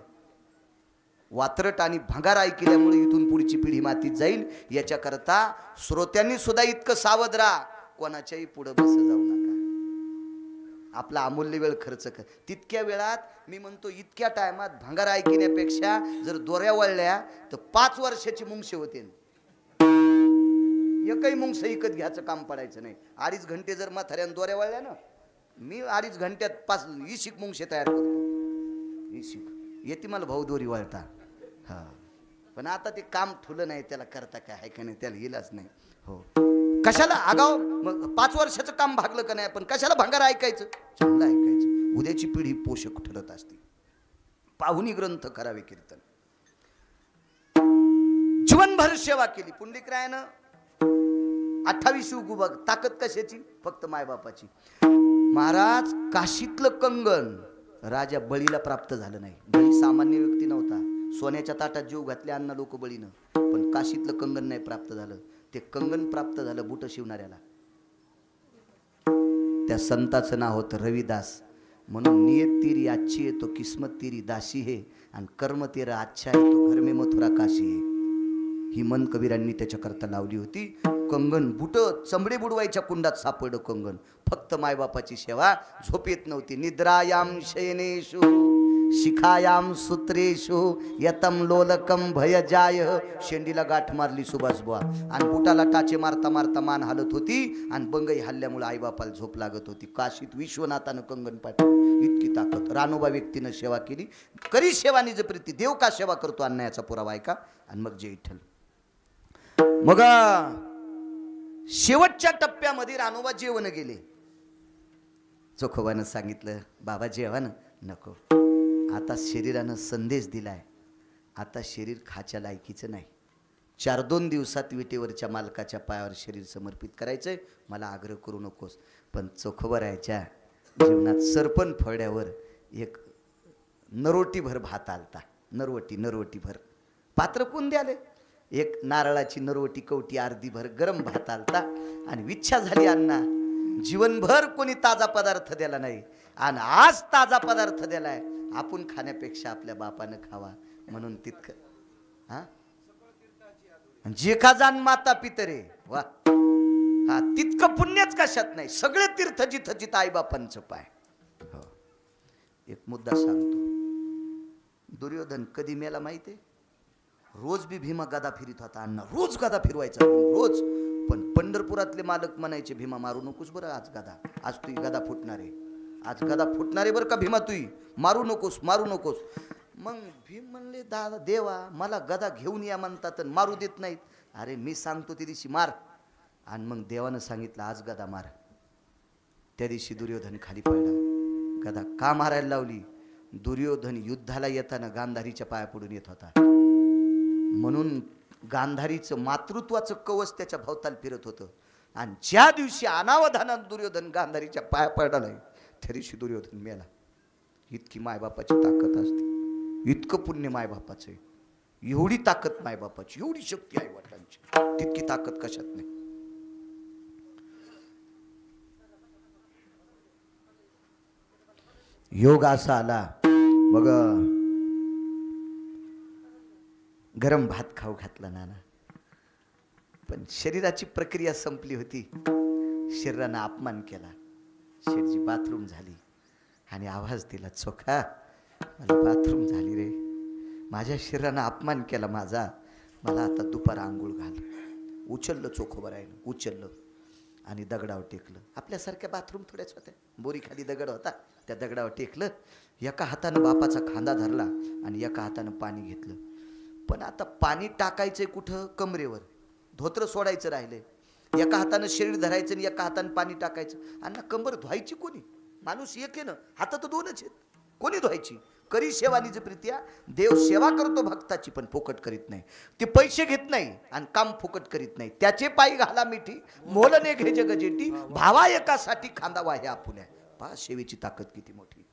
वात्रट आणि भंगार ऐकल्यामुळे इथून पुढची पिढी मातीत जाईल. याच्याकरता श्रोत्यांनी सुद्धा इतकं सावध राहा, कोणाच्याही पुढे बस जाऊ नका. आपला अमूल्य वेळ खर्च कर. तितक्या वेळात मी म्हणतो इतक्या टायमात भंगार ऐकण्यापेक्षा जर दोऱ्या वळल्या तर 5 वर्षाची मुंगशे होते. एकही मुंगस विकत घ्यायचं काम पडायचं नाही. 2.5 घंटे जर म्हाताऱ्यानं दोऱ्या वळल्या ना मी 2.5 घंट्यात 5 इशिक मुंगशे तयार करतो. इशिक येते मला भाऊ दोरी वळता. हा पण आता ते काम ठुलं नाही त्याला करता काय आहे का नाही त्याला येलाच नाही. हो कशाला आगाव मग 5 वर्षाचं काम भागलं का नाही पण कशाला भंगार ऐकायचं? चांगलं ऐकायचं. उद्याची पिढी पोषक ठरत असते. पाहुणी ग्रंथ करावे कीर्तन. जीवनभर सेवा केली पुंडलिकरायानं. 28 युग बघ. ताकद कशाची? फक्त मायबापाची. महाराज काशीतलं कंगन राजा बळीला प्राप्त झालं नाही. बळी सामान्य व्यक्ती नव्हता. सोन्याच्या ताटात जीव घातले अण्णा लोक बळीनं. पण काशीतलं कंगन नाही प्राप्त झालं. ते कंगन प्राप्त झालं बुट शिवणाऱ्याला. त्या संताचं नाव होतं रविदास. म्हणून नियत तेरी अच्छी है तो किस्मत तेरी दासी है आणि कर्म तेरा अच्छा है तो घर में मथुरा काशी है. ही मन कबीरांनी त्याच्याकरता लावली होती. कंगन बुट चमडे बुडवायच्या कुंडात सापडलं कंगन. फक्त मायबापाची सेवा. झोप येत नव्हती. निद्रायाम शयनेषु शिखायाम सूत्रेषु यतम लोलकम भय जाय. शेंडीला गाठ मारली सुभाष बुवा आणि बुटाला टाचे मारता मारता मान हालत होती आणि बंगई हल्ल्यामुळे आईबापाला झोप लागत होती. काशीत विश्वनाथानं कंगन पाठवलं. इतकी ताकद. रानोबा व्यक्तीनं सेवा केली. करी सेवा निज प्रीती. देव का सेवा करतो अन्यायाचा पुरावा ऐका. आणि मग जय विठ्ठल. मग शेवटच्या टप्प्यामध्ये रानोबा जेवण गेले. चोखोबानं सांगितलं बाबा जेवण नको. आता शरीरानं संदेश दिलाय. आता शरीर खाच्या लायकीचं नाही. 4-2 दिवसात विटेवरच्या मालकाच्या पायावर शरीर समर्पित करायचंय. मला आग्रह करू नकोस. पण चोखोबरायच्या जीवनात सरपण फळ्यावर एक नरोटीभर भात आलता. नरवटी भर पात्र कोण द्याले. एक नारळाची नरवटी कवटी अर्धी भर गरम भात आलता. आणि विच्छा झाली अण्णा जीवनभर कोणी ताजा पदार्थ दिला नाही आणि आज ताजा पदार्थ दिलाय. आपण खाण्यापेक्षा आपल्या बापानं खावा म्हणून तितकं. हा जे का जाण माता पितरे वा. हा तितकं पुण्यच कशात नाही. सगळे तीर्थ जिथं जिथं आई बापांचं पाय. हो एक मुद्दा सांगतो. दुर्योधन कधी मेला माहितीये? रोज बी भीमा गदा फिरित होता अण्णा. रोज गदा फिरवायचा रोज. पण पंढरपुरातले मालक म्हणायचे भीमा मारू नकोस बरं आज गदा. आज तुझी गदा फुटणार आहे. आज गदा फुटणार आहे बरं का भीमा तुई. मारू नकोस मारू नकोस. मग भीम म्हणले दादा देवा मला गदा घेऊन या म्हणतात मारू देत नाहीत. अरे मी सांगतो त्या दिवशी मार. आणि मग देवानं सांगितलं आज गदा मार. त्या दिवशी दुर्योधन खाली पडला. गदा का मारायला लावली? दुर्योधन युद्धाला येताना गांधारीच्या पाया पडून येत होता. म्हणून गांधारीचं मातृत्वाचं कवच त्याच्या भोवताल फिरत होतं. आणि ज्या दिवशी अनावधानात दुर्योधन गांधारीच्या पाया पडला नाही त्या दिवशी दुर्योधन मेला. इतकी मायबापाची ताकद असते. इतकं पुण्य मायबापाचं आहे. एवढी ताकद मायबापाची. एवढी शक्ती आहे वडिलांची. तितकी ताकद कशात नाही. योग असा आला मग गरम भात खाऊ घातला नाना. पण शरीराची प्रक्रिया संपली होती. शरीरानं अपमान केला. शेरची बाथरूम झाली आणि आवाज दिला चोखा मला बाथरूम झाली रे. माझ्या शरीरानं अपमान केला माझा. मला आता दुपार आंघोळ घाल. उचललं चोखोबा राहिलं. उचललं आणि दगडावर टेकलं. आपल्यासारख्या बाथरूम थोड्याच होत्या, बोरीखाली दगड होता, त्या दगडावर टेकलं. एका हातानं बापाचा खांदा धरला आणि एका हातानं पाणी घेतलं. पण आता पाणी टाकायचंय कुठं? कमरेवर. धोत्र सोडायचं राहिलंय. एका हातानं शरीर धरायचं आणि एका हातानं पाणी टाकायचं. आणि कंबर धुवायची कोणी? माणूस एक आहे ना, हात तर दोनच आहेत, कोणी धुवायची? करी सेवा निज प्रीत्या. देव सेवा करतो भक्ताची, पण फुकट करीत नाही. ते पैसे घेत नाही आणि काम फुकट करीत नाही. त्याचे पायी घाला मिठी, मोलने घे जगजेटी, भावा एकासाठी खांदा वाहे आपुल्या. पहा सेवेची ताकद किती मोठी.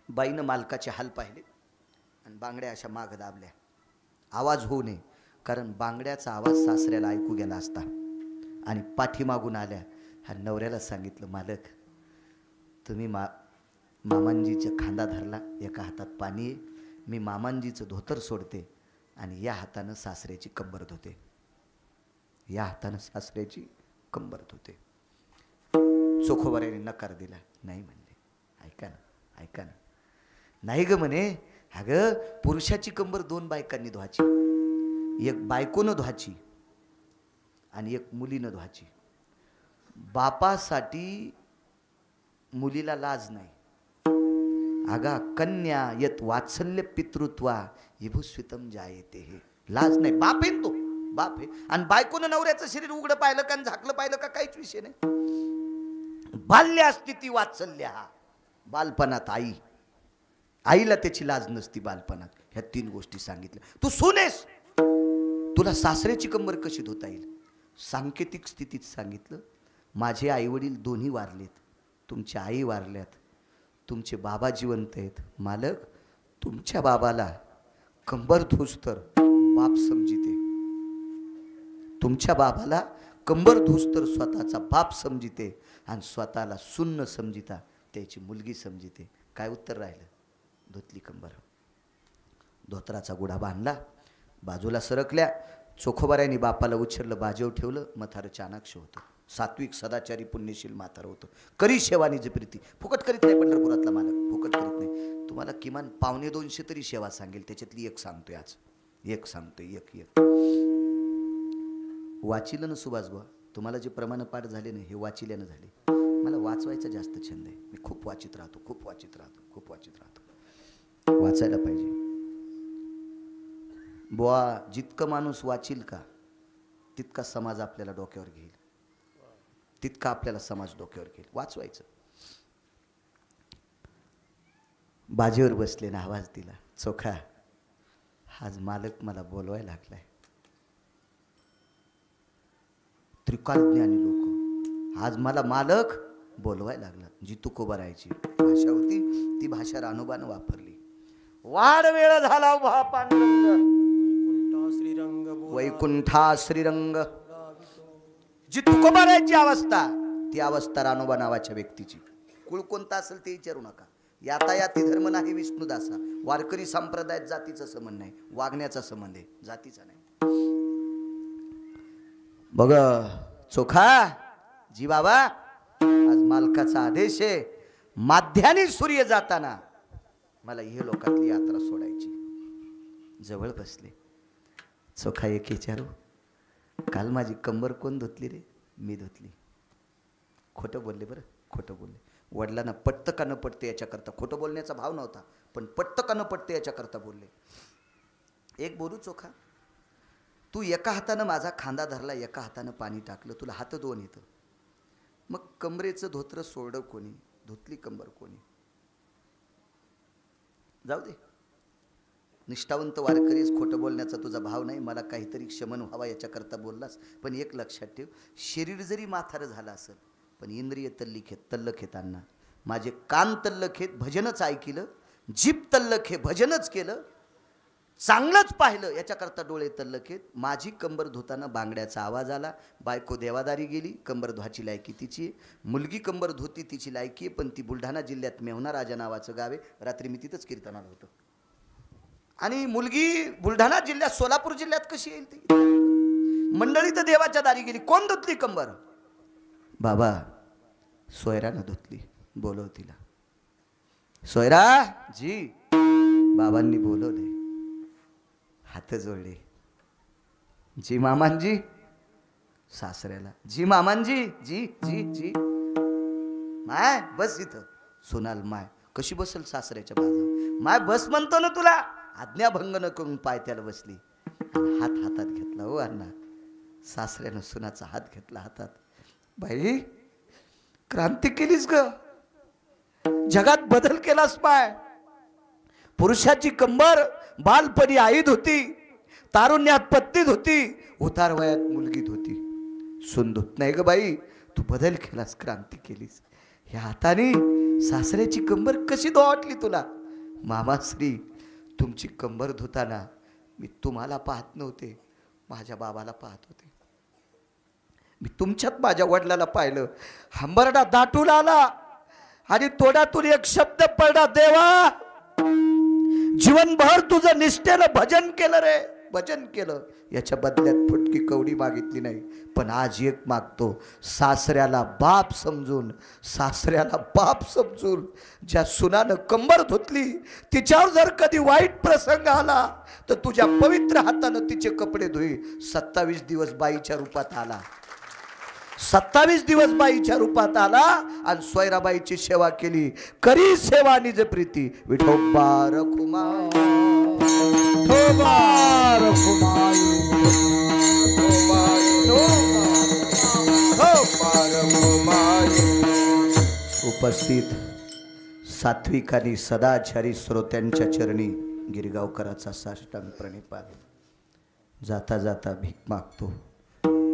बाईनं मालकाचे हाल पाहिले आणि बांगड्या अशा माग दाबल्या. आवाज होऊ नये, कारण बांगड्याचा आवाज सासऱ्याला ऐकू गेला असता. आणि पाठीमागून आल्या. हा नवऱ्याला सांगितलं, मालक तुम्ही मामांजीचा खांदा धरला, एका हातात पाणी आहे, मी मामांजीचं धोतर सोडते आणि या हातानं सासऱ्याची कंबर धुते, या हातानं सासऱ्याची कंबर धुते. चोखोबाऱ्याने नकार दिला. नाही म्हणले. ऐका ना, ऐका ना. नाही ग म्हणे. अगं पुरुषाची कंबर दोन बायकांनी धुवायची, एक बायकोनं धुवायची आणि एक मुलीनं धुवायची. बापासाठी मुलीला लाज नाही. अगा कन्या यत वात्सल्य पितृत्वा विभुस्वितम जायते. हे लाज नाही. बाप आहे तो, बाप आहे. आणि बायकोनं नवऱ्याचं शरीर उघडं पाहिलं का झाकलं पाहिलं का काहीच विषय नाही. बाल्य असती ती वात्सल्य. हा बालपणात आईला त्याची लाज नसती बालपणात. ह्या तीन गोष्टी सांगितल्या. तू सुनेस, तुला सासऱ्याची कंबर कशी धुता येईल? सांकेतिक स्थितीत सांगितलं. माझे आईवडील दोन्ही वारलेत, तुमच्या आई वारल्यात, तुमचे बाबा जिवंत आहेत. मालक तुमच्या बाबाला कंबर धुस तर बाप समजिते, तुमच्या बाबाला कंबर धुस तर स्वतःचा बाप समजिते आणि स्वतःला सुन्न समजिता त्याची मुलगी समजिते. काय उत्तर राहिलं? धुतली कंबर. धोत्राचा गुढा बांधला, बाजूला सरकल्या. चोखोबाऱ्यांनी बापाला उच्छरलं, बाजेव ठेवलं. म्हातारं चाणाक्ष होतं, सात्विक सदाचारी पुण्यशील म्हातारं होतं. करी सेवा निज प्रीती. फुकट करीत नाही पंढरपुरातला मालक, फुकट करीत नाही. तुम्हाला किमान 250 तरी सेवा सांगेल, त्याच्यातली एक सांगतोय आज, एक सांगतोय. एक वाचिलं ना सुभाष बुवा, तुम्हाला जे प्रमाणपाठ झाले ना हे वाचिल्यानं झाले. मला वाचवायचा जास्त छंद आहे. मी खूप वाचित राहतो, खूप वाचित राहतो, खूप वाचित राहतो. वाचायला पाहिजे बुवा. जितकं माणूस वाचील का तितका समाज आपल्याला डोक्यावर घेईल, तितका आपल्याला समाज डोक्यावर घेईल. वाचवायचं. बाजेवर बसले ना, आवाज दिला, चोखा आज मालक मला बोलवायला लागलाय. त्रिकालज्ञानी लोक, आज मला मालक बोलवायला लागला. जी तुकोबारायची भाषा होती ती भाषा रानोबानं वापरली. वाढ वेळ झाला उभा पांडुरंग, वैकुंठा श्रीरंग. जी तुकोबारायची अवस्था, ती अवस्था रानोबा नावाच्या व्यक्तीची. कुळ कोणता असेल ते विचारू नका. यातायाती धर्म नाही विष्णुदासा. वारकरी संप्रदायात जातीचा संबंध नाही, वागण्याचा संबंध आहे, जातीचा नाही. बघ चोखा जी बाबा, आज मालकाचा आदेश आहे, माध्यानी सूर्य जाताना मला हे लोकातली यात्रा सोडायची. जवळ बसले. चोखा एक विचारू, काल माझी कंबर कोण धुतली रे? मी धुतली. खोटं बोलले बरं, खोटं बोलले. वडिलांना पटतं का न पटतं याच्याकरता, खोटं बोलण्याचा भाव नव्हता, पण पटतं का न पटतं याच्याकरता बोलले. एक बोलू चोखा, तू एका हातानं माझा खांदा धरला, एका हातानं पाणी टाकलं, तुला हात दोन येतं, मग कमरेचं धोत्र सोडलं कोणी? धुतली कंबर कोणी? जाऊ दे, निष्ठावंत वारकरीस, खोटं बोलण्याचा तुझा भाव नाही, मला काहीतरी क्षमन व्हावा याच्याकरता बोललास. पण एक लक्षात ठेव, शरीर जरी म्हातारं झालं असेल पण इंद्रिय तल्लखेत अण्णा. माझे कान तल्लखेत, भजनच ऐकिलं, जीभ तल्लखे, भजनच केलं, चांगलंच पाहिलं याच्याकरता डोळे तल्लखेत. माझी कंबर धुताना बांगड्याचा आवाज आला. बायको देवादारी गेली, कंबर धुवाची लायकी तिची, मुलगी कंबर धुती तिची लायकी, पण ती बुलढाणा जिल्ह्यात मेहुणा राजा नावाचं गाव आहे. रात्री मी तिथंच कीर्तनाला होतो. आणि मुलगी बुलढाणा जिल्ह्यात, सोलापूर जिल्ह्यात कशी येईल ती? मंडळी तर देवाच्या दारी गेली. कोण धुतली कंबर? बाबा सोयरानं धुतली. बोलव तिला. सोयरा जी. बाबांनी बोलवले, हात जोडले. जी मामांजी सासऱ्याला, जी मामांजी, जी जी जी माय बस इथं. सोनाल माय कशी बसल सासऱ्याच्या बाजू, माय बस म्हणतो ना तुला, आज्ञाभंग न करून पायथ्याला बसली. आणि हात हातात घेतला. हो अण्णा, सासऱ्यानं सुनाचा हात घेतला हातात. बाई क्रांती केलीस ग, जगात बदल केलास. पाय पुरुषाची कंबर बालपणी आईत होती, तारुण्यात पत्नीत होती, उतार वयात मुलगीत होती. सुंदूत नाही ग बाई, तू बदल केलास, क्रांती केलीस. ह्या हाताने सासऱ्याची कंबर कशी धुवाटली तुला. मामाश्री, तुमची कंबर धुताना मी तुम्हाला पाहत नव्हते, माझ्या बाबाला पाहत होते. मी तुमच्यात माझ्या वडिलाला पाहिलं. हंबरडा दाटून आला आणि तोंडातून एक शब्द पडला, देवा जीवनभर तुझं निष्ठेनं भजन केलं रे, भजन केलं. याच्या बदल्यात फुटकी कवडी मागितली नाही, पण आज एक मागतो, सासऱ्याला बाप समजून, सासऱ्याला बाप समजून. ज्या सुनानं कंबर धुतली, तिच्यावर जर कधी वाईट प्रसंग आला तर तुझ्या पवित्र हातानं तिचे कपडे धुई. 27 दिवस बाईच्या रूपात आला, 27 दिवस बाईच्या रूपात आला आणि सोयराबाईची सेवा केली. करी सेवा निज प्रीती, विठोबा रखुमाई, विठोबा रखुमाई, उपस्थित सात्विक आणि सदाचारी श्रोत्यांच्या चरणी गिरगावकराचा साष्टांग प्रणिपात. जाता जाता भीक मागतो,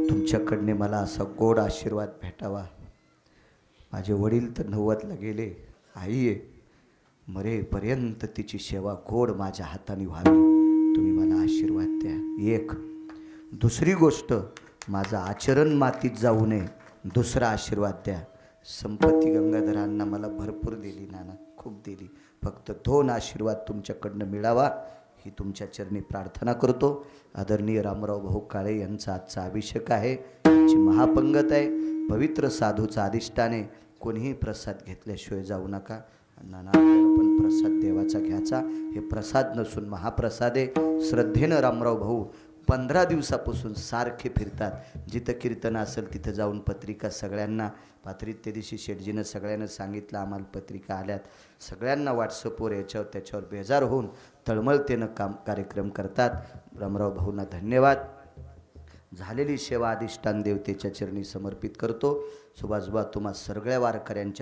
तुमच्याकडने मला असा गोड आशीर्वाद भेटावा. माझे वडील तर 90ला गेले, आई आहे, मरेपर्यंत तिची सेवा गोड माझ्या हाताने व्हावी. तुम्ही मला आशीर्वाद द्या. एक. दुसरी गोष्ट, माझं आचरण मातीत जाऊ नये. दुसरा आशीर्वाद द्या. संपत्ती गंगाधरांना मला भरपूर दिली नाना, खूप दिली. फक्त 2 आशीर्वाद तुमच्याकडनं मिळावा ही तुमच्या चरणी प्रार्थना करतो. आदरणीय रामराव भाऊ काळे यांचा आजचा अभिषेक आहे, त्यांची महापंगत आहे. पवित्र साधूचा अधिष्ठान आहे, कोणीही प्रसाद घेतल्याशिवाय जाऊ नका. नाना आपल्याला पण प्रसाद देवाचा घ्यायचा. हे प्रसाद नसून महाप्रसाद आहे. श्रद्धेनं रामराव भाऊ 15 दिवसापासून सारखे फिरतात. जिथं कीर्तन असेल तिथं जाऊन पत्रिका सगळ्यांना पात्रीत. त्या दिवशी शेठजीनं सगळ्यांना सांगितलं आम्हाला पत्रिका आल्यात, सगळ्यांना व्हॉट्सअपवर याच्यावर त्याच्यावर बेजार होऊन तळमळतेनं कार्यक्रम करतात. रामराव भाऊंना धन्यवाद. झालेली सेवा अधिष्ठान देवतेच्या चरणी समर्पित करतो. सुभाषबा तुम्हा सगळ्या वारकऱ्यांच्या